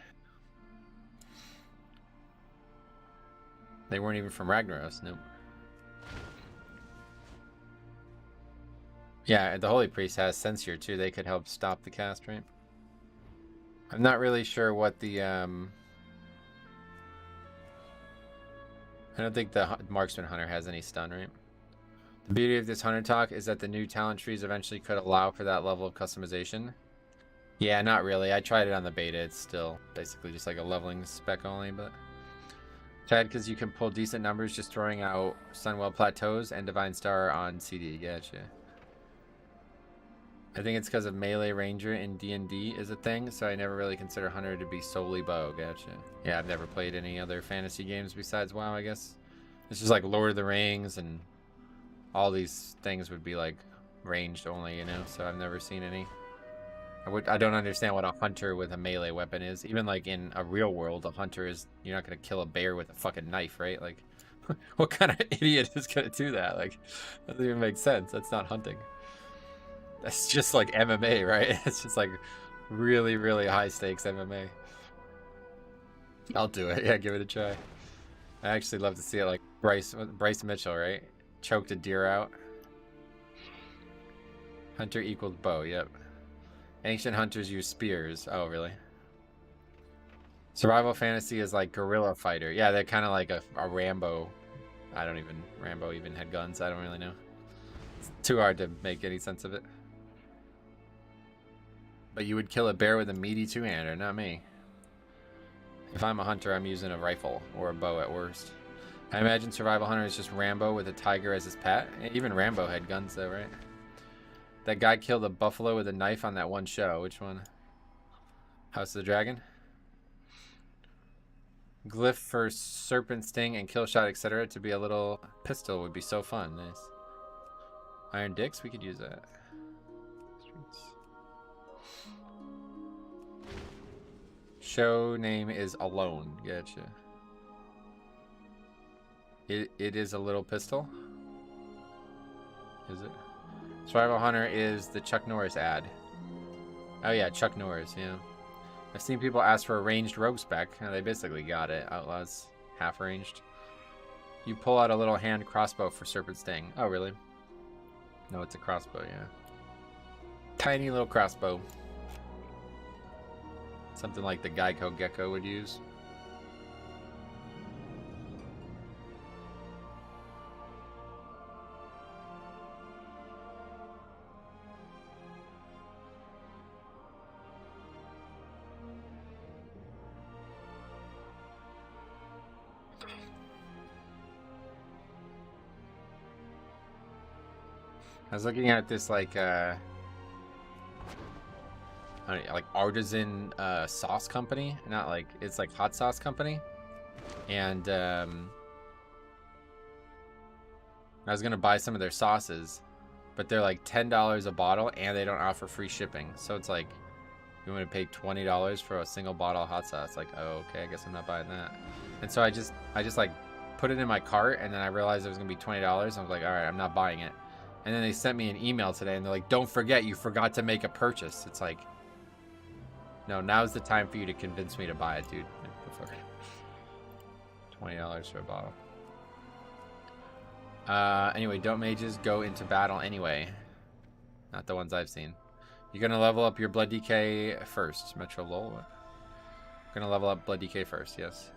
They weren't even from Ragnaros, nope. Yeah, the Holy Priest has Censure too. They could help stop the cast, right? I'm not really sure what the I don't think the Marksman Hunter has any stun, right? The beauty of this Hunter talk is that the new talent trees eventually could allow for that level of customization. Yeah, not really. I tried it on the beta. It's still basically just like a leveling spec only, but Chad, because you can pull decent numbers just throwing out Sunwell Plateaus and Divine Star on CD. Gotcha. I think it's because of melee ranger in D&D is a thing, so I never really consider Hunter to be solely bow. Gotcha. Yeah, I've never played any other fantasy games besides WoW, I guess. It's just like Lord of the Rings and all these things would be like ranged only, you know, so I've never seen any. I don't understand what a hunter with a melee weapon is. Even like in a real world, a hunter is, you're not going to kill a bear with a fucking knife, right? Like, what kind of idiot is going to do that? Like, that doesn't even make sense. That's not hunting. That's just like MMA, right? It's just like really, really high stakes MMA. I'll do it. Yeah, give it a try. I actually love to see it like Bryce Mitchell, right? Choked a deer out. Hunter equals bow, yep. Ancient hunters use spears. Oh, really? Survival fantasy is like guerrilla fighter. Yeah, they're kind of like a Rambo. Rambo even had guns. I don't really know. It's too hard to make any sense of it. But you would kill a bear with a meaty 2-hander, not me. If I'm a hunter, I'm using a rifle or a bow at worst. I imagine survival hunter is just Rambo with a tiger as his pet. Even Rambo had guns though, right? That guy killed a buffalo with a knife on that one show. Which one? House of the Dragon? Glyph for serpent sting and kill shot, etc. to be a little pistol would be so fun. Nice. Iron dicks, we could use that. Show name is Alone. Gotcha. It is a little pistol. Is it? Survival Hunter is the Chuck Norris ad. Oh yeah, Chuck Norris, yeah. I've seen people ask for a ranged rogue spec. They basically got it. Outlaws half ranged. You pull out a little hand crossbow for serpent sting. Oh really? No, it's a crossbow, yeah. Tiny little crossbow. Something like the Geico Gecko would use. I was looking at this like artisan sauce company, not like, it's like hot sauce company, and I was gonna buy some of their sauces, but they're like $10 a bottle, and they don't offer free shipping. So it's like, you want to pay $20 for a single bottle of hot sauce? Like, oh, okay, I guess I'm not buying that. And so I just like put it in my cart, and then I realized it was gonna be $20. I was like, all right, I'm not buying it. And then they sent me an email today, and they're like, don't forget, you forgot to make a purchase. It's like, no, now's the time for you to convince me to buy it, dude. $20 for a bottle. Anyway, don't mages go into battle anyway? Not the ones I've seen. You're gonna level up your blood DK first. Metro lol. Gonna level up blood DK first, yes.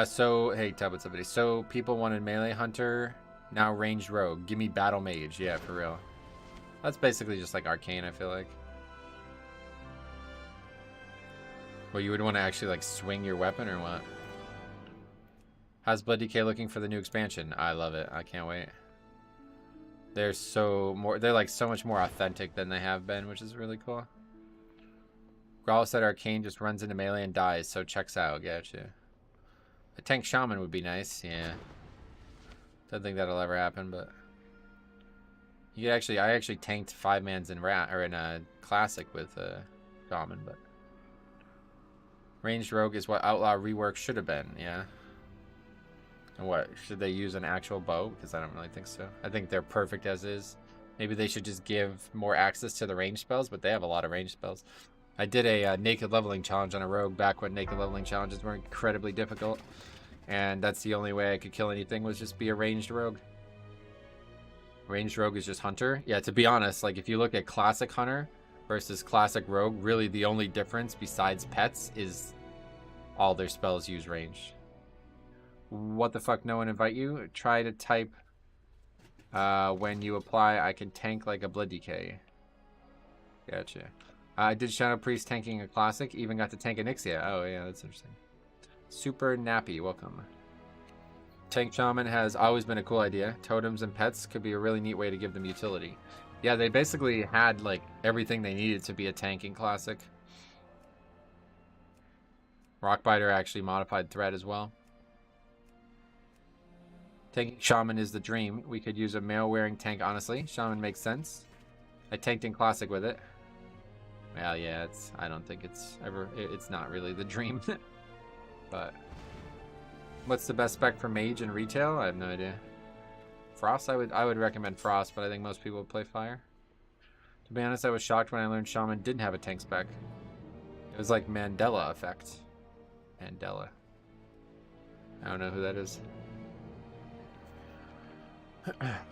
So, hey, Tub, what's up, buddy? So, people wanted melee hunter, now ranged rogue. Give me battle mage. Yeah, for real. That's basically just like arcane, I feel like. Well, you would want to actually like swing your weapon or what? How's Blood DK looking for the new expansion? I love it. I can't wait. They're like so much more authentic than they have been, which is really cool. Grawl said arcane just runs into melee and dies, so checks out. Gotcha. A tank shaman would be nice. Yeah. Don't think that'll ever happen, but you could I actually tanked 5-mans in a classic with shaman, but ranged rogue is what outlaw rework should have been. Yeah. And what, should they use an actual bow? Because I don't really think so. I think they're perfect as is. Maybe they should just give more access to the range spells, but they have a lot of range spells. I did a naked leveling challenge on a rogue back when naked leveling challenges were incredibly difficult. And that's the only way I could kill anything, was just be a ranged rogue. Ranged rogue is just hunter. Yeah, to be honest, like if you look at classic hunter versus classic rogue, really the only difference besides pets is all their spells use range. What the fuck, no one invite you? Try to type when you apply, I can tank like a blood DK. Gotcha. I did Shadow Priest tanking a classic, even got to tank an Ixia. Oh yeah, that's interesting. Super Nappy, welcome. Tank Shaman has always been a cool idea. Totems and pets could be a really neat way to give them utility. Yeah, they basically had like everything they needed to be a tanking classic. Rockbiter actually modified threat as well. Tanking Shaman is the dream. We could use a mail-wearing tank, honestly. Shaman makes sense. I tanked in Classic with it. Well, yeah, I don't think it's not really the dream. But what's the best spec for Mage in retail? I have no idea. Frost, I would recommend Frost, but I think most people would play Fire. To be honest, I was shocked when I learned Shaman didn't have a tank spec. It was like Mandela effect. Mandela. I don't know who that is.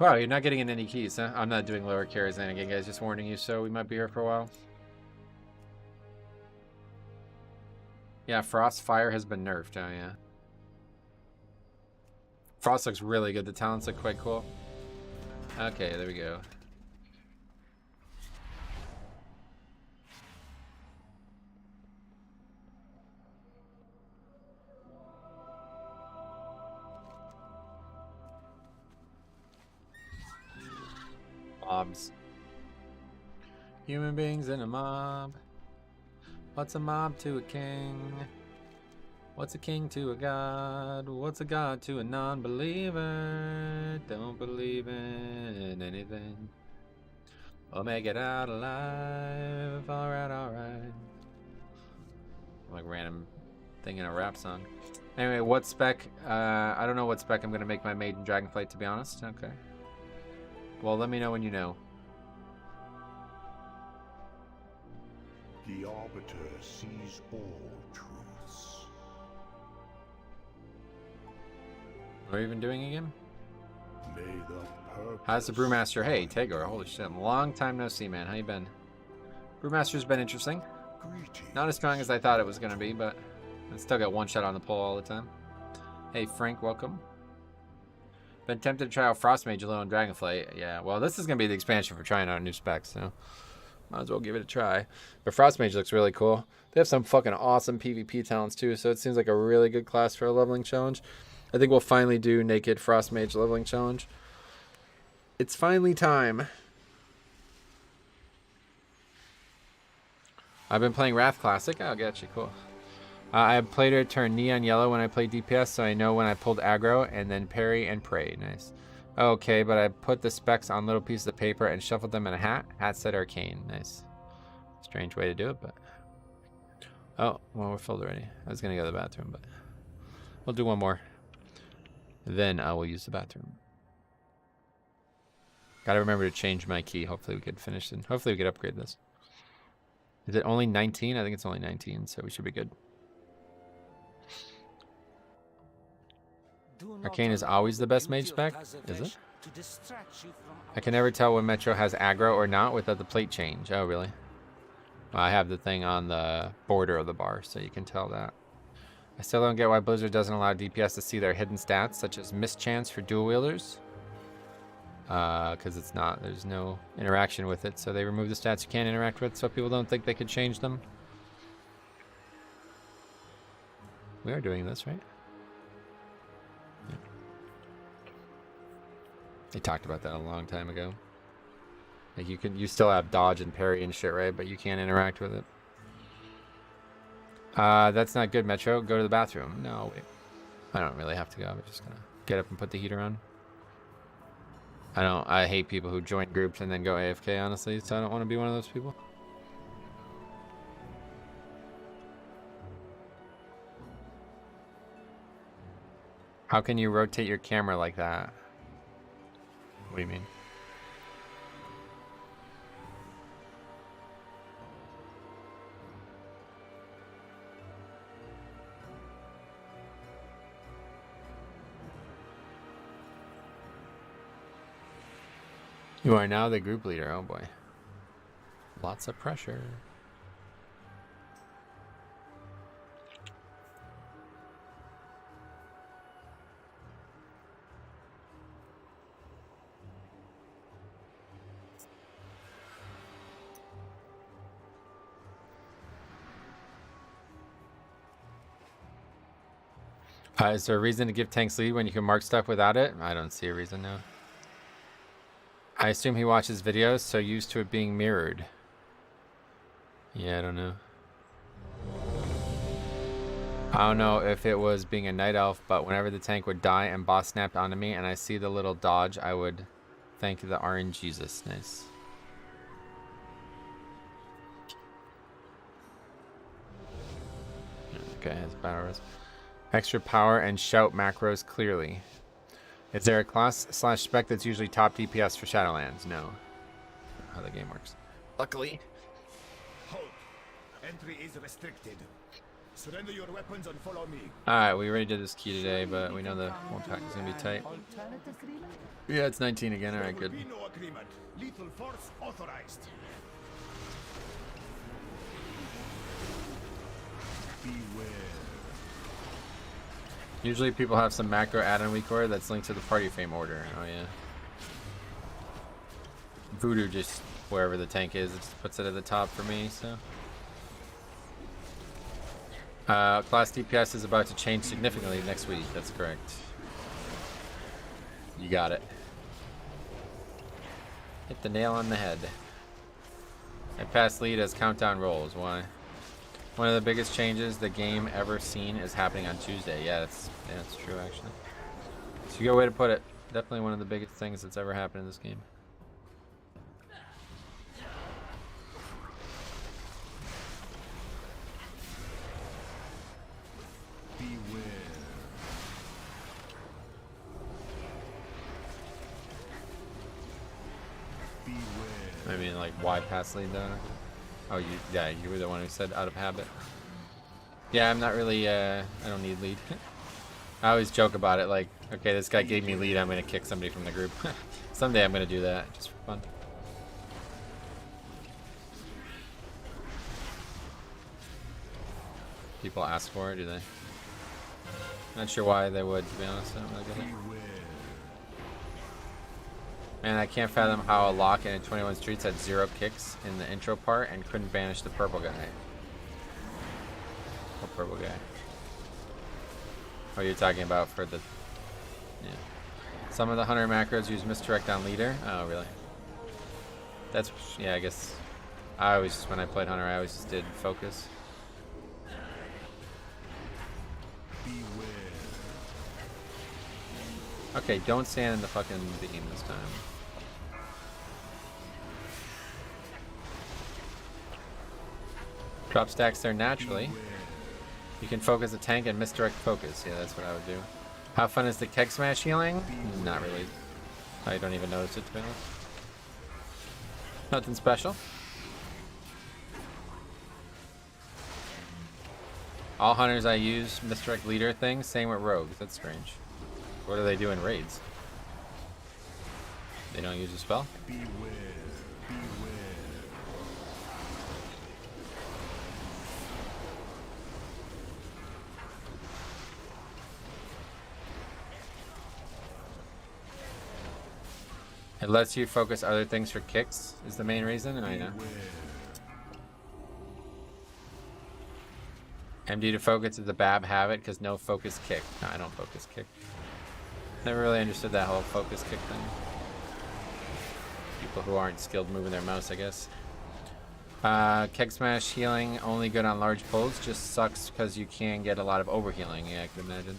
Wow, you're not getting in any keys, huh? I'm not doing lower carries then again, guys. Just warning you, so we might be here for a while. Yeah, Frost Fire has been nerfed. Oh, yeah. Frost looks really good. The talents look quite cool. Okay, there we go. Mobs. Human beings in a mob. What's a mob to a king? What's a king to a god? What's a god to a non-believer? Don't believe in anything. We'll make it out alive. Alright, alright. Like random thing in a rap song. Anyway, what spec? I don't know what spec I'm gonna make my maiden dragonflight, to be honest. Okay. Well, let me know when you know. The Arbiter sees all truths. What are you even doing again? May the purpose. How's the Brewmaster? Hey, Tagor. Holy shit. Long time no see, man. How you been? Brewmaster's been interesting. Not as strong as I thought it was going to be, but I still got one shot on the pole all the time. Hey, Frank. Welcome. Been tempted to try out Frostmage alone Dragonflight. Yeah, well, this is going to be the expansion for trying out new specs, so might as well give it a try. But Frostmage looks really cool. They have some fucking awesome PvP talents, too, so it seems like a really good class for a leveling challenge. I think we'll finally do Naked Frostmage leveling challenge. It's finally time. I've been playing Wrath Classic. Oh, gotcha, cool. I played her turn neon yellow when I played DPS, so I know when I pulled aggro and then parry and pray. Nice. Okay, but I put the specs on little pieces of paper and shuffled them in a hat. Hat said arcane. Nice. Strange way to do it, but... Oh, well, we're filled already. I was going to go to the bathroom, but... We'll do one more. Then I will use the bathroom. Gotta remember to change my key. Hopefully we could finish it. Hopefully we could upgrade this. Is it only 19? I think it's only 19, so we should be good. Arcane is always the best mage spec? Is it? I can never tell when Metro has aggro or not without the plate change. Oh, really? Well, I have the thing on the border of the bar, so you can tell that. I still don't get why Blizzard doesn't allow DPS to see their hidden stats, such as mischance for dual wielders. Because it's not, there's no interaction with it, so they remove the stats you can't interact with, so people don't think they could change them. We are doing this, right? Yeah. They talked about that a long time ago. Like you still have dodge and parry and shit, right? But you can't interact with it. That's not good, Metro. Go to the bathroom. No, wait. I don't really have to go. I'm just gonna get up and put the heater on. I hate people who join groups and then go AFK, honestly, so I don't want to be one of those people. How can you rotate your camera like that? What do you mean? You are now the group leader. Oh boy. Lots of pressure. Is there a reason to give tanks lead when you can mark stuff without it? I don't see a reason, no. I assume he watches videos, so used to it being mirrored. Yeah, I don't know. I don't know if it was being a night elf, but whenever the tank would die and boss snapped onto me and I see the little dodge, I would thank the RNGesus. Nice. Okay, has battle res. Extra power and shout macros clearly. Is there a class / spec that's usually top DPS for Shadowlands? No. How the game works. Luckily. Halt. Entry is restricted. Surrender your weapons and follow me. Alright, we already did this key today, but we know the whole pack is gonna be tight. Yeah, it's 19 again. Alright, good. There will be no agreement. Lethal force authorized. Beware. Usually people have some macro add-on weak order that's linked to the party fame order. Oh yeah. Voodoo just, wherever the tank is, it just puts it at the top for me, so. Class DPS is about to change significantly next week. That's correct. You got it. Hit the nail on the head. I pass lead as countdown rolls. Why? One of the biggest changes the game ever seen is happening on Tuesday. Yeah, that's true actually. It's a good way to put it. Definitely one of the biggest things that's ever happened in this game. Beware. I mean, like, why pass lead though? Oh, you were the one who said out of habit. Yeah, I'm not really, I don't need lead. I always joke about it, like, okay, this guy gave me lead, I'm gonna kick somebody from the group. Someday I'm gonna do that, just for fun. People ask for it, do they? Not sure why they would, to be honest. I don't really get it. Man, I can't fathom how a lock in 21 Streets had 0 kicks in the intro part and couldn't banish the purple guy. What purple guy? What are you talking about for the... Yeah. Some of the hunter macros use misdirect on leader. Oh, really? That's... Yeah, I guess... I always, when I played hunter, I always just did focus. Okay, don't stand in the fucking beam this time. Drop stacks there naturally. You can focus a tank and misdirect focus. Yeah, that's what I would do. How fun is the keg smash healing? Not really. I don't even notice it, to be honest. Nothing special. All hunters I use misdirect leader things. Same with rogues. That's strange. What do they do in raids? They don't use a spell? Beware, beware. It lets you focus other things for kicks is the main reason, I know. MD to focus is a bad habit because no focus kick. No, I don't focus kick. Never really understood that whole focus kick thing. People who aren't skilled moving their mouse, I guess. Keg smash healing only good on large pulls. Just sucks because you can get a lot of overhealing. Yeah, I can imagine.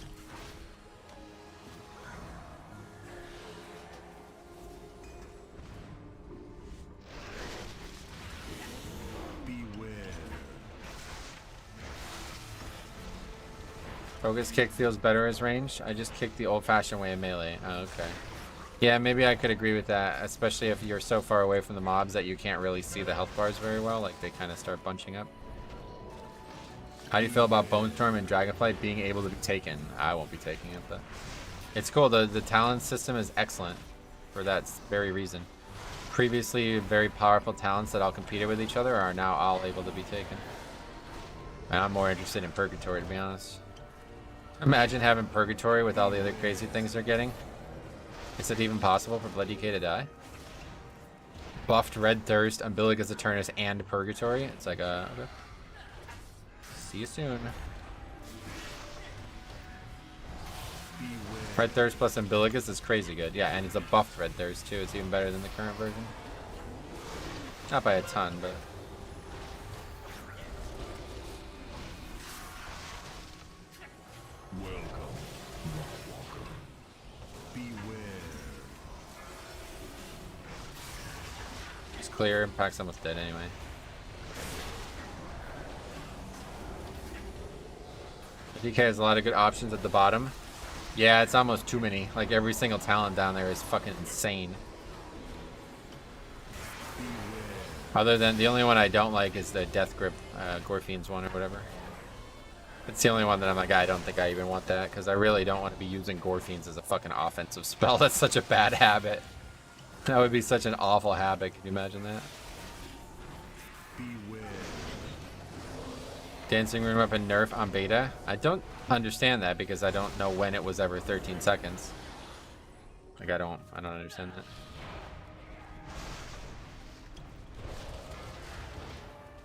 Focus kick feels better as range. I just kick the old-fashioned way in melee. Oh, okay. Yeah, maybe I could agree with that, especially if you're so far away from the mobs that you can't really see the health bars very well, like they kind of start bunching up. How do you feel about Bone Storm and Dragonflight being able to be taken? I won't be taking it, but it's cool. The talent system is excellent for that very reason. Previously, very powerful talents that all competed with each other are now all able to be taken. And I'm more interested in Purgatory, to be honest. Imagine having Purgatory with all the other crazy things they're getting. Is it even possible for Blood DK to die? Buffed Red Thirst, Umbilicus Eternus, and Purgatory? It's like okay. See you soon. Red Thirst plus Umbilicus is crazy good. Yeah, and it's a buffed Red Thirst too. It's even better than the current version. Not by a ton, but... clear. Impact's almost dead anyway. DK has a lot of good options at the bottom. Yeah, it's almost too many. Like every single talent down there is fucking insane. Other than the only one I don't like is the Death Grip Gorfien's one or whatever. It's the only one that I'm like, I don't think I even want that because I really don't want to be using Gorfien's as a fucking offensive spell. That's such a bad habit. That would be such an awful habit. Can you imagine that? Beware. Dancing Rune Weapon nerf on beta? I don't understand that because I don't know when it was ever 13 seconds. Like I don't understand that.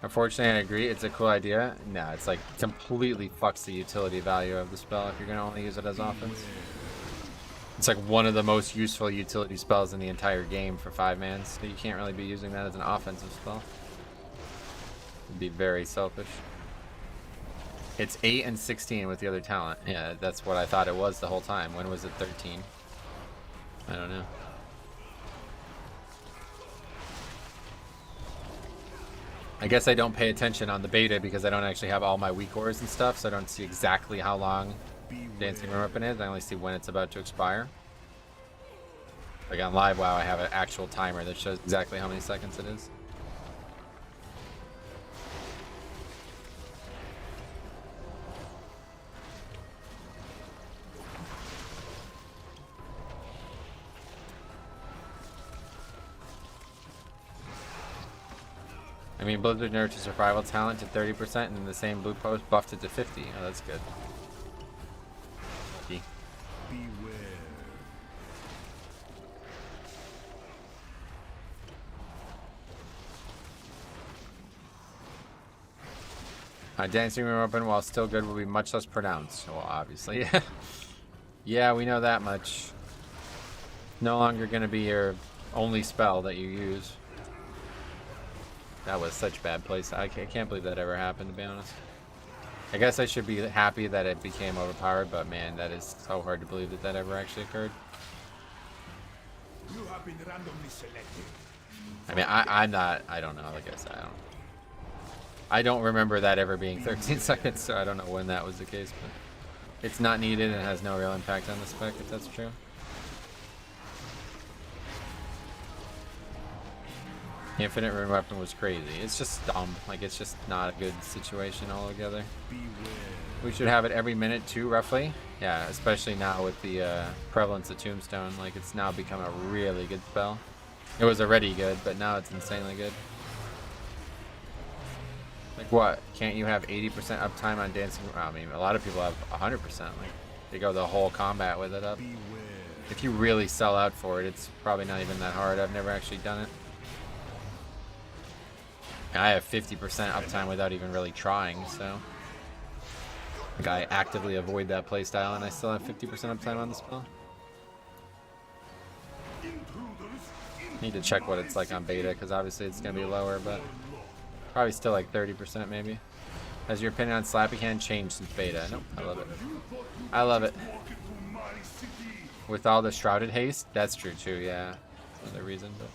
Unfortunately, I agree. It's a cool idea. No, it's like completely fucks the utility value of the spell if you're gonna only use it as offense. It's like one of the most useful utility spells in the entire game for 5-man, so you can't really be using that as an offensive spell. It'd be very selfish. It's 8 and 16 with the other talent. Yeah, that's what I thought it was the whole time. When was it 13? I don't know. I guess I don't pay attention on the beta because I don't actually have all my weak ores and stuff, so I don't see exactly how long Dancing Rune Weapon is. I only see when it's about to expire. Like on Live WoW, I have an actual timer that shows exactly how many seconds it is. I mean, Blizzard nerfed his survival talent to 30% and the same blue post buffed it to 50. Oh, that's good. Beware. Dancing Rune Weapon, while still good, will be much less pronounced. Well, obviously. Yeah, we know that much. No longer going to be your only spell that you use. That was such bad place. I can't believe that ever happened, to be honest. I guess I should be happy that it became overpowered, but man, that is so hard to believe that that ever actually occurred. You have been randomly selected. I mean, I'm not. I don't know. Like I said, I don't remember that ever being 13 seconds, so I don't know when that was the case. But it's not needed and has no real impact on the spec, if that's true. Infinite rune weapon was crazy. It's just dumb. Like, it's just not a good situation altogether. We should have it every minute too, roughly. Yeah, especially now with the prevalence of Tombstone. Like, it's now become a really good spell. It was already good, but now it's insanely good. Like, what? Can't you have 80% uptime on Dancing? I mean, a lot of people have 100%. Like, they go the whole combat with it up. If you really sell out for it, it's probably not even that hard. I've never actually done it. I have 50% uptime without even really trying, so like, I actively avoid that playstyle and I still have 50% uptime on the spell. Need to check what it's like on beta, because obviously it's going to be lower, but probably still like 30% maybe. Has your opinion on Slappy Hand changed since beta? Nope, I love it. I love it. With all the Shrouded Haste? That's true too, yeah. That's another reason, but...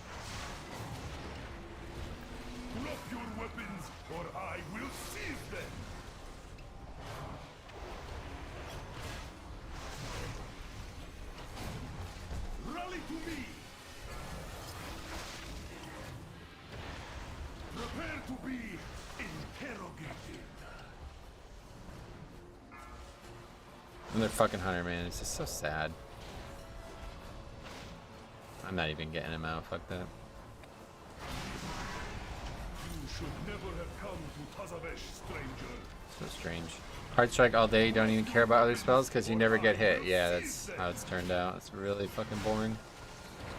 Another fucking hunter, man. It's just so sad. I'm not even getting him out. Fuck that. You should never have come to Tazavesh, stranger. So strange. Hard strike all day. Don't even care about other spells because you never get hit. Yeah, that's how it's turned out. It's really fucking boring.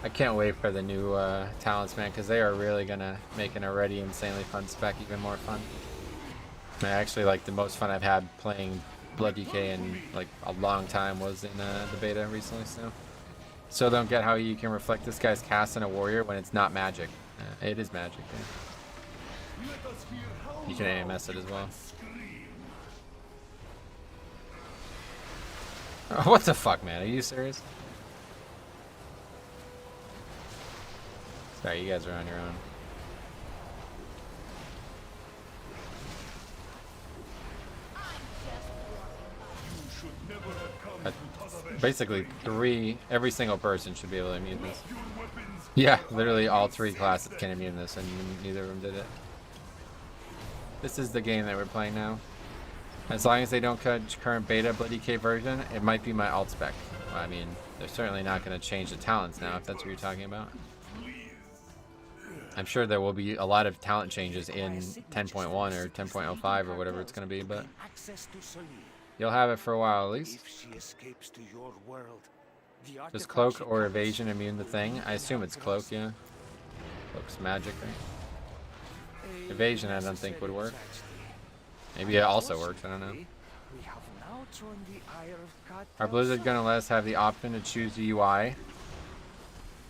I can't wait for the new talents, man, because they are really gonna make an already insanely fun spec even more fun. I actually like the most fun I've had playing Blood DK in like a long time was in the beta recently, so still don't get how you can reflect this guy's cast on a warrior when it's not magic. It is magic. Yeah. You can AMS it as well. Oh, what the fuck, man? Are you serious? Sorry, you guys are on your own. Basically, every single person should be able to immune this. Yeah, literally all three classes can immune this, and neither of them did it. This is the game that we're playing now. As long as they don't cut current beta Blood DK version, it might be my alt spec. I mean, they're certainly not going to change the talents now, if that's what you're talking about. I'm sure there will be a lot of talent changes in 10.1 or 10.05 or whatever it's going to be, but you'll have it for a while at least. Does Cloak or Evasion immune the thing? I assume it's Cloak, yeah. Cloak's magic, right? Evasion I don't think would work. Maybe it also works, I don't know. Are Blizzard gonna let us have the option to choose the UI?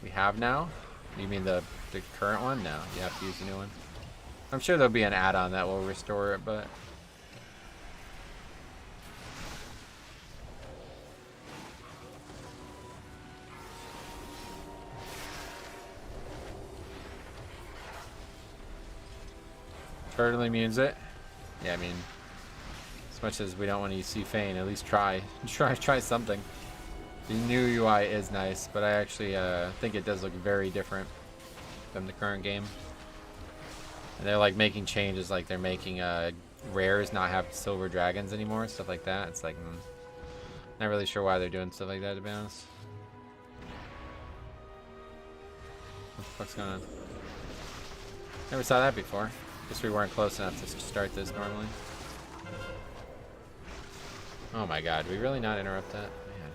We have now? You mean the current one? No, you have to use the new one. I'm sure there'll be an add-on that will restore it, but... Turtle immunes it. Yeah, I mean, as much as we don't want to see Fane, at least try something. The new UI is nice, but I actually think it does look very different than the current game. And they're like making changes, like they're making rares not have silver dragons anymore, stuff like that. It's like, not really sure why they're doing stuff like that, to be honest. What the fuck's going on? Never saw that before. Guess we weren't close enough to start this normally. Oh my god, did we really not interrupt that? Man.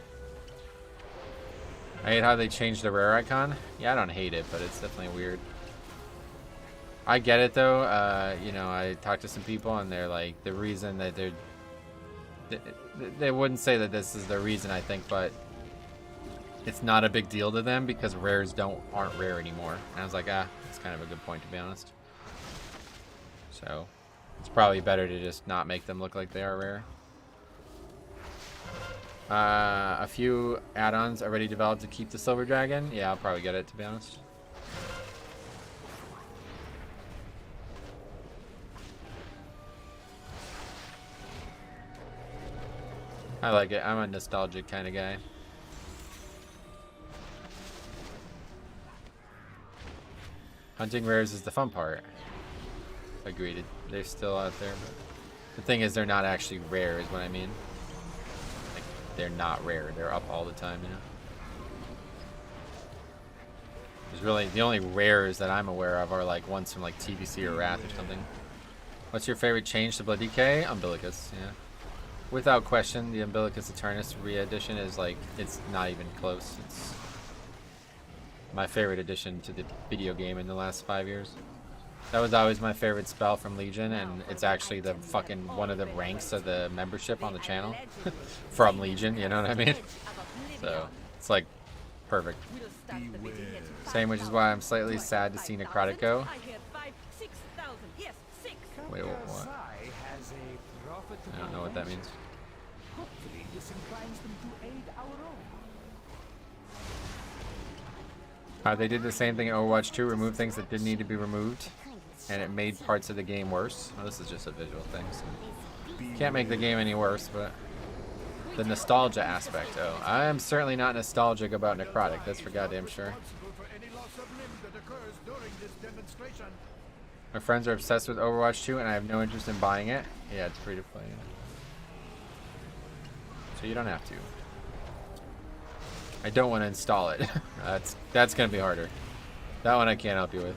I hate how they changed the rare icon. Yeah, I don't hate it, but it's definitely weird. I get it though. You know, I talked to some people and they're like, the reason that they wouldn't say that this is the reason, I think, but it's not a big deal to them because rares aren't rare anymore. And I was like, it's kind of a good point, to be honest. So it's probably better to just not make them look like they are rare. A few add-ons already developed to keep the Silver Dragon. Yeah, I'll probably get it, to be honest. I like it. I'm a nostalgic kind of guy. Hunting rares is the fun part. Agreed. They're still out there, but the thing is, they're not actually rare, is what I mean. Like, they're not rare. They're up all the time, you know. There's really the only rares that I'm aware of are like ones from like TBC or Wrath or something. What's your favorite change to Blood DK? Umbilicus, yeah. Without question, the Umbilicus Eternus re-edition is like, it's not even close. It's my favorite addition to the video game in the last 5 years. That was always my favorite spell from Legion, and it's actually the fucking one of the ranks of the membership on the channel from Legion, you know what I mean? So it's like perfect. Same, which is why I'm slightly sad to see Necrotic go. Wait, what? I don't know what that means. Hopefully this inclines them to aid our own. They did the same thing in Overwatch 2, remove things that didn't need to be removed, and it made parts of the game worse. Well, this is just a visual thing, so can't make the game any worse, but the nostalgia aspect, oh. I am certainly not nostalgic about Necrotic, that's for goddamn sure. My friends are obsessed with Overwatch 2, and I have no interest in buying it. Yeah, it's free to play. So you don't have to. I don't want to install it. That's gonna be harder. That one I can't help you with.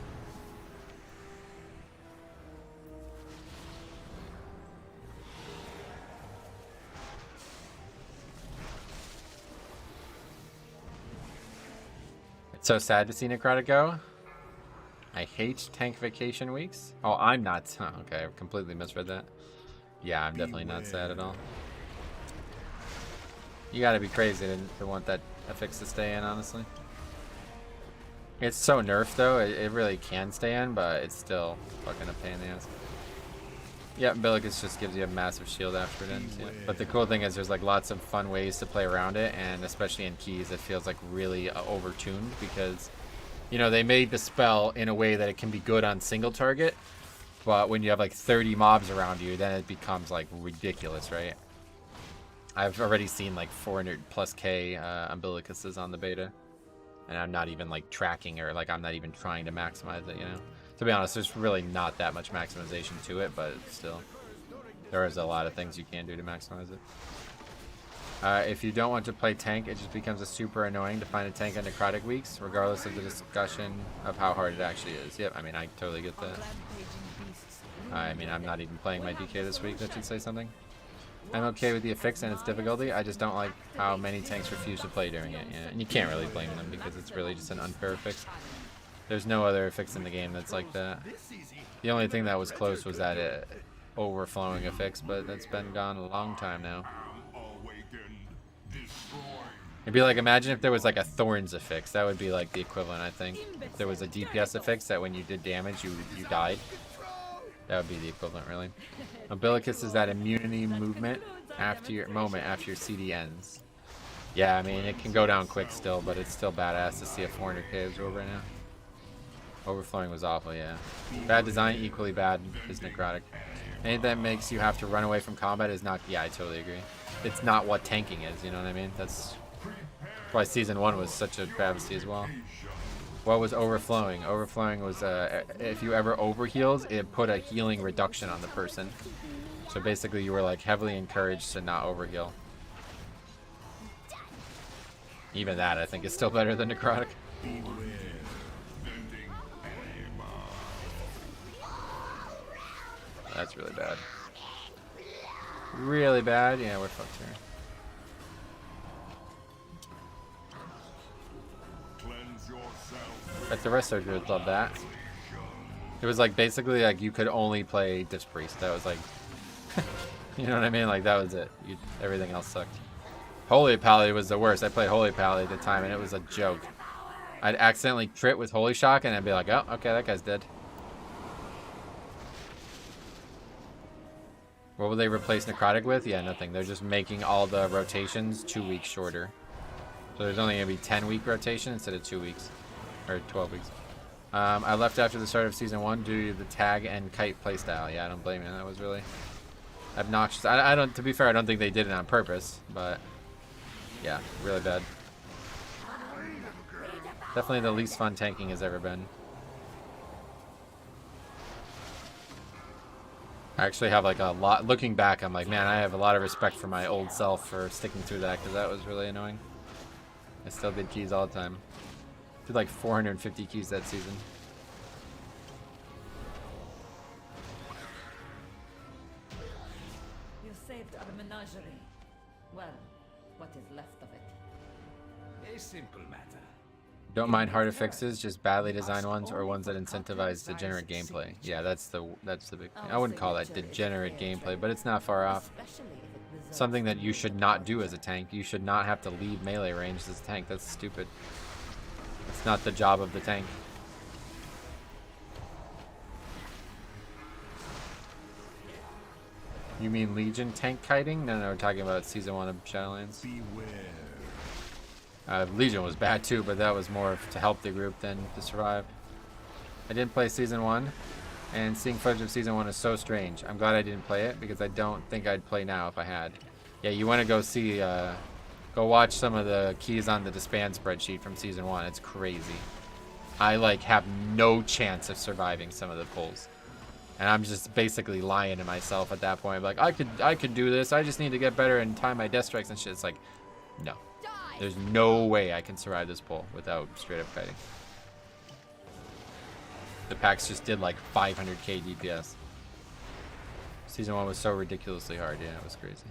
It's so sad to see Necrotic go. I hate tank vacation weeks. Oh, I'm not. Huh, okay, I completely misread that. Yeah, I'm definitely not sad at all. You gotta be crazy to want that affix to stay in, honestly. It's so nerfed though, it really can stay in, but it's still fucking a pain in the ass. Yeah, Umbilicus just gives you a massive shield after it ends. Yeah. But the cool thing is there's like lots of fun ways to play around it, and especially in keys it feels like really overtuned because, you know, they made the spell in a way that it can be good on single target, but when you have like 30 mobs around you, then it becomes like ridiculous, right? I've already seen like 400 plus K Umbilicuses on the beta, and I'm not even like tracking or like I'm not even trying to maximize it, you know? To be honest, there's really not that much maximization to it, but still, there is a lot of things you can do to maximize it. If you don't want to play tank, it just becomes a super annoying to find a tank on Necrotic weeks, regardless of the discussion of how hard it actually is. Yep, I mean, I totally get that. I mean, I'm not even playing my DK this week, that should say something. I'm okay with the affix and its difficulty, I just don't like how many tanks refuse to play during it. Yeah, and you can't really blame them because it's really just an unfair affix. There's no other affix in the game that's like that. The only thing that was close was that overflowing affix, but that's been gone a long time now. It'd be like, imagine if there was like a Thorns affix. That would be like the equivalent, I think. If there was a DPS affix that when you did damage, you died. That would be the equivalent, really. Umbilicus is that immunity movement after your CD ends. Yeah, I mean, it can go down quick still, but it's still badass to see a 400k absorb right now. Overflowing was awful, yeah. Bad design, equally bad is Necrotic. Anything that makes you have to run away from combat is not... Yeah, I totally agree. It's not what tanking is, you know what I mean? That's why Season 1 was such a travesty as well. What was overflowing? Overflowing was, if you ever overhealed, it put a healing reduction on the person. So basically you were like heavily encouraged to not overheal. Even that, I think, is still better than Necrotic. That's really bad. Really bad? Yeah, we're fucked here. But the rest of would love that. It was like basically like you could only play Disc Priest. That was like, you know what I mean? Like that was it. Everything else sucked. Holy Pally was the worst. I played Holy Pally at the time and it was a joke. I'd accidentally crit with Holy Shock and I'd be like, oh, okay, that guy's dead. What will they replace Necrotic with? Yeah, nothing. They're just making all the rotations 2 weeks shorter. So there's only going to be 10-week rotation instead of 2 weeks. Or 12 weeks. I left after the start of Season 1 due to the tag and kite playstyle. Yeah, I don't blame you. That was really obnoxious. I don't, to be fair, I don't think they did it on purpose. But, yeah, really bad. Definitely the least fun tanking has ever been. I actually have like a lot, looking back, I'm like, man, I have a lot of respect for my old self for sticking through that, because that was really annoying. I still did keys all the time. Did like 450 keys that season. You saved our menagerie. Well, what is left of it? A simple matter. Don't mind harder fixes, just badly designed ones or ones that incentivize degenerate gameplay. Yeah, that's the big thing. I wouldn't call that degenerate gameplay, but it's not far off. Something that you should not do as a tank. You should not have to leave melee range as a tank. That's stupid. It's not the job of the tank. You mean Legion tank kiting? No, we're talking about Season 1 of Shadowlands. Legion was bad too, but that was more to help the group than to survive. I didn't play Season 1, and seeing footage of Season 1 is so strange. I'm glad I didn't play it, because I don't think I'd play now if I had. Yeah, you want to go see, go watch some of the keys on the disband spreadsheet from Season 1. It's crazy. I, like, have no chance of surviving some of the pulls. And I'm just basically lying to myself at that point. Like, I could do this. I just need to get better and time my death strikes and shit. It's like, no. There's no way I can survive this pull without straight up kiting. The packs just did like 500k DPS. Season 1 was so ridiculously hard. Yeah, it was crazy.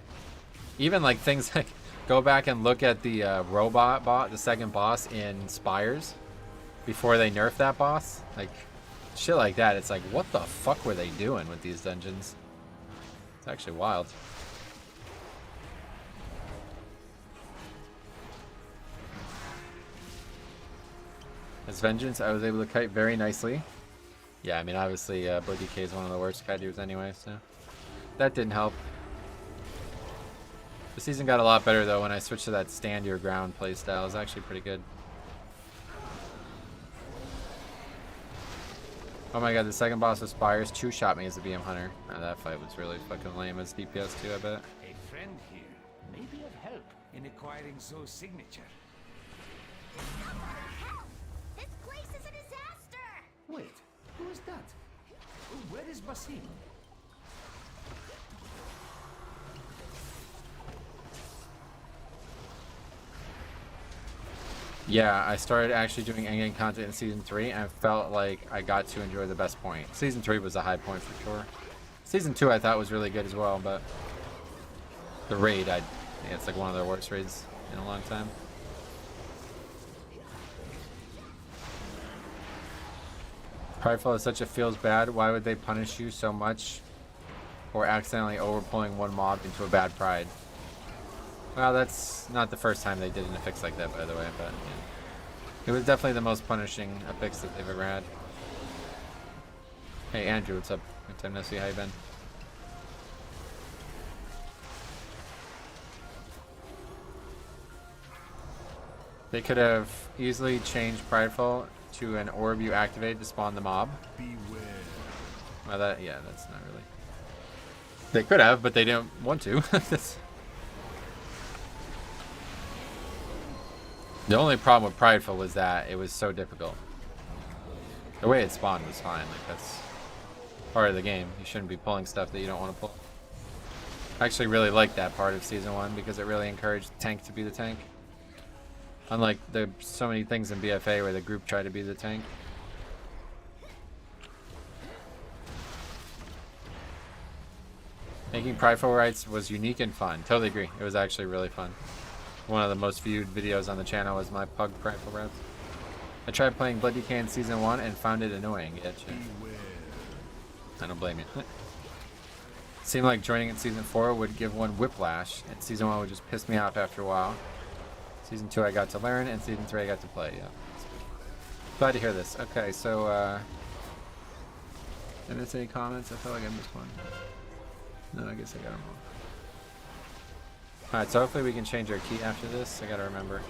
Even like things like, go back and look at the robot bot, the second boss in Spires, before they nerfed that boss. Like, shit like that. It's like, what the fuck were they doing with these dungeons? It's actually wild. As Vengeance, I was able to kite very nicely. Yeah, I mean, obviously, Blood DK is one of the worst kiters anyway, so that didn't help. The season got a lot better, though, when I switched to that stand your ground playstyle. It was actually pretty good. Oh my god, the second boss of Spires two-shot me as a BM Hunter. Oh, that fight was really fucking lame as DPS too, I bet. A friend here may be of help in acquiring Zoe's signature. This place is a disaster! Wait, who is that? Where is Basim? Yeah, I started actually doing endgame content in Season 3 and felt like I got to enjoy the best point. Season 3 was a high point for sure. Season 2 I thought was really good as well, but the raid, I think it's like one of the worst raids in a long time. Prideful is such a feels bad. Why would they punish you so much for accidentally overpulling one mob into a bad pride? Well, that's not the first time they did an affix like that, by the way, but yeah. It was definitely the most punishing affix that they've ever had. Hey, Andrew, what's up? Good time to see how you been. They could have easily changed Prideful to an orb you activate to spawn the mob. Beware. Well, that, yeah, that's not really... They could have, but they didn't want to. The only problem with Prideful was that it was so difficult. The way it spawned was fine. Like, that's part of the game. You shouldn't be pulling stuff that you don't want to pull. I actually really liked that part of Season 1 because it really encouraged the tank to be the tank. Unlike so many things in BFA where the group tried to be the tank. Making Prideful rights was unique and fun. Totally agree. It was actually really fun. One of the most viewed videos on the channel was my Pug Prideful routes. I tried playing Blood DK in Season 1 and found it annoying. Yeah, I don't blame you. Seemed like joining in Season 4 would give one whiplash, and Season 1 would just piss me off after a while. Season 2 I got to learn, and Season 3 I got to play, yeah. Glad to hear this. Okay, so, did I miss any comments? I felt like I missed one. No, I guess I got them all. Alright, so hopefully we can change our key after this. I gotta remember.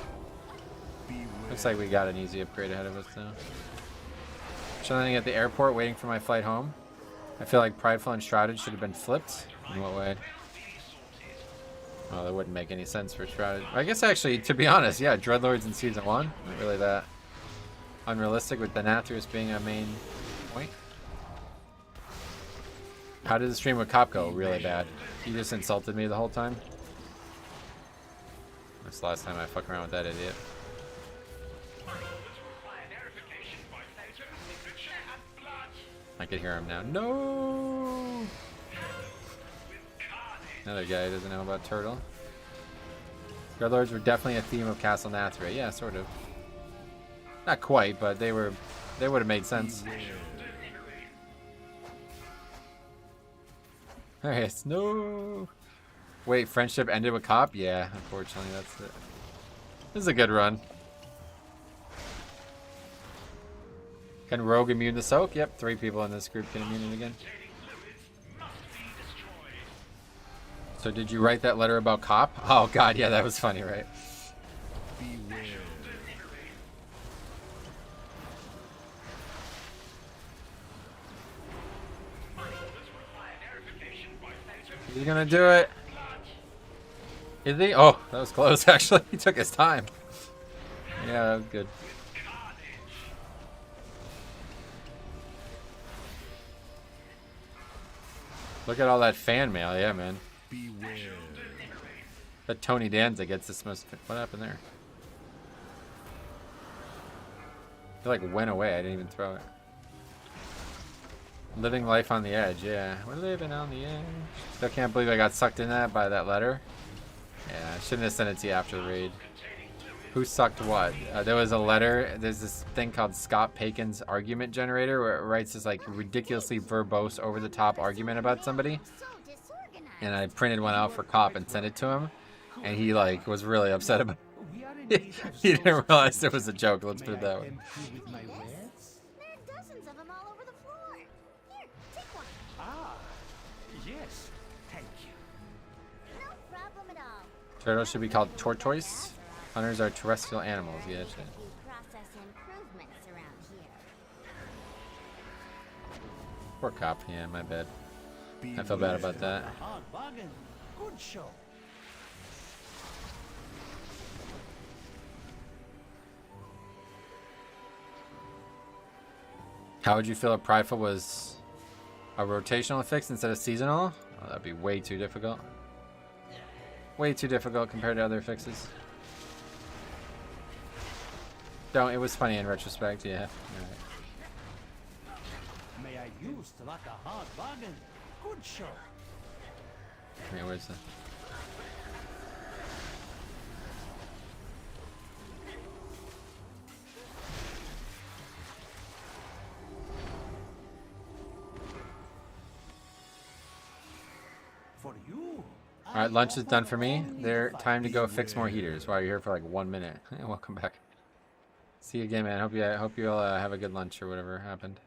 Looks like we got an easy upgrade ahead of us though. Chilling at the airport waiting for my flight home. I feel like Prideful and Shrouded should have been flipped. In what way? Well, that wouldn't make any sense for Shrouded. I guess actually, to be honest, yeah, Dreadlords in Season 1. Not really that unrealistic with Denathrius being a main point. How did the stream with Cop go? Really bad. He just insulted me the whole time. That's the last time I fuck around with that idiot. I can hear him now. No! Another guy who doesn't know about Turtle. Dreadlords were definitely a theme of Castle Nathria. Yeah, sort of. Not quite, but they would have made sense. Alright, no. Wait, friendship ended with Cop? Yeah, unfortunately, that's it. This is a good run. Can Rogue immune the soak? Yep, 3 people in this group can immune it again. So did you write that letter about Cop? Oh god, yeah, that was funny, right? He's gonna do it. Is he? Oh, that was close actually. He took his time. Yeah, that was good. Look at all that fan mail, yeah, man. Beware. But Tony Danza gets this most. What happened there? It like went away. I didn't even throw it. Living life on the edge, yeah. We're living on the edge. Still can't believe I got sucked in that by that letter. Yeah, I shouldn't have sent it to you after the raid. Who sucked what? There was a letter. There's this thing called Scott Pakin's argument generator where it writes this like ridiculously verbose, over-the-top argument about somebody. And I printed one out for Cop and sent it to him. And he like was really upset about it. He didn't realize it was a joke. Let's put it that way. Yes, thank you. No problem at all. Turtles should be called tortoise. Hunters are terrestrial animals. Yeah, shit. Process improvements around here. Poor Cop. Yeah, my bad. I feel bad about that. Hard bargain. Good show. How would you feel if Prideful was a rotational fix instead of seasonal? Oh, that'd be way too difficult. Way too difficult compared to other fixes. Don't. It was funny in retrospect. Yeah. Right. May I use to like a hard bargain? Good show. Yeah, where's the? For you. All right, lunch is done for me. There, time to go fix more heaters. Wow, you're here for like 1 minute. Welcome back. See you again, man. Hope you'll have a good lunch or whatever happened.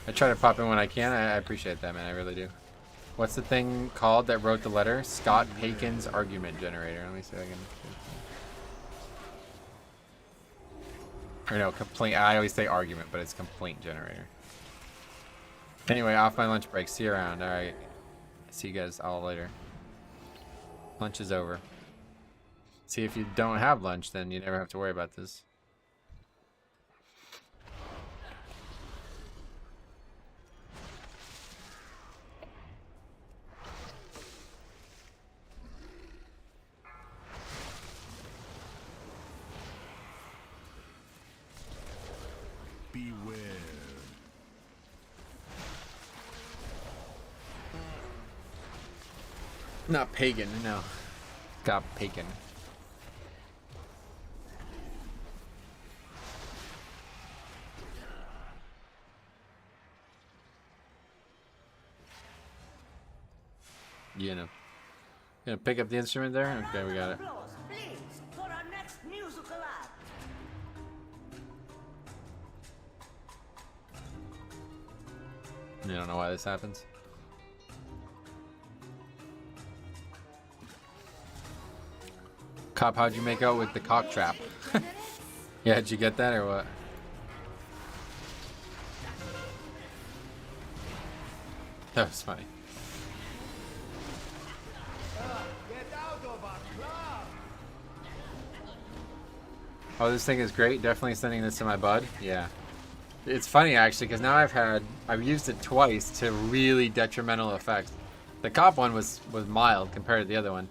I try to pop in when I can. I appreciate that, man. I really do. What's the thing called that wrote the letter? Scott Pakin's argument generator. Let me see if I can. Or no, complaint. I always say argument, but it's complaint generator. Anyway, off my lunch break. See you around. All right. See you guys all later. Lunch is over. See, if you don't have lunch, then you never have to worry about this. Beware. Not pagan, no. Got pagan. You know. Gonna pick up the instrument there? Okay, we got it. Please, for our next I don't know why this happens. Cop, how'd you make out with the cock trap? Yeah, did you get that or what? That was funny. Oh, this thing is great. Definitely sending this to my bud. Yeah. It's funny actually, because now I've used it twice to really detrimental effects. The cop one was mild compared to the other one.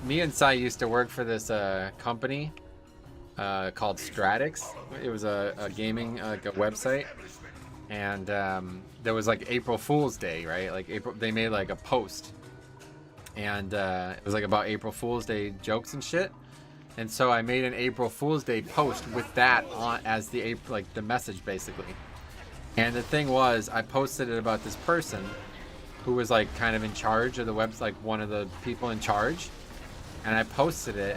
Me and Sai used to work for this company called Stratix. It was a gaming like a website, and there was like April Fool's Day, right? Like they made like a post, and it was like about April Fool's Day jokes and shit. And so I made an April Fool's Day post with that on as the the message basically. And the thing was, I posted it about this person who was like kind of in charge of the website, like one of the people in charge. And I posted it,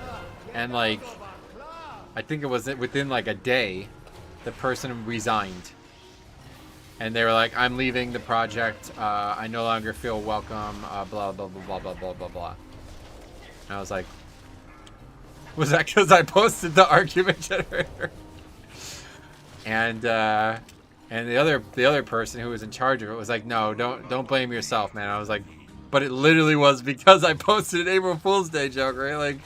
and like I think it was within like a day, the person resigned. And they were like, "I'm leaving the project. I no longer feel welcome. Blah blah blah blah blah blah blah blah." And I was like, was that because I posted the argument generator? And the other person who was in charge of it was like, "No, don't blame yourself, man." I was like, but it literally was because I posted an April Fool's Day joke, right? Like,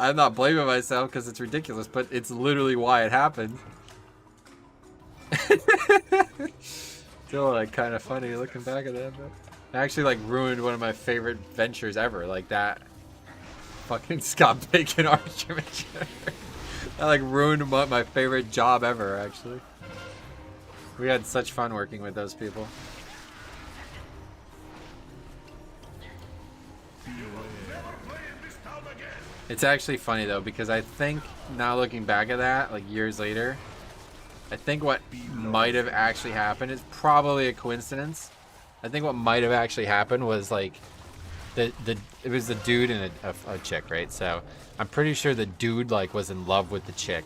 I'm not blaming myself because it's ridiculous, but it's literally why it happened. Still like kind of funny looking back at that, but it actually like ruined one of my favorite ventures ever, like that fucking Scott Bacon argument. That like ruined my favorite job ever, actually. We had such fun working with those people. It's actually funny though, because I think now looking back at that, like years later, I think what might have actually happened is probably a coincidence. I think what might have actually happened was like it was the dude and a chick, right? So I'm pretty sure the dude like was in love with the chick,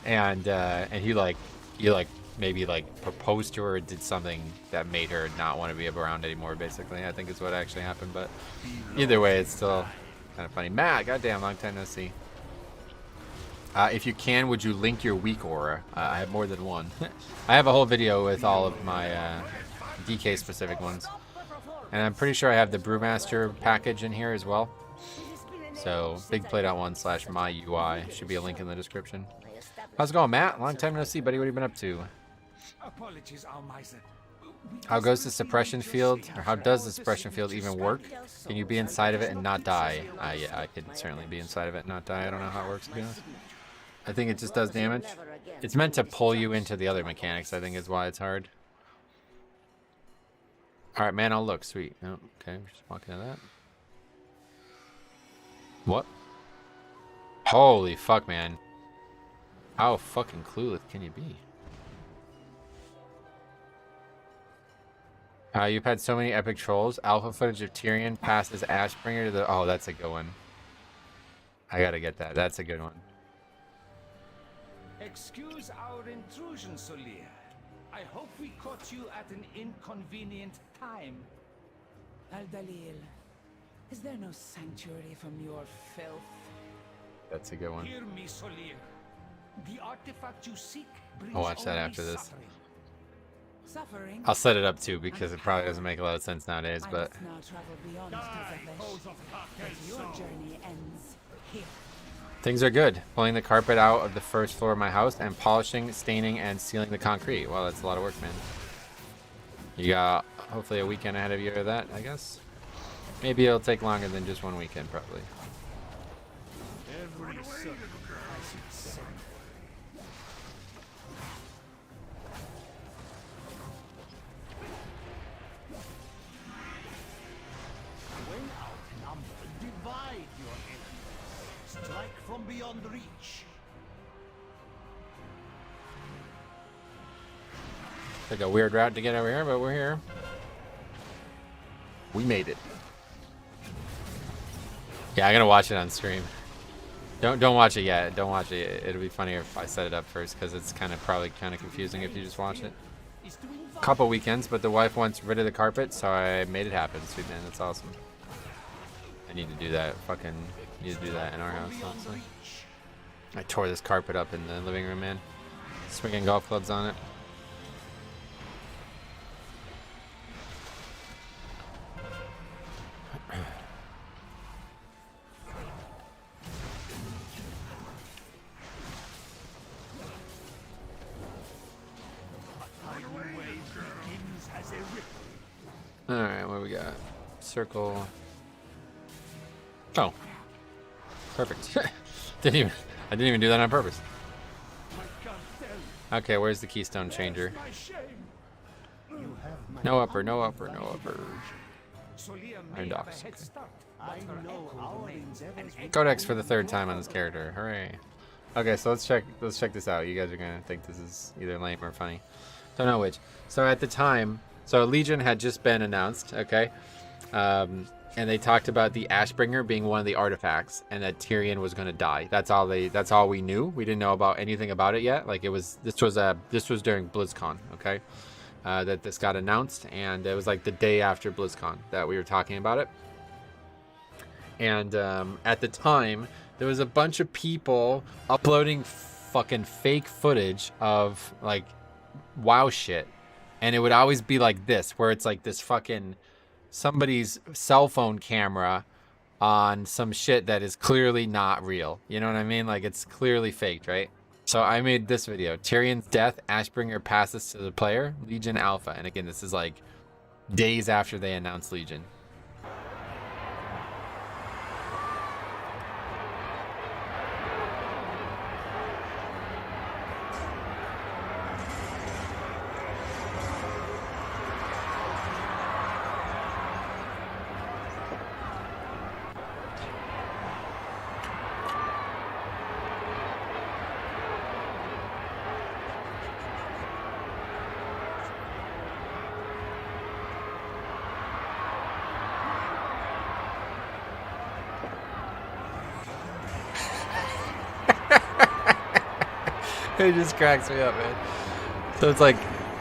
and he maybe like proposed to her or did something that made her not want to be around anymore. Basically, I think is what actually happened. But either way, it's still kind of funny. Matt, goddamn, long time no see. If you can, would you link your weak aura? I have more than one. I have a whole video with all of my DK specific ones. And I'm pretty sure I have the Brewmaster package in here as well. So, bigplay.1/myui. Should be a link in the description. How's it going, Matt? Long time no see, buddy. What have you been up to? Apologies, Almiser. How goes the suppression field? Or how does the suppression field even work? Can you be inside of it and not die? Yeah, I could certainly be inside of it and not die. I don't know how it works, to be honest. I think it just does damage. It's meant to pull you into the other mechanics, I think is why it's hard. Alright, man, I'll look. Sweet. Oh, okay, we're just walking to that. What? Holy fuck, man. How fucking clueless can you be? You've had so many epic trolls. Alpha footage of Tyrion passes Ashbringer to the... Oh, that's a good one. I gotta get that. That's a good one. Excuse our intrusion, Solir. I hope we caught you at an inconvenient time. Al-Dalil, is there no sanctuary from your filth? That's a good one. Hear me, Solir. The artifact you seek brings I'll watch that only after this. suffering. Suffering? I'll set it up too, because it probably doesn't make a lot of sense nowadays, I but... must now travel beyond Tazavlesh, but your journey ends here. Things are good. Pulling the carpet out of the first floor of my house and polishing, staining, and sealing the concrete. Wow, that's a lot of work, man. You got hopefully a weekend ahead of you of that, I guess. Maybe it'll take longer than just one weekend, probably. Every son has its son. When outnumbered, divide your enemies. Strike from beyond reach. Took a weird route to get over here, but we're here. We made it. Yeah, I'm gonna watch it on stream. Don't watch it yet. Don't watch it. It'll be funnier if I set it up first because it's probably kind of confusing if you just watch it. Couple weekends, but the wife wants rid of the carpet, so I made it happen. Sweet man, that's awesome. I need to do that. Fucking need to do that in our house. Honestly, I tore this carpet up in the living room, man. Swinging golf clubs on it. Alright, what do we got? Circle. Oh. Perfect. I didn't even do that on purpose. Okay, where's the keystone changer? No upper, no upper, no upper. Iron docks. Okay. Codex for the 3rd time on this character. Hooray. Okay, so let's check this out. You guys are gonna think this is either lame or funny. Don't know which. So at the time, so Legion had just been announced, okay? And they talked about the Ashbringer being one of the artifacts and that Tyrion was going to die. That's all we knew. We didn't know about anything about it yet. Like this was during BlizzCon, okay? That this got announced, and it was like the day after BlizzCon that we were talking about it. And at the time, there was a bunch of people uploading fucking fake footage of like WoW shit. And it would always be like this, where it's like this fucking somebody's cell phone camera on some shit that is clearly not real. You know what I mean? Like it's clearly faked, right? So I made this video. Tyrion's death, Ashbringer passes to the player, Legion Alpha. And again, this is like days after they announced Legion. It just cracks me up, man. So it's like,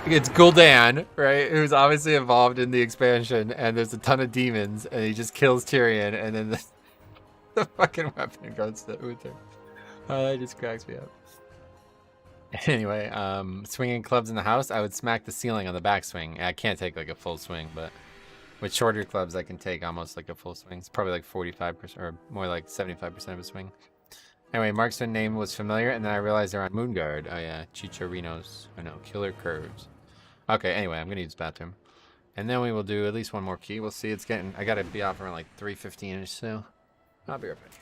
it's Gul'dan, right? Who's obviously involved in the expansion, and there's a ton of demons, and he just kills Tyrion, and then the fucking weapon goes to Uther. That just cracks me up. Anyway, swinging clubs in the house, I would smack the ceiling on the backswing. I can't take like a full swing, but with shorter clubs, I can take almost like a full swing. It's probably like 45% or more like 75% of a swing. Anyway, marksman name was familiar, and then I realized they're on Moonguard. Oh yeah, Chicharinos. I know, killer curves. Okay, anyway, I'm gonna use the bathroom. And then we will do at least one more key. We'll see, it's getting, I gotta be off around like 3:15ish, so I'll be right back.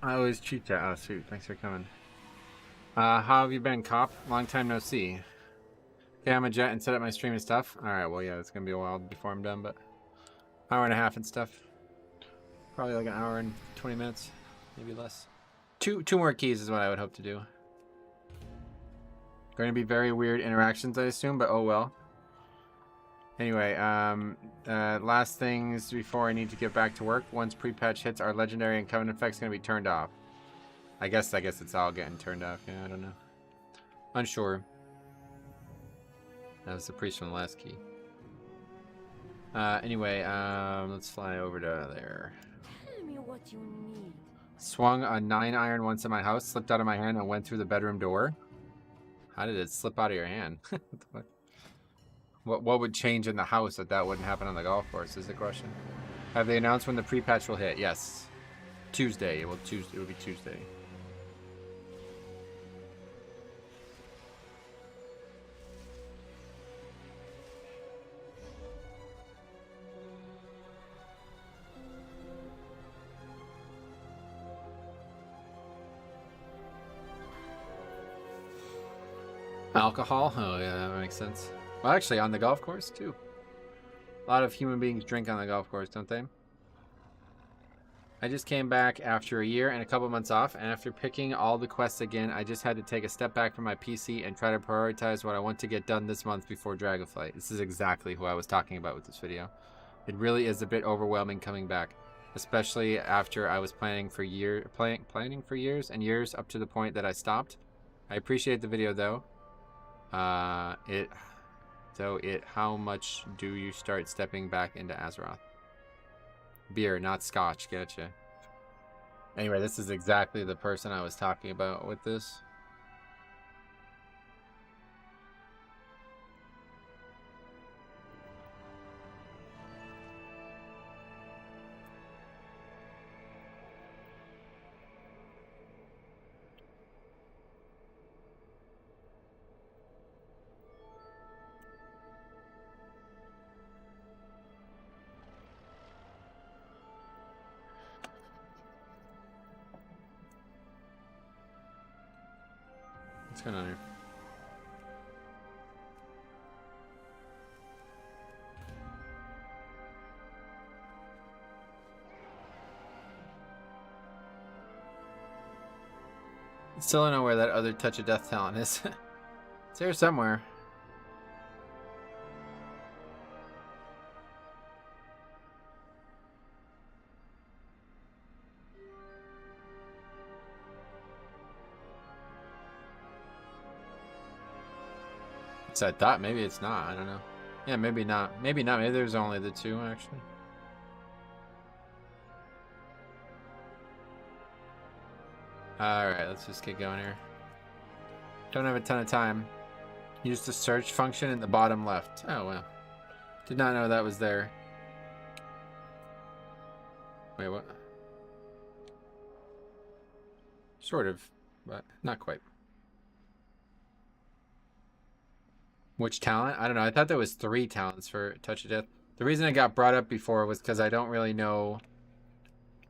I always cheat that. Oh, sweet. Thanks for coming. How have you been, cop? Long time no see. Okay, I'm a jet and set up my stream and stuff. Alright, well, yeah, it's gonna be a while before I'm done, but hour and a half and stuff. Probably like an hour and 20 minutes, maybe less. Two more keys is what I would hope to do. Going to be very weird interactions, I assume, but oh well. Anyway, last things before I need to get back to work. Once pre-patch hits, our legendary and covenant effects going to be turned off. I guess it's all getting turned off. Yeah, I don't know. Unsure. That was the priest from the last key. Anyway, let's fly over to there. Tell me what you need. Swung a 9-iron once in my house, slipped out of my hand, and went through the bedroom door. How did it slip out of your hand? What would change in the house that wouldn't happen on the golf course is the question. Have they announced when the pre-patch will hit? Yes. Tuesday. It will be Tuesday. Alcohol? Oh yeah, that makes sense. Well, actually, on the golf course, too. A lot of human beings drink on the golf course, don't they? I just came back after a year and a couple months off, and after picking all the quests again, I just had to take a step back from my PC and try to prioritize what I want to get done this month before Dragonflight. This is exactly who I was talking about with this video. It really is a bit overwhelming coming back, especially after I was planning for years and years up to the point that I stopped. I appreciate the video though. How much do you start stepping back into Azeroth? Beer, not scotch, getcha. Anyway, this is exactly the person I was talking about with this. What's going on here? Still don't know where that other touch of death talent is. It's here somewhere. So I thought maybe it's not. I don't know. Yeah, maybe not. Maybe not. Maybe there's only the two actually. Alright, let's just get going here. Don't have a ton of time. Use the search function in the bottom left. Oh, well. Did not know that was there. Wait, what? Sort of, but not quite. Which talent? I don't know. I thought there was 3 talents for Touch of Death. The reason it got brought up before was because I don't really know.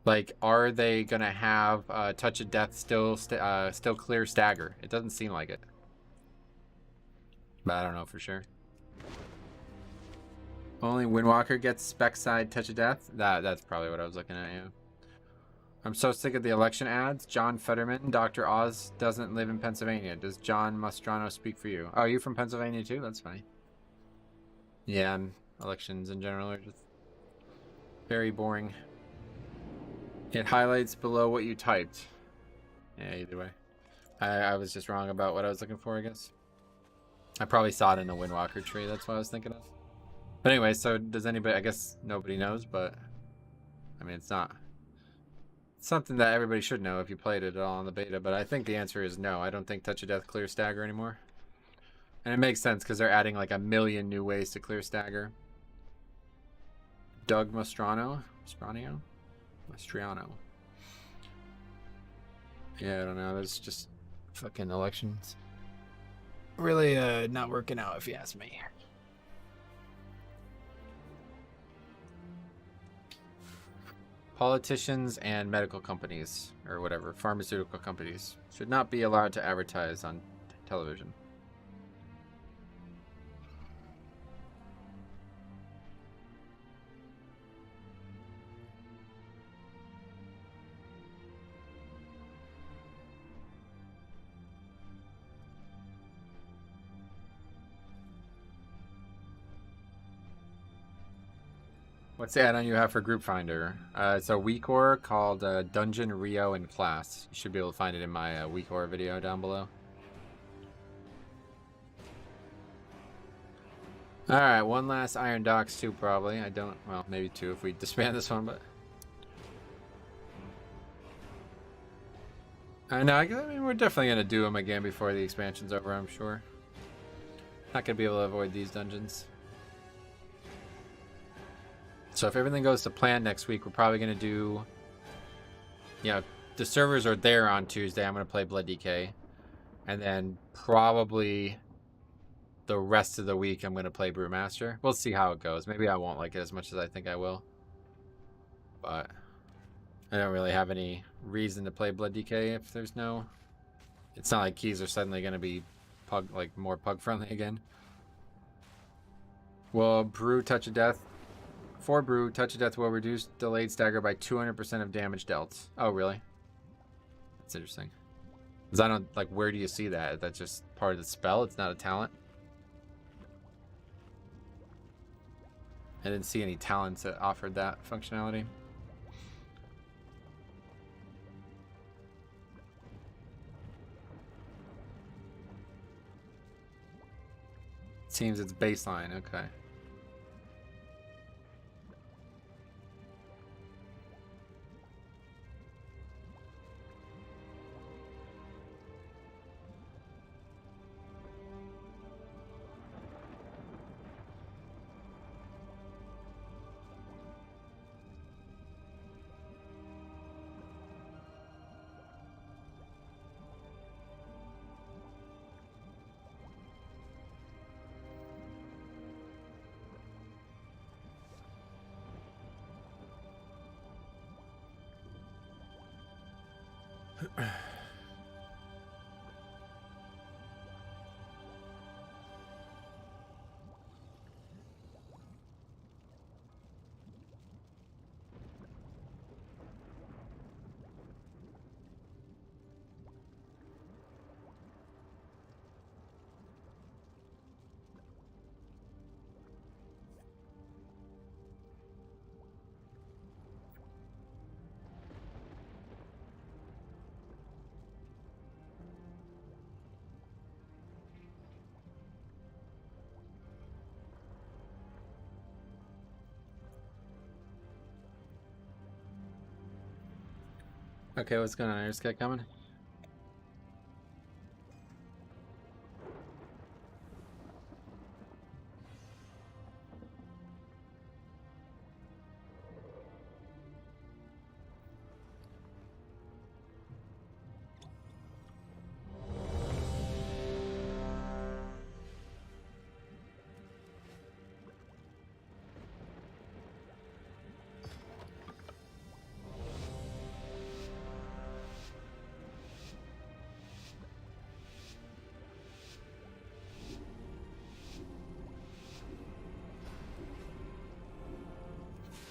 Like, are they gonna have Touch of Death still clear stagger? It doesn't seem like it, but I don't know for sure. Only Windwalker gets spec side Touch of Death. That's probably what I was looking at. Yeah. I'm so sick of the election ads. John Fetterman, Dr. Oz doesn't live in Pennsylvania. Does John Mastrano speak for you? Oh, are you from Pennsylvania too? That's funny. Yeah, elections in general are just very boring. It highlights below what you typed. Yeah, either way. I was just wrong about what I was looking for, I guess. I probably saw it in the Windwalker tree. That's what I was thinking of. But anyway, so does anybody... I guess nobody knows, but... I mean, it's not... It's something that everybody should know if you played it at all in the beta, but I think the answer is no. I don't think Touch of Death clears stagger anymore. And it makes sense because they're adding like a million new ways to clear stagger. Doug Mastriano? Mastriano. Yeah, I don't know. There's just fucking elections. Really not working out if you ask me. Politicians and medical companies, or whatever, pharmaceutical companies, should not be allowed to advertise on television. What's the add-on you have for Group Finder? It's a weak ore called Dungeon, Rio, and Class. You should be able to find it in my weak ore video down below. Alright, one last Iron Docks too, probably. I don't... Well, maybe two if we disband this one, but... I know, I mean, we're definitely going to do them again before the expansion's over, I'm sure. Not going to be able to avoid these dungeons. So if everything goes to plan next week, we're probably going to do... You know, the servers are there on Tuesday. I'm going to play Blood DK. And then probably the rest of the week I'm going to play Brewmaster. We'll see how it goes. Maybe I won't like it as much as I think I will. But I don't really have any reason to play Blood DK if there's no... It's not like keys are suddenly going to be more pug friendly again. Well, Brew Touch of Death. For Brew, Touch of Death will reduce delayed stagger by 200% of damage dealt. Oh, really? That's interesting. Because I don't, like, where do you see that? That's just part of the spell? It's not a talent? I didn't see any talents that offered that functionality. Seems it's baseline, okay. Okay, what's going on? Air coming?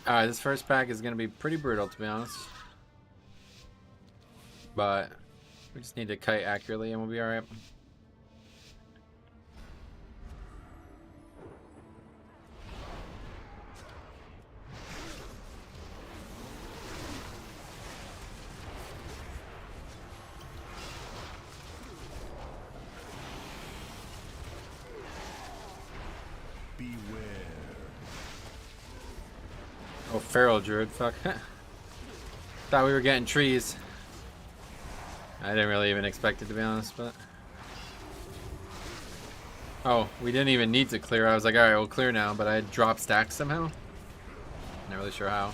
Alright, this first pack is going to be pretty brutal, to be honest. But we just need to kite accurately and we'll be alright. Oh, Feral Druid, fuck. Thought we were getting trees. I didn't really even expect it, to be honest, but... Oh, we didn't even need to clear. I was like, alright, we'll clear now, but I had dropped stacks somehow. Not really sure how.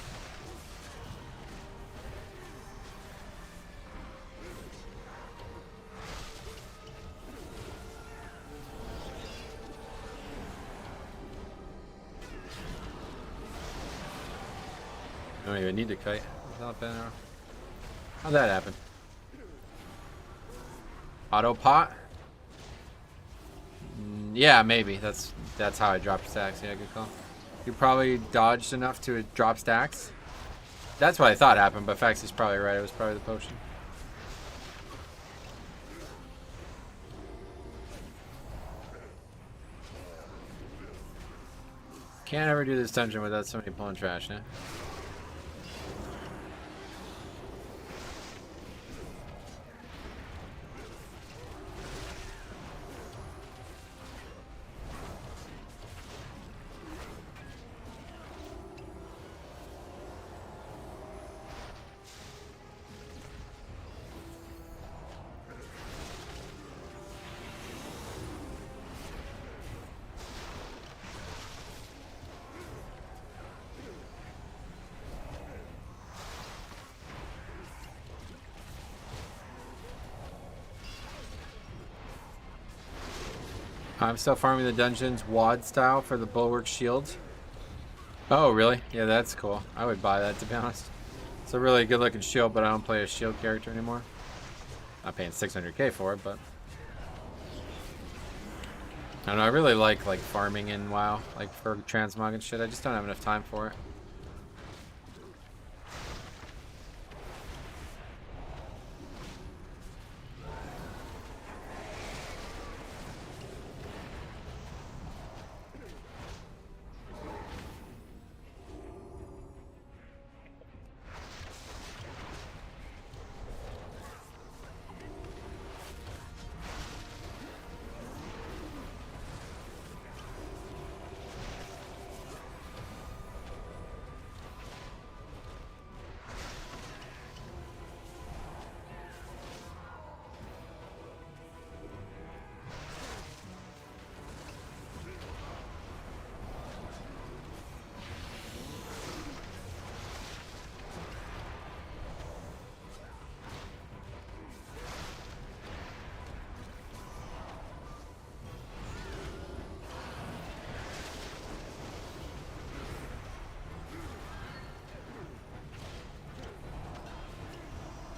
I don't even need to kite. How'd that happen? Auto pot? Yeah, maybe. That's how I dropped stacks. Yeah, good call. You probably dodged enough to drop stacks. That's what I thought happened, but Faxy's probably right. It was probably the potion. Can't ever do this dungeon without somebody pulling trash, huh? I'm still farming the dungeons WAD style for the Bulwark Shield. Oh, really? Yeah, that's cool. I would buy that, to be honest. It's a really good looking shield, but I don't play a shield character anymore. Not paying 600k for it, but... I don't know, I really like farming in WoW, like for transmog and shit. I just don't have enough time for it.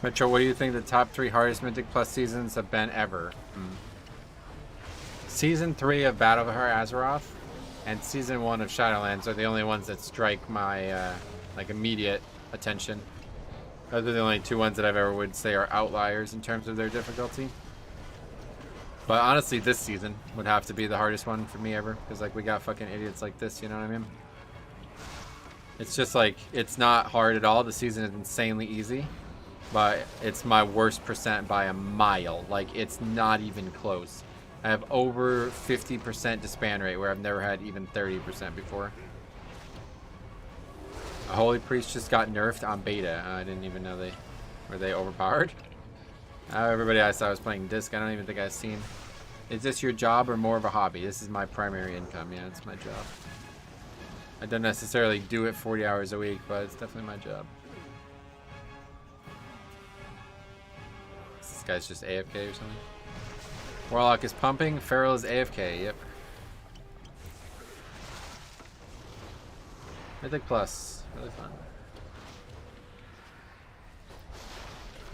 Metro, what do you think the top 3 hardest Mythic Plus seasons have been ever? Season 3 of Battle of Azeroth and Season 1 of Shadowlands are the only ones that strike my like immediate attention. Those are the only 2 ones that I've ever would say are outliers in terms of their difficulty. But honestly, this season would have to be the hardest one for me ever, because like we got fucking idiots like this, you know what I mean? It's just like, it's not hard at all. The season is insanely easy. But it's my worst percent by a mile. Like, it's not even close. I have over 50% disband rate, where I've never had even 30% before. A Holy Priest just got nerfed on beta. I didn't even know they overpowered. Everybody I saw was playing disc. I don't even think I've seen. Is this your job or more of a hobby? This is my primary income. Yeah, it's my job. I don't necessarily do it 40 hours a week, but it's definitely my job. This guy's just AFK or something. Warlock is pumping. Feral is AFK. Yep. Mythic Plus. Really fun.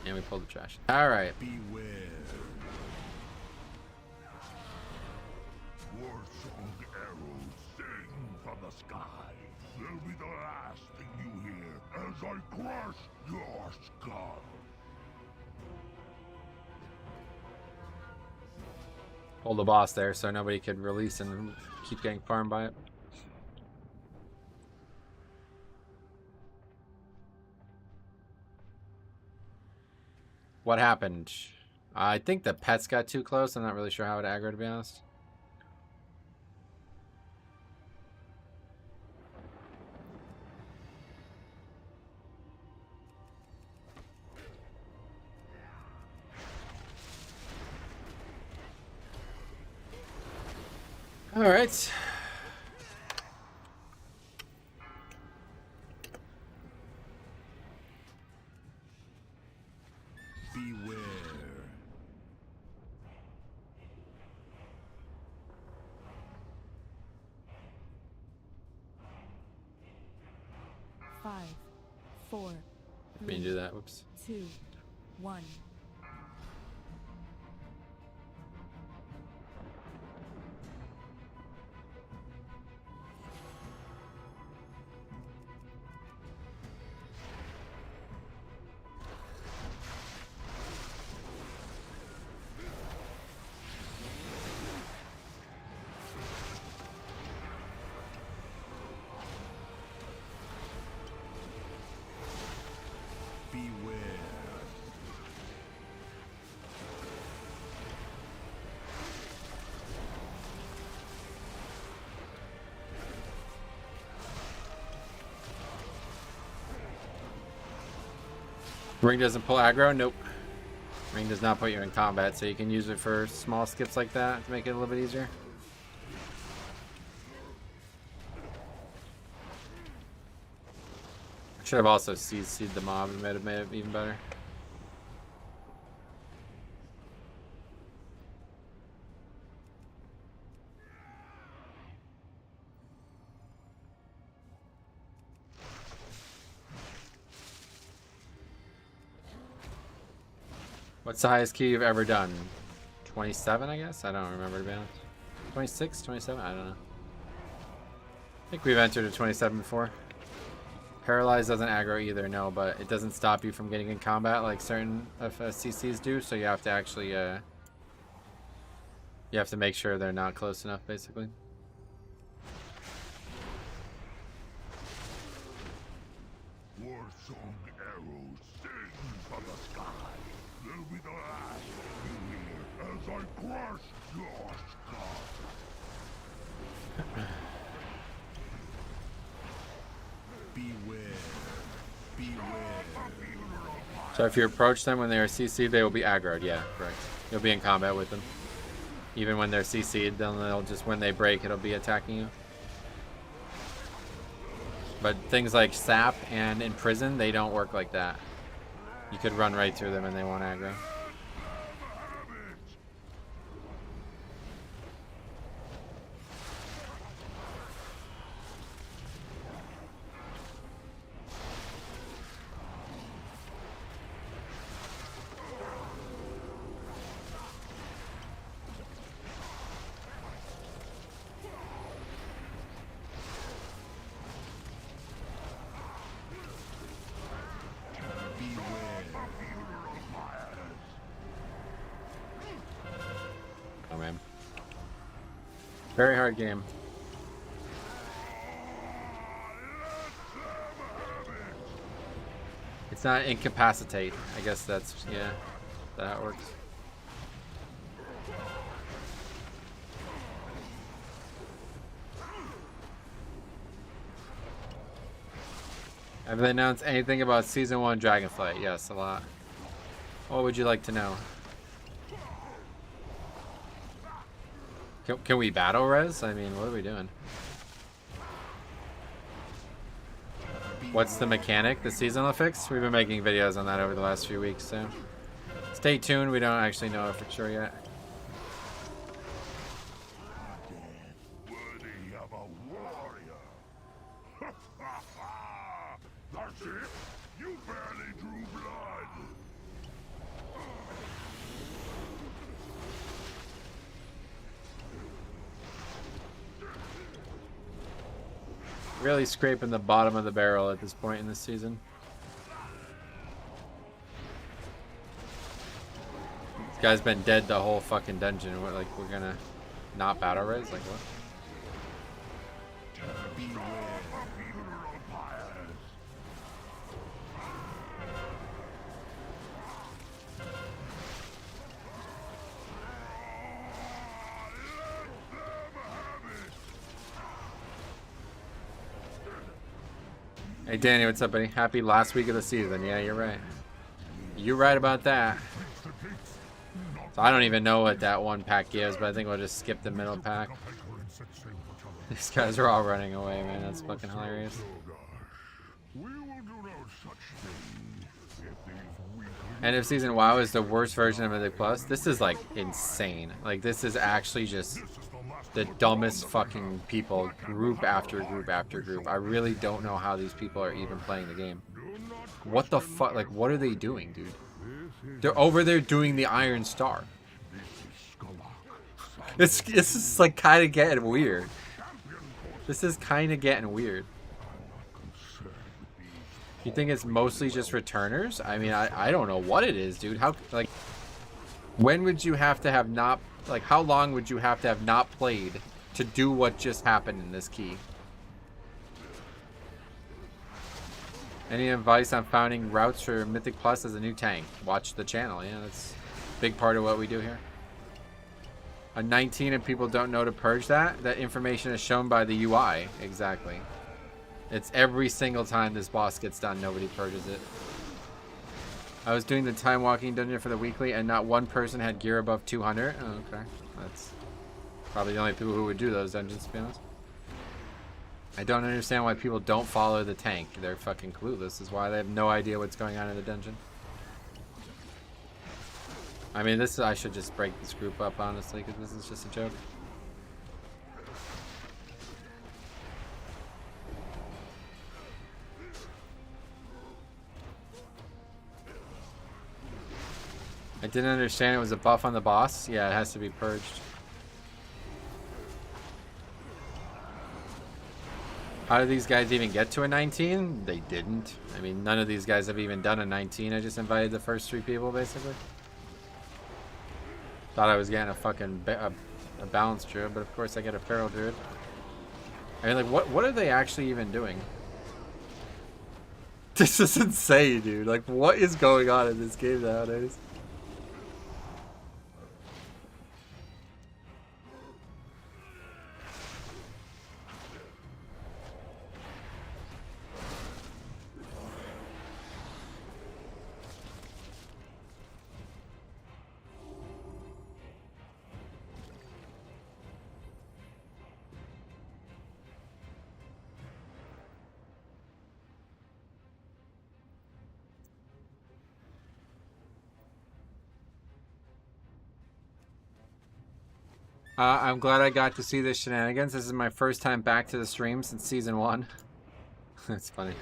And we pulled the trash. Alright. Beware. War song arrows sing from the sky. They'll be the last thing you hear as I crush your skull. Hold the boss there so nobody could release and keep getting farmed by it. What happened? I think the pets got too close. I'm not really sure how it aggroed, to be honest. All right. Beware. Five, four, We can do that. Whoops. 2, 1. Ring doesn't pull aggro? Nope. Ring does not put you in combat, so you can use it for small skips like that to make it a little bit easier. Should have also CC'd the mob and made it even better. What's the highest key you've ever done? 27, I guess? I don't remember, to be honest. 26, 27? I don't know. I think we've entered a 27 before. Paralyzed doesn't aggro either, no, but it doesn't stop you from getting in combat like certain CCs do, so you have to actually, you have to make sure they're not close enough, basically. War-song arrows sing from the sky. They'll be the last you hear as I crush your skull. Beware. Beware. So if you approach them when they are CC'd, they will be aggroed. Yeah, correct. You'll be in combat with them. Even when they're CC'd, then they'll just, when they break, it'll be attacking you. But things like Sap and Imprison, they don't work like that. You could run right through them and they won't aggro. Oh man. Very hard game. It's not incapacitate. I guess that's, yeah, that works. Have they announced anything about Season 1 Dragonflight? Yes, a lot. What would you like to know? Can we battle res? I mean, what are we doing? What's the mechanic? The seasonal fix? We've been making videos on that over the last few weeks, so stay tuned. We don't actually know it for sure yet. Worthy of a warrior. That's it. You barely drew blood. Really scraping the bottom of the barrel at this point in this season. This guy's been dead the whole fucking dungeon. What, like, we're gonna not battle res? Like, what? Hey Danny, what's up, buddy? Happy last week of the season. Yeah, you're right. You're right about that. So I don't even know what that one pack gives, but I think we'll just skip the middle pack. These guys are all running away, man. That's fucking hilarious. End of season WoW is the worst version of Mythic Plus. This is like insane. Like, this is actually just the dumbest fucking people, group after group after group. I really don't know how these people are even playing the game. What the fuck? Like, what are they doing, dude? They're over there doing the Iron Star. This is like kind of getting weird. This is kind of getting weird. You think it's mostly just returners? I mean, I don't know what it is, dude. How, like, when would you have to have not, like, how long would you have to have not played to do what just happened in this key? Any advice on finding routes for Mythic Plus as a new tank? Watch the channel. Yeah, that's a big part of what we do here. A 19 and people don't know to purge that? That information is shown by the UI. Exactly. It's every single time this boss gets done, nobody purges it. I was doing the time walking dungeon for the weekly, and not one person had gear above 200. Oh, okay, that's probably the only people who would do those dungeons, to be honest. I don't understand why people don't follow the tank. They're fucking clueless. Is why they have no idea what's going on in the dungeon. I mean, I should just break this group up, honestly, because this is just a joke. I didn't understand it was a buff on the boss. Yeah, it has to be purged. How did these guys even get to a 19? They didn't. I mean, none of these guys have even done a 19. I just invited the first 3 people, basically. Thought I was getting a fucking a balanced druid, but of course I get a feral druid. I mean, like, what are they actually even doing? This is insane, dude. Like, what is going on in this game nowadays? I'm glad I got to see this shenanigans. This is my first time back to the stream since season 1. That's funny.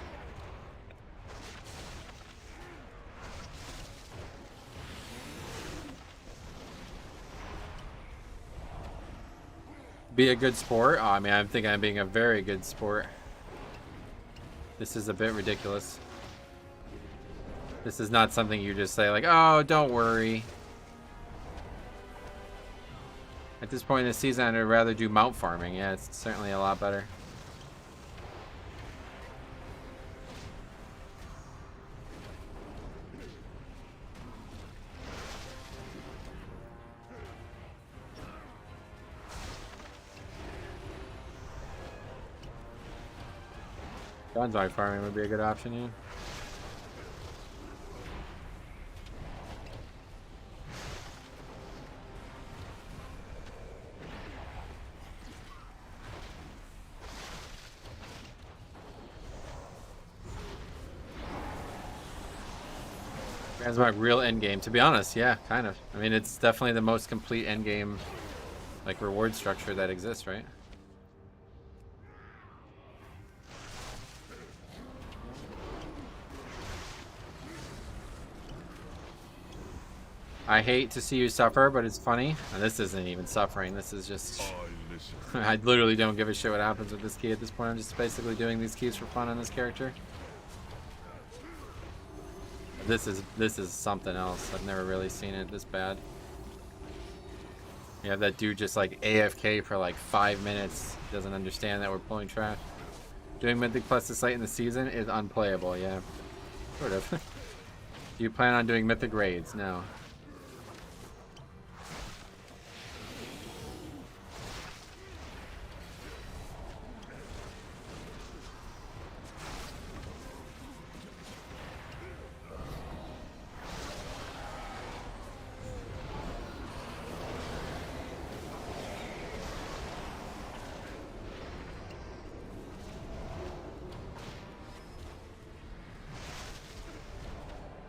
Be a good sport? Oh, I mean, I'm thinking I'm being a very good sport. This is a bit ridiculous. This is not something you just say like, oh, don't worry. At this point in the season, I'd rather do mount farming. Yeah, it's certainly a lot better. Gunzai farming would be a good option, yeah. That's my real end game. To be honest, yeah, kind of. I mean, it's definitely the most complete end game, like, reward structure that exists, right? I hate to see you suffer, but it's funny. And this isn't even suffering. This is just... I literally don't give a shit what happens with this key at this point. I'm just basically doing these keys for fun on this character. This is something else. I've never really seen it this bad. You have that dude just like AFK for like 5 minutes. Doesn't understand that we're pulling trash. Doing Mythic Plus this late in the season is unplayable, yeah. Sort of. Do you plan on doing Mythic raids? No.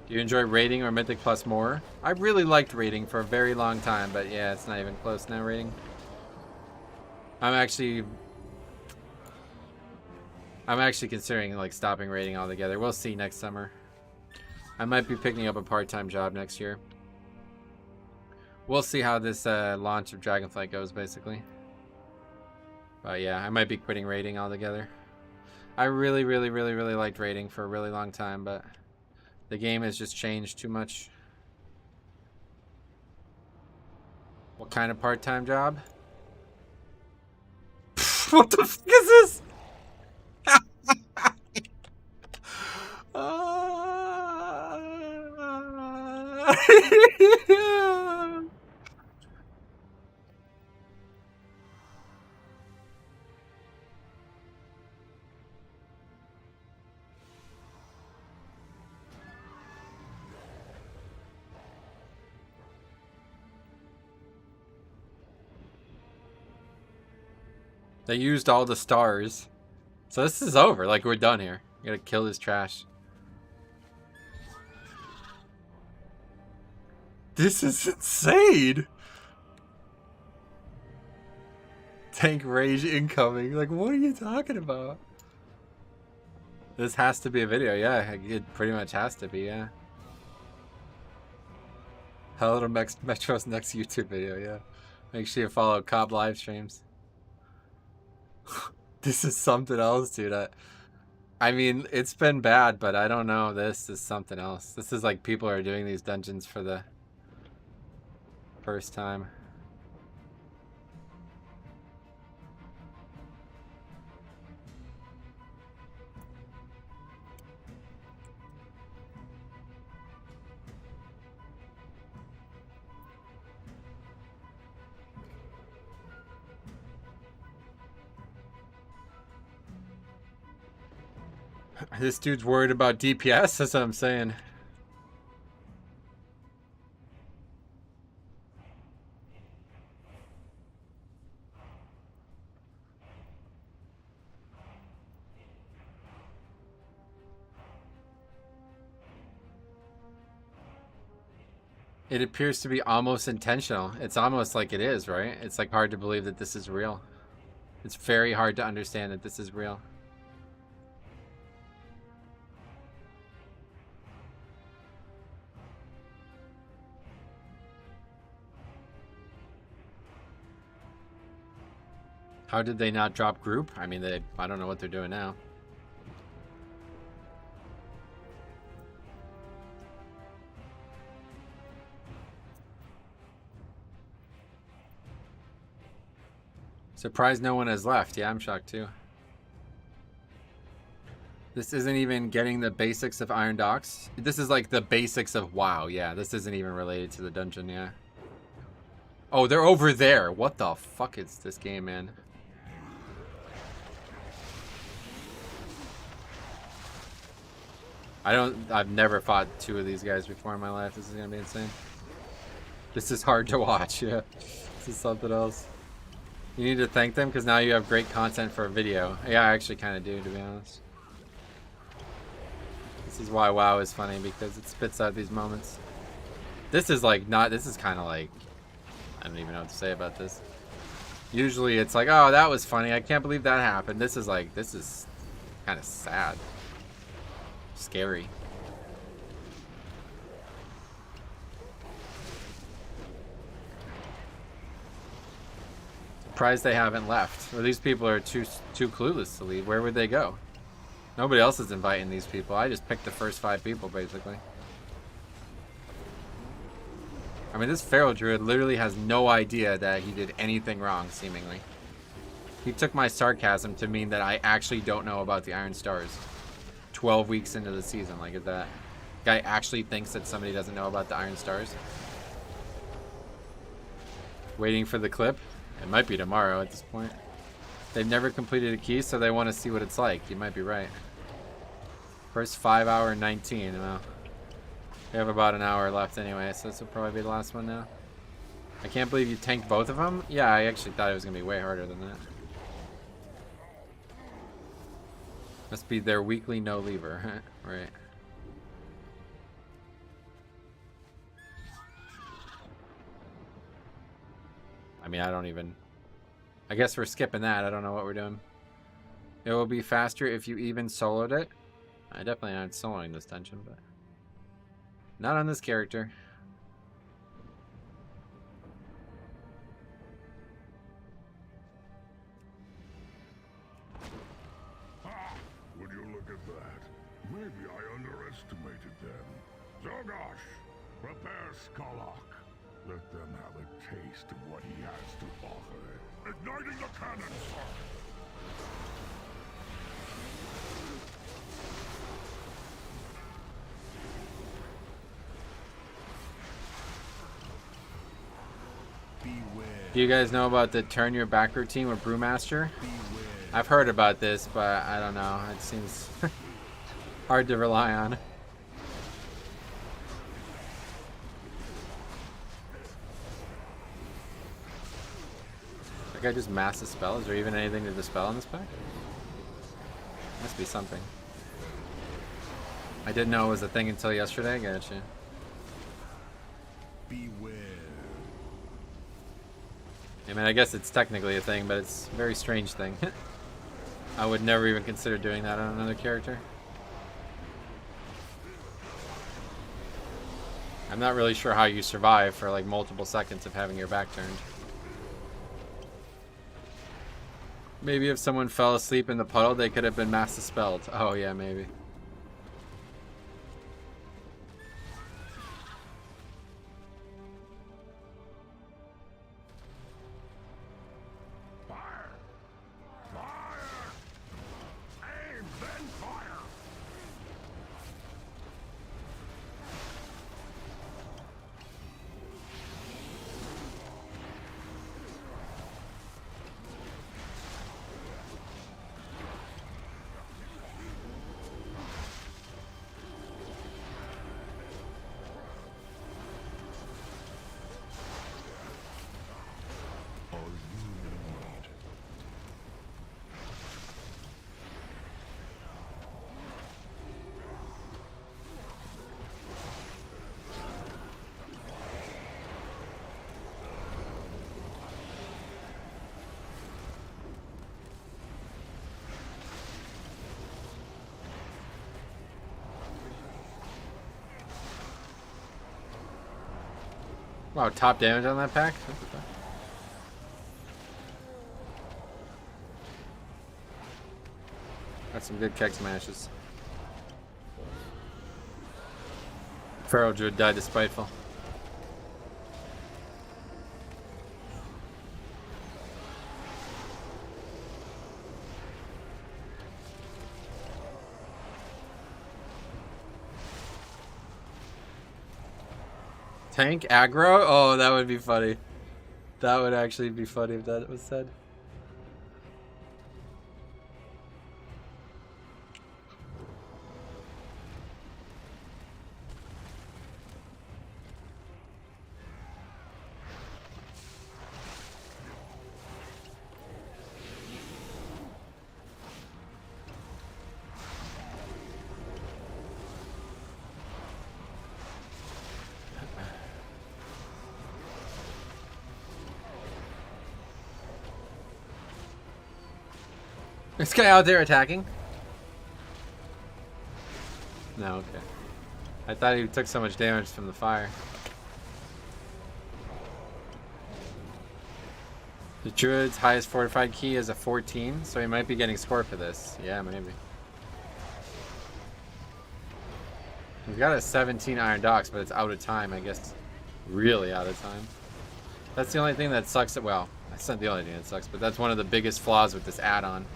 Do you enjoy raiding or Mythic Plus more? I really liked raiding for a very long time, but yeah, it's not even close now, raiding. I'm actually considering like stopping raiding altogether. We'll see next summer. I might be picking up a part-time job next year. We'll see how this launch of Dragonflight goes, basically. But yeah, I might be quitting raiding altogether. I really liked raiding for a really long time, but the game has just changed too much. What kind of part-time job? What the fuck is this? They used all the stars. So this is over. Like, we're done here. We gotta kill this trash. This is insane! Tank rage incoming. Like, what are you talking about? This has to be a video. Yeah, it pretty much has to be, yeah. Hello to Metro's next YouTube video, yeah. Make sure you follow Cobb live streams. This is something else, dude. I mean, it's been bad, but I don't know. This is something else. This is like people are doing these dungeons for the first time. This dude's worried about DPS, that's what I'm saying. It appears to be almost intentional. It's almost like it is, right? It's like hard to believe that this is real. It's very hard to understand that this is real. How did they not drop group? I mean, I don't know what they're doing now. Surprised no one has left. Yeah, I'm shocked too. This isn't even getting the basics of Iron Docks. This is like the basics of WoW. Yeah, this isn't even related to the dungeon, yeah. Oh, they're over there. What the fuck is this game, man? I've never fought two of these guys before in my life. This is gonna be insane. This is hard to watch, yeah. This is something else. You need to thank them because now you have great content for a video. Yeah, I actually kind of do, to be honest. This is why WoW is funny, because it spits out these moments. This is like this is kind of like, I don't even know what to say about this. Usually it's like, oh, that was funny. I can't believe that happened. This is like, this is kind of sad. Scary. Surprised they haven't left. Or these people are too clueless to leave. Where would they go? Nobody else is inviting these people. I just picked the first 5 people, basically. I mean, this Feral Druid literally has no idea that he did anything wrong, seemingly. He took my sarcasm to mean that I actually don't know about the Iron Stars. 12 weeks into the season, like, is that guy actually thinks that somebody doesn't know about the Iron Stars? Waiting for the clip? It might be tomorrow at this point. They've never completed a key, so they want to see what it's like. You might be right. First 5 hour 19. Well, we have about an hour left anyway, so this will probably be the last one now. I can't believe you tanked both of them. Yeah, I actually thought it was going to be way harder than that. Must be their weekly no lever, right? I mean, I guess we're skipping that. I don't know what we're doing. It will be faster if you even soloed it. I definitely aren't soloing this dungeon, but not on this character. Would you look at that? Maybe I underestimated them. Zogosh, prepare Skalak. Let them have a taste of what he has to offer. Igniting the cannon, sir! Do you guys know about the turn your back routine with Brewmaster? I've heard about this, but I don't know. It seems hard to rely on. think I just massed the spell. Is there even anything to dispel in this pack? Must be something. I didn't know it was a thing until yesterday. Gotcha. Beware. I mean, I guess it's technically a thing, but it's a very strange thing. I would never even consider doing that on another character. I'm not really sure how you survive for like multiple seconds of having your back turned. Maybe if someone fell asleep in the puddle, they could have been mass dispelled. Oh yeah, maybe. Wow, top damage on that pack? That's some good keg smashes. Feral Druid died to Spiteful. Tank aggro? Oh, that would be funny. That would actually be funny if that was said. This guy out there attacking? No, okay. I thought he took so much damage from the fire. The Druid's highest fortified key is a 14, so he might be getting scored for this. Yeah, maybe. We've got a 17 Iron Docks, but it's out of time, I guess. Really out of time. That's the only thing that sucks. Well, that's not the only thing that sucks, but that's one of the biggest flaws with this add-on.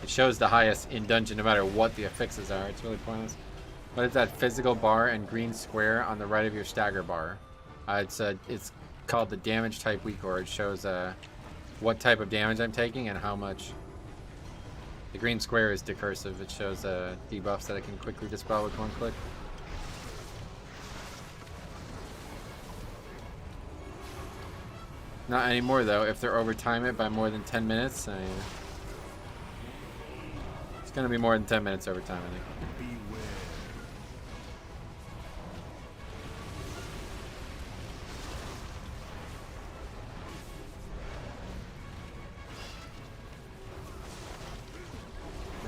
It shows the highest in dungeon no matter what the affixes are. It's really pointless. But it's that physical bar and green square on the right of your stagger bar. It's called the damage type weak, or it shows what type of damage I'm taking and how much. The green square is decursive. It shows debuffs that I can quickly dispel with one click. Not anymore though. If they're overtime it by more than 10 minutes, it's gonna be more than 10 minutes overtime, I think.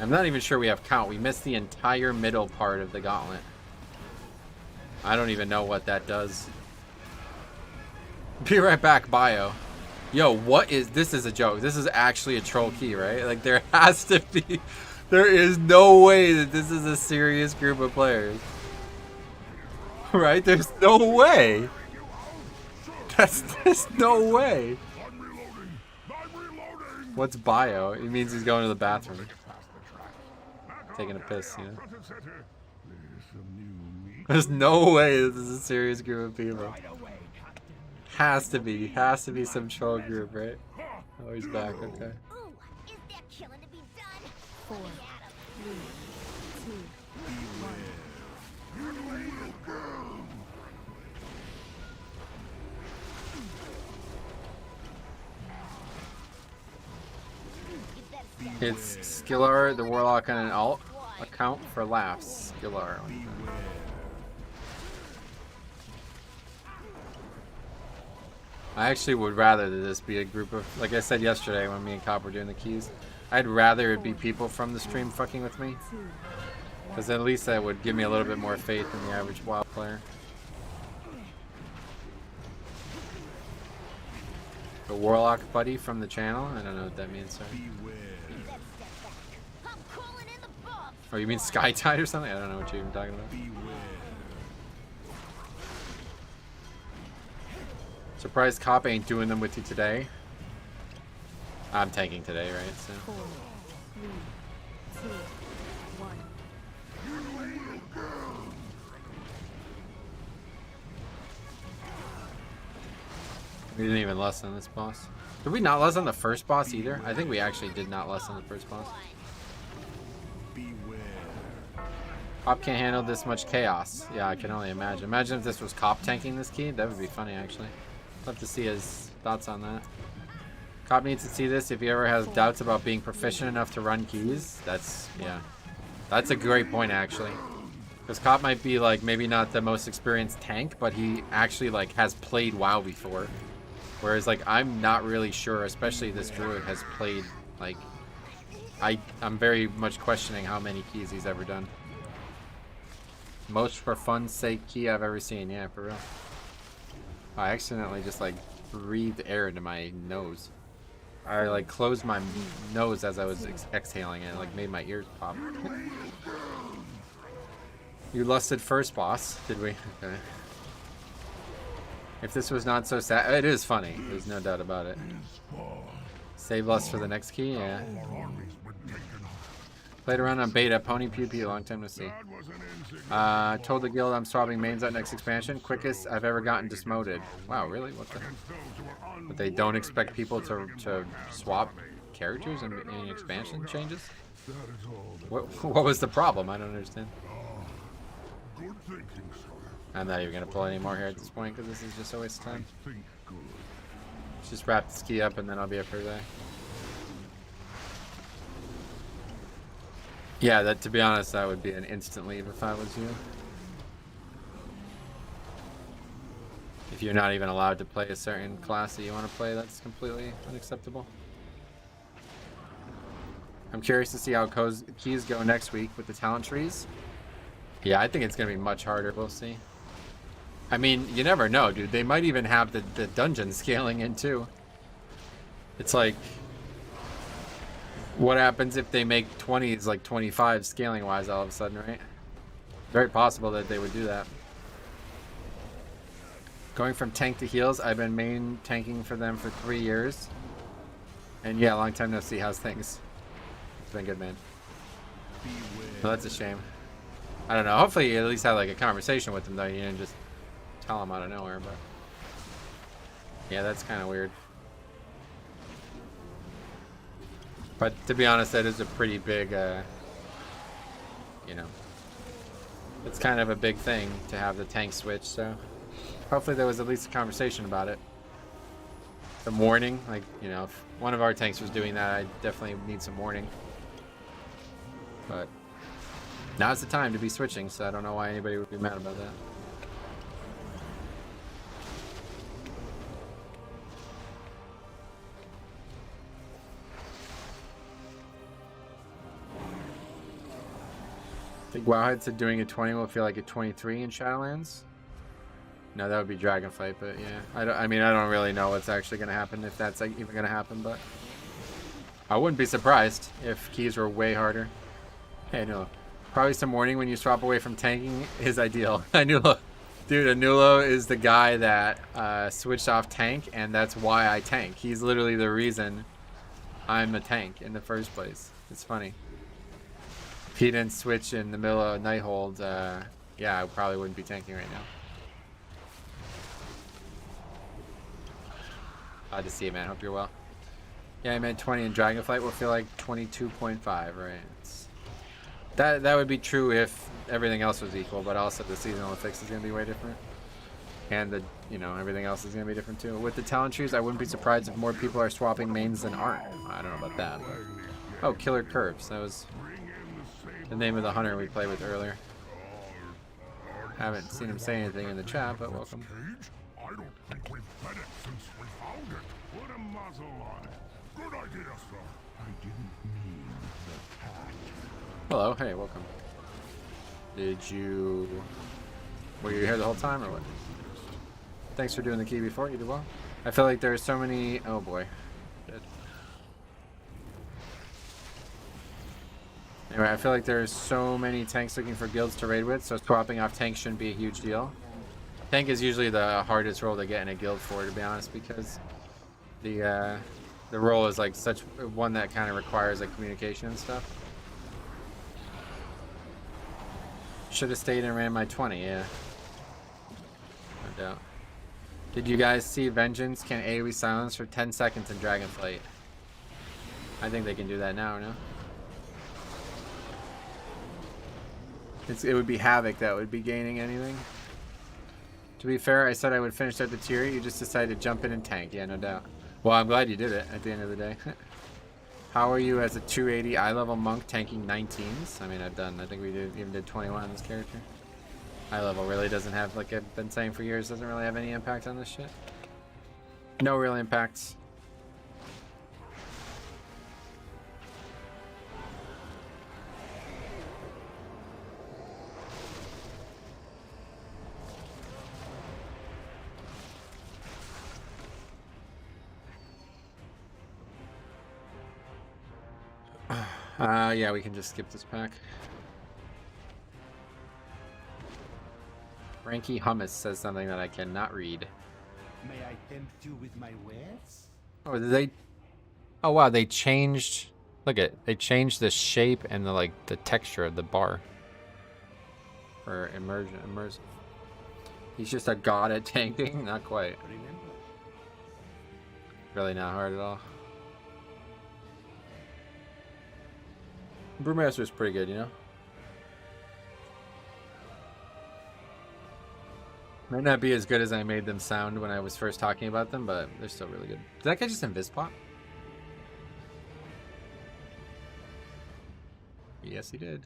I'm not even sure we have count. We missed the entire middle part of the gauntlet. I don't even know what that does. Be right back, bio. Yo, what is this? Is a joke. This is actually a troll key, right? Like, there has to be. There is no way that this is a serious group of players. Right? There's no way. There's no way. What's bio? It means he's going to the bathroom. Taking a piss, you know? There's no way this is a serious group of people. Has to be some troll group, right? Oh, he's back, okay. Ooh, is there killing to be done? 4, 3, 2, 1. It's Skillar, the Warlock, on an alt account for laughs. Skillar. I actually would rather that this be a group of, like I said yesterday when me and Cop were doing the keys, I'd rather it be people from the stream fucking with me. Because at least that would give me a little bit more faith in the average WoW player. The Warlock buddy from the channel? I don't know what that means, sorry. Oh, you mean Sky Tide or something? I don't know what you're even talking about. Surprised Cop ain't doing them with you today. I'm tanking today, right? So. 4, 3, 2, 1. We didn't even lessen this boss. Did we not lessen the first boss either? I think we actually did not lessen the first boss. Cop can't handle this much chaos. Yeah, I can only imagine. Imagine if this was Cop tanking this key. That would be funny, actually. Love to see his thoughts on that. Cop needs to see this if he ever has doubts about being proficient enough to run keys. Yeah. That's a great point, actually. Because Cop might be, like, maybe not the most experienced tank, but he actually, like, has played WoW before. Whereas, like, I'm not really sure, especially this druid has played, like, I'm very much questioning how many keys he's ever done. Most for fun's sake key I've ever seen, yeah, for real. I accidentally just, like, breathed air into my nose. I, like, closed my nose as I was exhaling and it, like, made my ears pop. You lusted first boss, did we? Okay. If this was not so sad, it is funny. There's no doubt about it. Save lust for the next key, yeah. Played around on beta, Pony Pew Pew, long time to see. Told the guild I'm swapping mains at next expansion. Quickest I've ever gotten dismoted. Wow, really? What the? But they don't expect people to swap characters in expansion changes? What was the problem? I don't understand. I'm not even gonna pull any more here at this point because this is just a waste of time. Let's just wrap this key up and then I'll be up for the day. Yeah, that, to be honest, that would be an instant leave if I was you. If you're not even allowed to play a certain class that you want to play, that's completely unacceptable. I'm curious to see how keys go next week with the talent trees. Yeah, I think it's going to be much harder. We'll see. I mean, you never know, dude. They might even have the dungeon scaling in, too. It's like, what happens if they make 20s like 25 scaling wise all of a sudden, right? Very possible that they would do that. Going from tank to heals, I've been main tanking for them for 3 years. And yeah, long time no see. How's things? It's been good, man. Well, that's a shame. I don't know. Hopefully you at least had like a conversation with them though. You didn't just tell them out of nowhere, but yeah, that's kind of weird. But to be honest, that is a pretty big, you know, it's kind of a big thing to have the tank switch, so hopefully there was at least a conversation about it. Some warning, like, you know, if one of our tanks was doing that, I definitely need some warning. But now's the time to be switching, so I don't know why anybody would be mad about that. I think Wowhead said doing a 20 will feel like a 23 in Shadowlands. No, that would be Dragonflight, but yeah. I mean, I don't really know what's actually going to happen, if that's even going to happen, but I wouldn't be surprised if keys were way harder. Hey, no. Probably some warning when you swap away from tanking is ideal. Anulo. Dude, Anulo is the guy that switched off tank, and that's why I tank. He's literally the reason I'm a tank in the first place. It's funny. If he didn't switch in the middle of Nighthold, yeah, I probably wouldn't be tanking right now. Glad to see you, man. Hope you're well. Yeah, I meant 20 in Dragonflight will feel like 22.5, right? That would be true if everything else was equal, but also the seasonal effects is going to be way different. And the, you know, everything else is going to be different too. With the talent trees, I wouldn't be surprised if more people are swapping mains than aren't. I don't know about that, but Oh, Killer Curves. That was the name of the hunter we played with earlier. Haven't seen him say anything in the chat, but welcome. Cage? I don't think we've fed it since we found it. Put a muzzle on it. Good idea, sir. I didn't mean the pack. Hello, hey, welcome. Were you here the whole time or what? Thanks for doing the key before, you did well. I feel like there's so many, oh boy. Dead. Anyway, I feel like there's so many tanks looking for guilds to raid with, so swapping off tanks shouldn't be a huge deal. Tank is usually the hardest role to get in a guild for, to be honest, because the role is like such one that kind of requires like communication and stuff. Should have stayed and ran my 20, yeah. No doubt. Did you guys see Vengeance can AoE silence for 10 seconds in Dragonflight? I think they can do that now, no? It would be Havoc that would be gaining anything. To be fair, I said I would finish out the tier. You just decided to jump in and tank. Yeah, no doubt. Well, I'm glad you did it at the end of the day. How are you as a 280 eye level monk tanking 19s? I mean, I think we even did 21 on this character. Eye level really doesn't have, like I've been saying for years, doesn't really have any impact on this shit. No real impacts. Yeah, we can just skip this pack. Frankie Hummus says something that I cannot read. May I tempt you with my wares? Oh, did they? Oh wow, they changed. They changed the shape and the texture of the bar. For immersive. He's just a god at tanking, not quite. Remember. Really not hard at all. Brewmaster is pretty good, you know? Might not be as good as I made them sound when I was first talking about them, but they're still really good. Did that guy just invis pop? Yes, he did.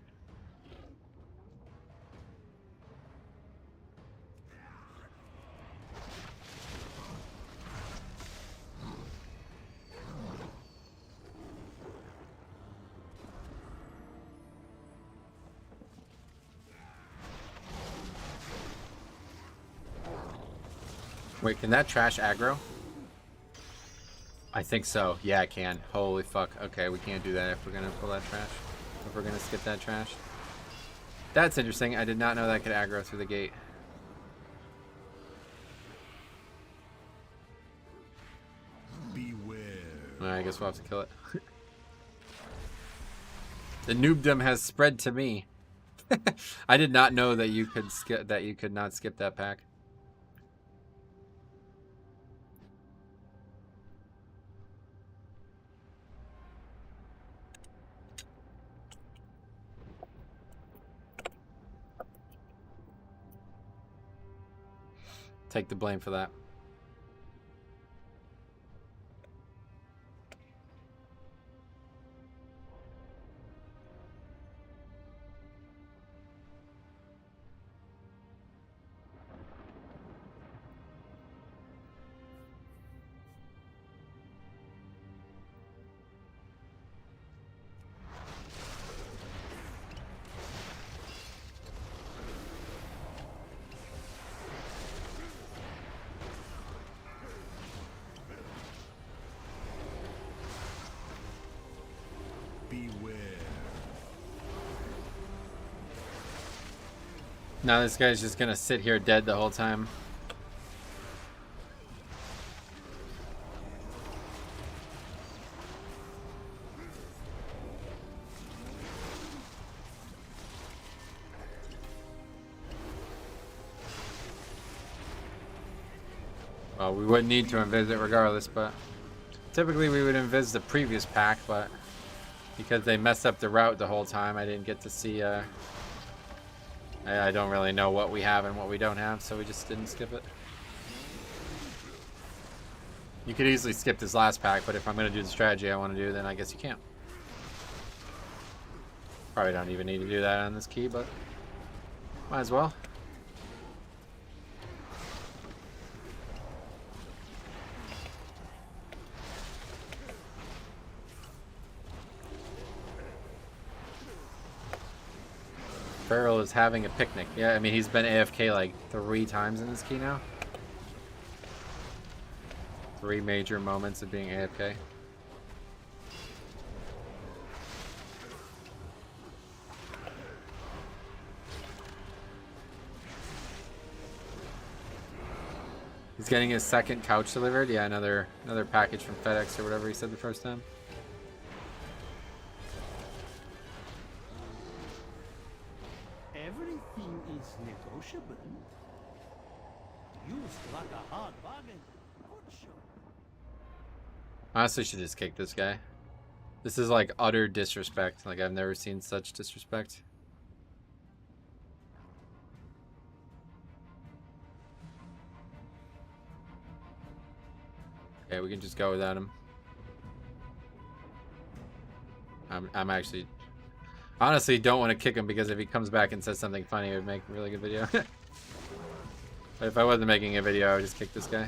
Wait, can that trash aggro? I think so. Yeah, I can. Holy fuck. Okay, we can't do that if we're gonna pull that trash. If we're gonna skip that trash. That's interesting. I did not know that could aggro through the gate. Beware. Alright, I guess we'll have to kill it. The noobdom has spread to me. I did not know that you could skip not skip that pack. Take the blame for that. Now this guy's just gonna sit here dead the whole time. Well, we wouldn't need to invis it regardless, but typically we would invis the previous pack, but because they messed up the route the whole time, I didn't get to see I don't really know what we have and what we don't have, so we just didn't skip it. You could easily skip this last pack, but if I'm going to do the strategy I want to do, then I guess you can't. Probably don't even need to do that on this key, but might as well. Feral is having a picnic. Yeah, I mean, he's been AFK like 3 times in this key now. 3 major moments of being AFK. He's getting his second couch delivered. Yeah, another package from FedEx or whatever he said the first time. Everything is negotiable. You struck a hard bargain. Good show. Honestly, should just kick this guy. This is like utter disrespect. Like, I've never seen such disrespect. Okay, we can just go without him. I'm actually... Honestly, don't want to kick him because if he comes back and says something funny, it would make a really good video. But if I wasn't making a video, I would just kick this guy.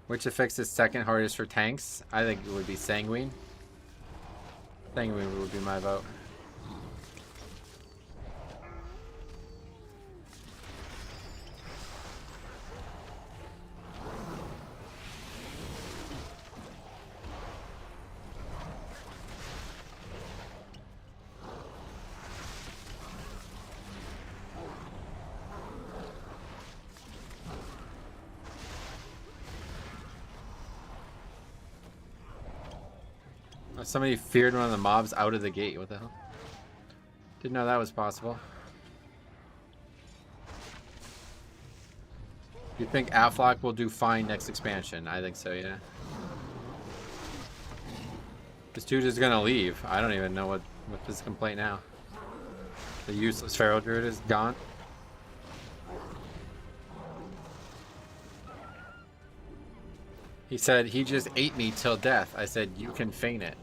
Which effects is second hardest for tanks? I think it would be Sanguine. Sanguine would be my vote. Somebody feared one of the mobs out of the gate. What the hell? Didn't know that was possible. You think Affleck will do fine next expansion? I think so, yeah. This dude is gonna leave. I don't even know what's his complaint now. The useless Feral Druid is gone. He said, he just ate me till death. I said, you can feign it.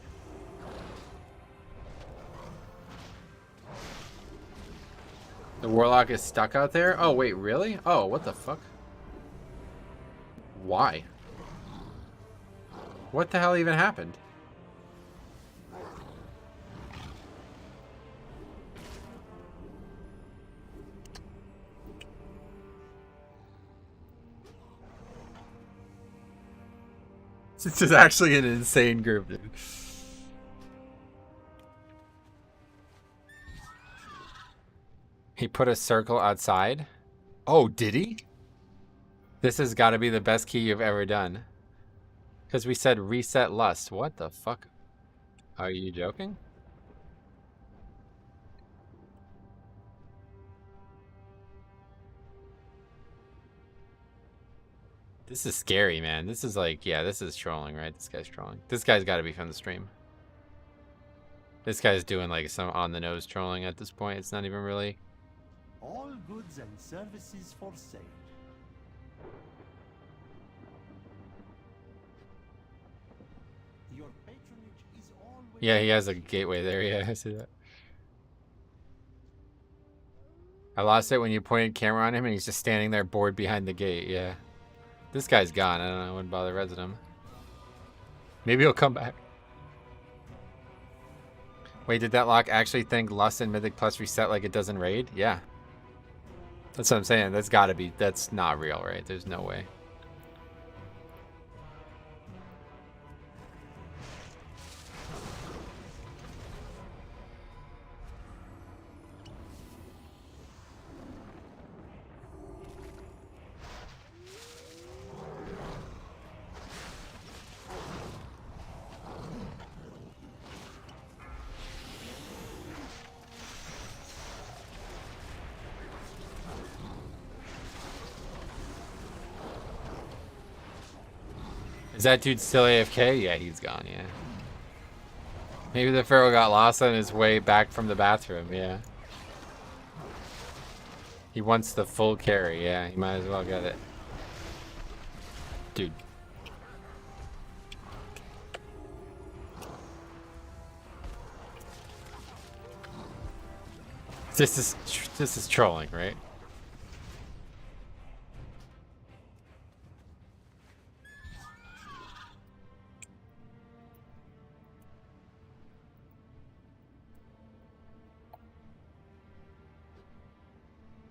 The Warlock is stuck out there? Oh, wait, really? Oh, what the fuck? Why? What the hell even happened? This is actually an insane group, dude. He put a circle outside? Oh, did he? This has got to be the best key you've ever done. Because we said reset lust. What the fuck? Are you joking? This is scary, man. This is like, yeah, this is trolling, right? This guy's trolling. This guy's got to be from the stream. This guy's doing like some on-the-nose trolling at this point. It's not even really... All goods and services for sale. Your patronage is always... Yeah, he has a gateway there. Yeah, I see that. I lost it when you pointed camera on him and he's just standing there bored behind the gate. Yeah. This guy's gone. I don't know. I wouldn't bother resin him. Maybe he'll come back. Wait, did that lock actually think Lust and Mythic Plus reset like it does in Raid? Yeah. That's what I'm saying. That's gotta be... That's not real, right? There's no way. Is that dude still AFK? Yeah, he's gone, yeah. Maybe the Pharaoh got lost on his way back from the bathroom, yeah. He wants the full carry, yeah. He might as well get it. Dude. This is trolling, right?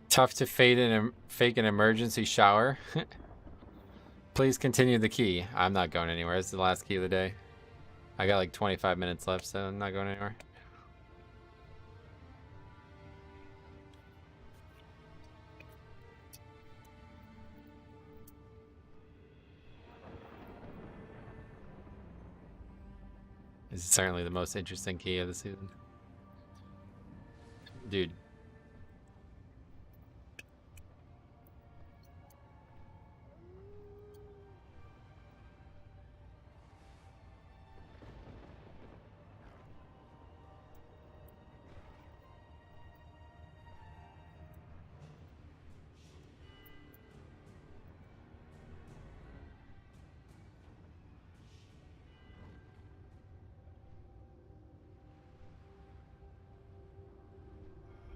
Tough to fake an emergency shower. Please continue the key. I'm not going anywhere. It's the last key of the day. I got like 25 minutes left, so I'm not going anywhere. This is certainly the most interesting key of the season. Dude.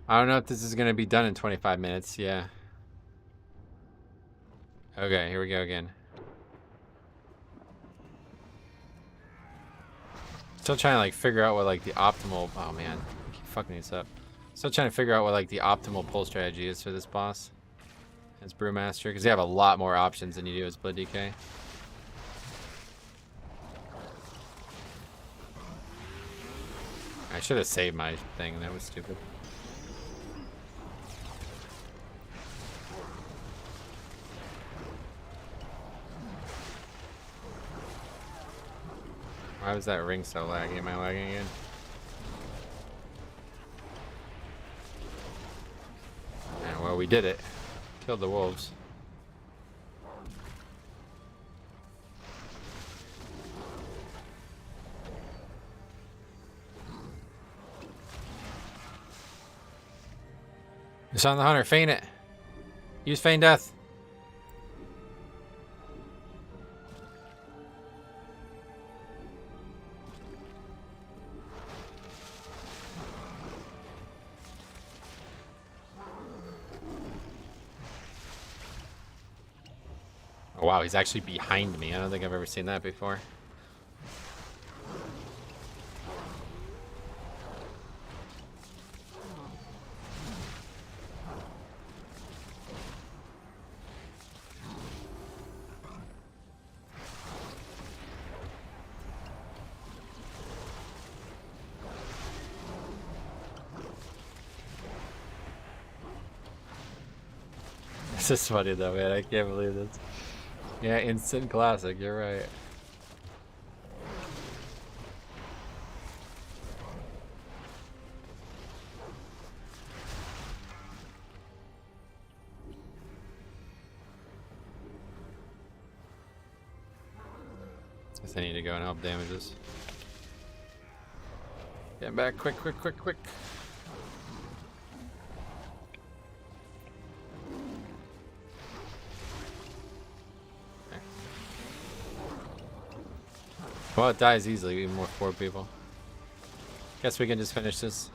I don't know if this is going to be done in 25 minutes. Yeah. Okay, here we go again. Still trying to like figure out what like the optimal... Oh man, I keep fucking this up. Still trying to figure out what like the optimal pull strategy is for this boss. As Brewmaster, because you have a lot more options than you do as Blood DK. I should have saved my thing, that was stupid. Why was that ring so laggy? Am I lagging again? Yeah, well, we did it. Killed the wolves. It's on the hunter. Feign it. Use feign death. Oh, wow, he's actually behind me. I don't think I've ever seen that before. This is funny though, man. I can't believe this. Yeah, instant classic. You're right. Guess I need to go and help damage this. Get back quick, quick, quick, quick. Well, it dies easily, even with 4 people. Guess we can just finish this.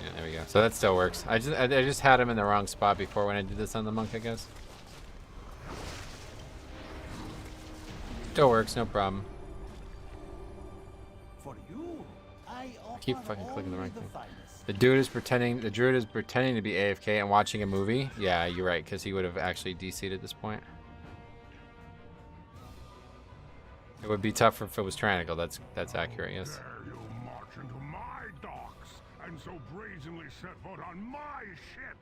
Yeah, there we go. So that still works. I just had him in the wrong spot before when I did this on the monk, I guess. Still works, no problem. For you, I Keep offer fucking clicking the only right thing. finest. The druid is pretending to be AFK and watching a movie. Yeah, you're right, because he would have actually DC'd at this point. It would be tougher if it was tyrannical. That's accurate, yes. Dare you march into my docks and so brazenly set foot on my ship?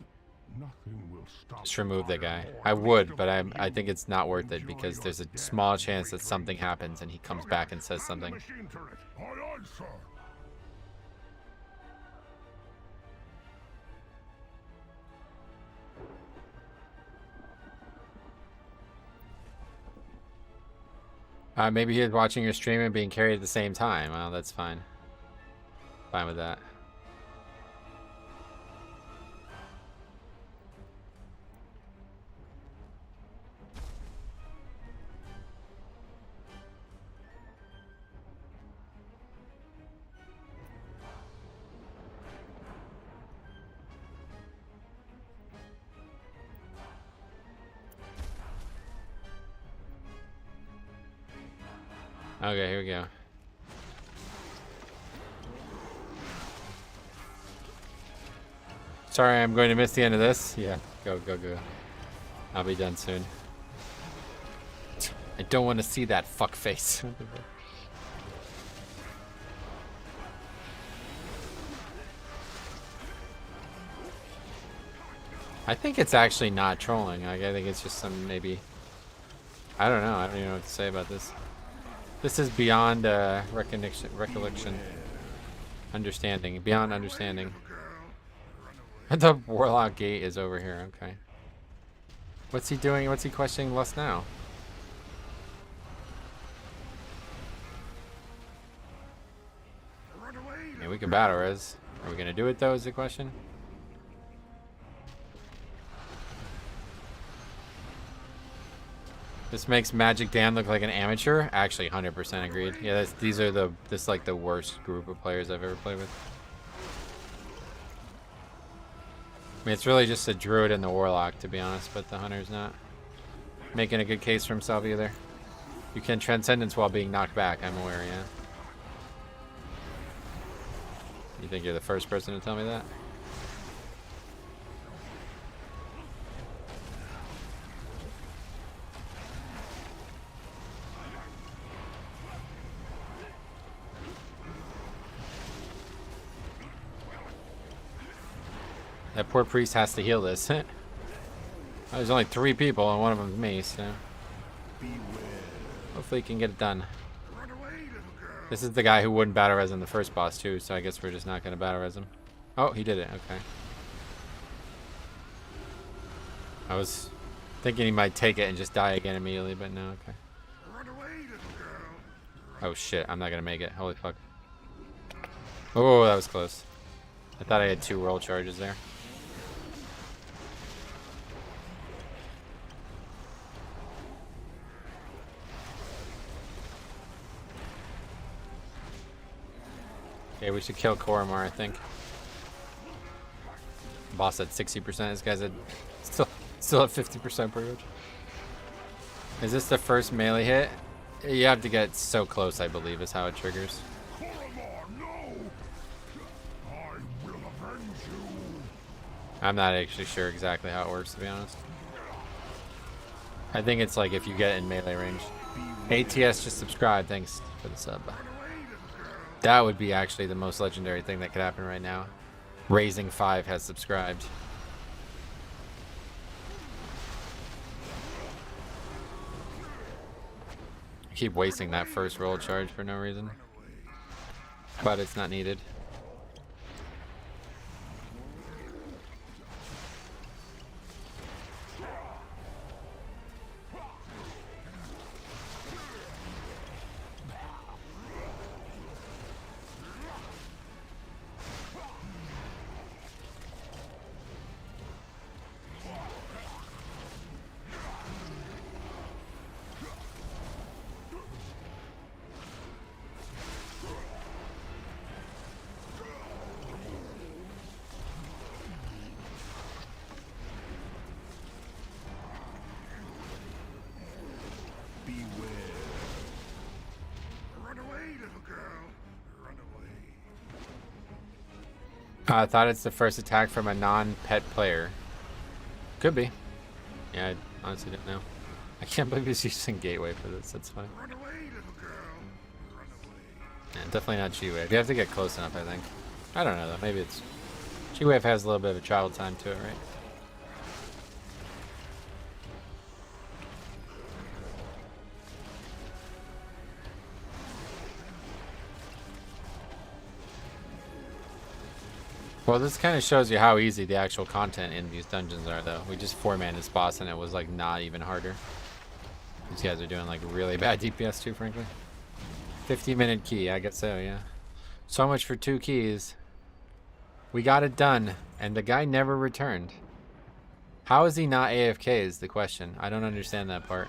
Nothing will stop. Just remove that guy. I would, but I think it's not worth it because there's a small chance that something happens and he comes back and says something. Machine turret. Aye, aye, sir. Maybe he's watching your stream and being carried at the same time. Well, that's fine. Fine with that. Okay, here we go. Sorry, I'm going to miss the end of this. Yeah, go, go, go. I'll be done soon. I don't want to see that fuck face. I think it's actually not trolling. Like, I think it's just some maybe... I don't know. I don't even know what to say about this. This is beyond recollection. Understanding. Beyond understanding. The Warlock Gate is over here. Okay. What's he doing? What's he questioning Lust now? Yeah, we can battle res. Are we gonna do it though? Is the question. This makes Magic Dan look like an amateur. Actually, 100% agreed. Yeah, these are this like the worst group of players I've ever played with. I mean, it's really just a druid and the warlock, to be honest, but the hunter's not making a good case for himself either. You can transcendence while being knocked back, I'm aware, yeah. You think you're the first person to tell me that? That poor priest has to heal this. There's only 3 people and one of them's me, so hopefully he can get it done. This is the guy who wouldn't battle res in the first boss too, so I guess we're just not gonna battle res him. Oh, he did it, okay. I was thinking he might take it and just die again immediately, but no, okay. Oh shit, I'm not gonna make it, holy fuck. Oh, that was close. I thought I had 2 roll charges there. Okay, we should kill Koromar, I think. Boss at 60%. This guy's at still at 50% pretty much. Is this the first melee hit? You have to get so close, I believe, is how it triggers. I'm not actually sure exactly how it works, to be honest. I think it's like if you get in melee range. ATS just subscribed. Thanks for the sub. That would be actually the most legendary thing that could happen right now. Raising 5 has subscribed. I keep wasting that first roll charge for no reason. But it's not needed. I thought it's the first attack from a non-pet player. Could be. Yeah, I honestly didn't know. I can't believe he's using Gateway for this. That's fine. Yeah, definitely not G-Wave. You have to get close enough, I think. I don't know, though. Maybe it's... G-Wave has a little bit of a travel time to it, right? Well, this kind of shows you how easy the actual content in these dungeons are, though. We just 4-man this boss, and it was, like, not even harder. These guys are doing, like, really bad DPS, too, frankly. 50-minute key, I guess so, yeah. So much for 2 keys. We got it done, and the guy never returned. How is he not AFK is the question. I don't understand that part.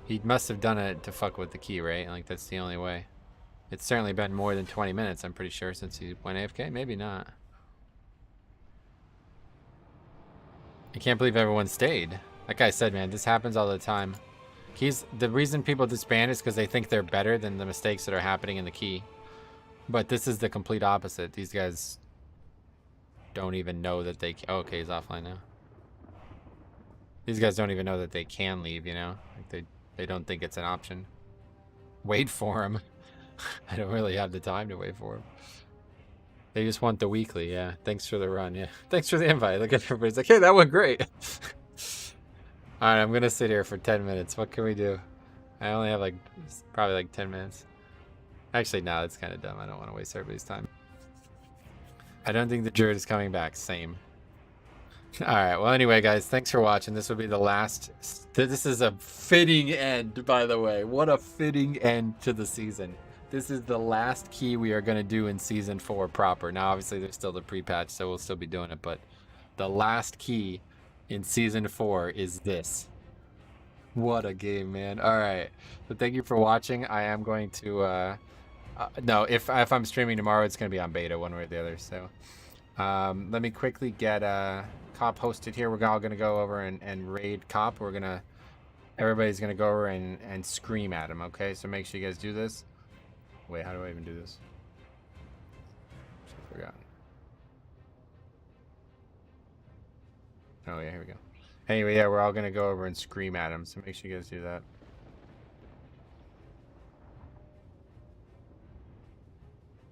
He must have done it to fuck with the key, right? Like, that's the only way. It's certainly been more than 20 minutes, I'm pretty sure, since he went AFK. Maybe not. I can't believe everyone stayed. Like I said, man, this happens all the time. Keys, the reason people disband is because they think they're better than the mistakes that are happening in the key. But this is the complete opposite. These guys don't even know that they... Oh, okay, he's offline now. These guys don't even know that they can leave, you know? Like they don't think it's an option. Wait for him. I don't really have the time to wait for him. They just want the weekly, yeah. Thanks for the run, yeah. Thanks for the invite. Look at everybody's like, hey, that went great. Alright, I'm gonna sit here for 10 minutes. What can we do? I only have like, probably like 10 minutes. Actually, no, that's kind of dumb. I don't want to waste everybody's time. I don't think the Druid is coming back. Same. Alright, well anyway guys, thanks for watching. This will be the last... This is a fitting end, by the way. What a fitting end to the season. This is the last key we are going to do in Season 4 proper. Now obviously there's still the pre-patch, so we'll still be doing it, but the last key in Season 4 is this. What a game, man. Alright, so thank you for watching. I am going to... no, if I'm streaming tomorrow, it's going to be on beta one way or the other, so... let me quickly get Cop hosted here. We're all going to go over and raid Cop. Everybody's going to go over and scream at him, okay? So make sure you guys do this. Wait, how do I even do this? I forgot. Oh, yeah, here we go. Anyway, yeah, we're all going to go over and scream at him, so make sure you guys do that.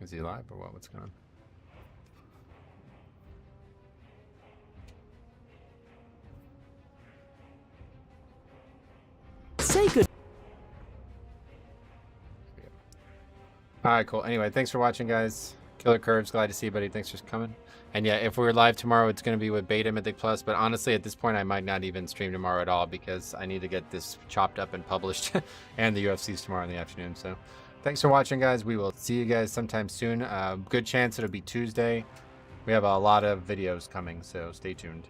Is he live or what? What's going on? Say good. Alright, cool. Anyway, thanks for watching, guys. Killer Curves, glad to see you, buddy. Thanks for coming. And yeah, if we're live tomorrow, it's going to be with Beta Mythic Plus. But honestly, at this point, I might not even stream tomorrow at all because I need to get this chopped up and published. And the UFC's tomorrow in the afternoon. So thanks for watching, guys. We will see you guys sometime soon. Good chance it'll be Tuesday. We have a lot of videos coming, so stay tuned.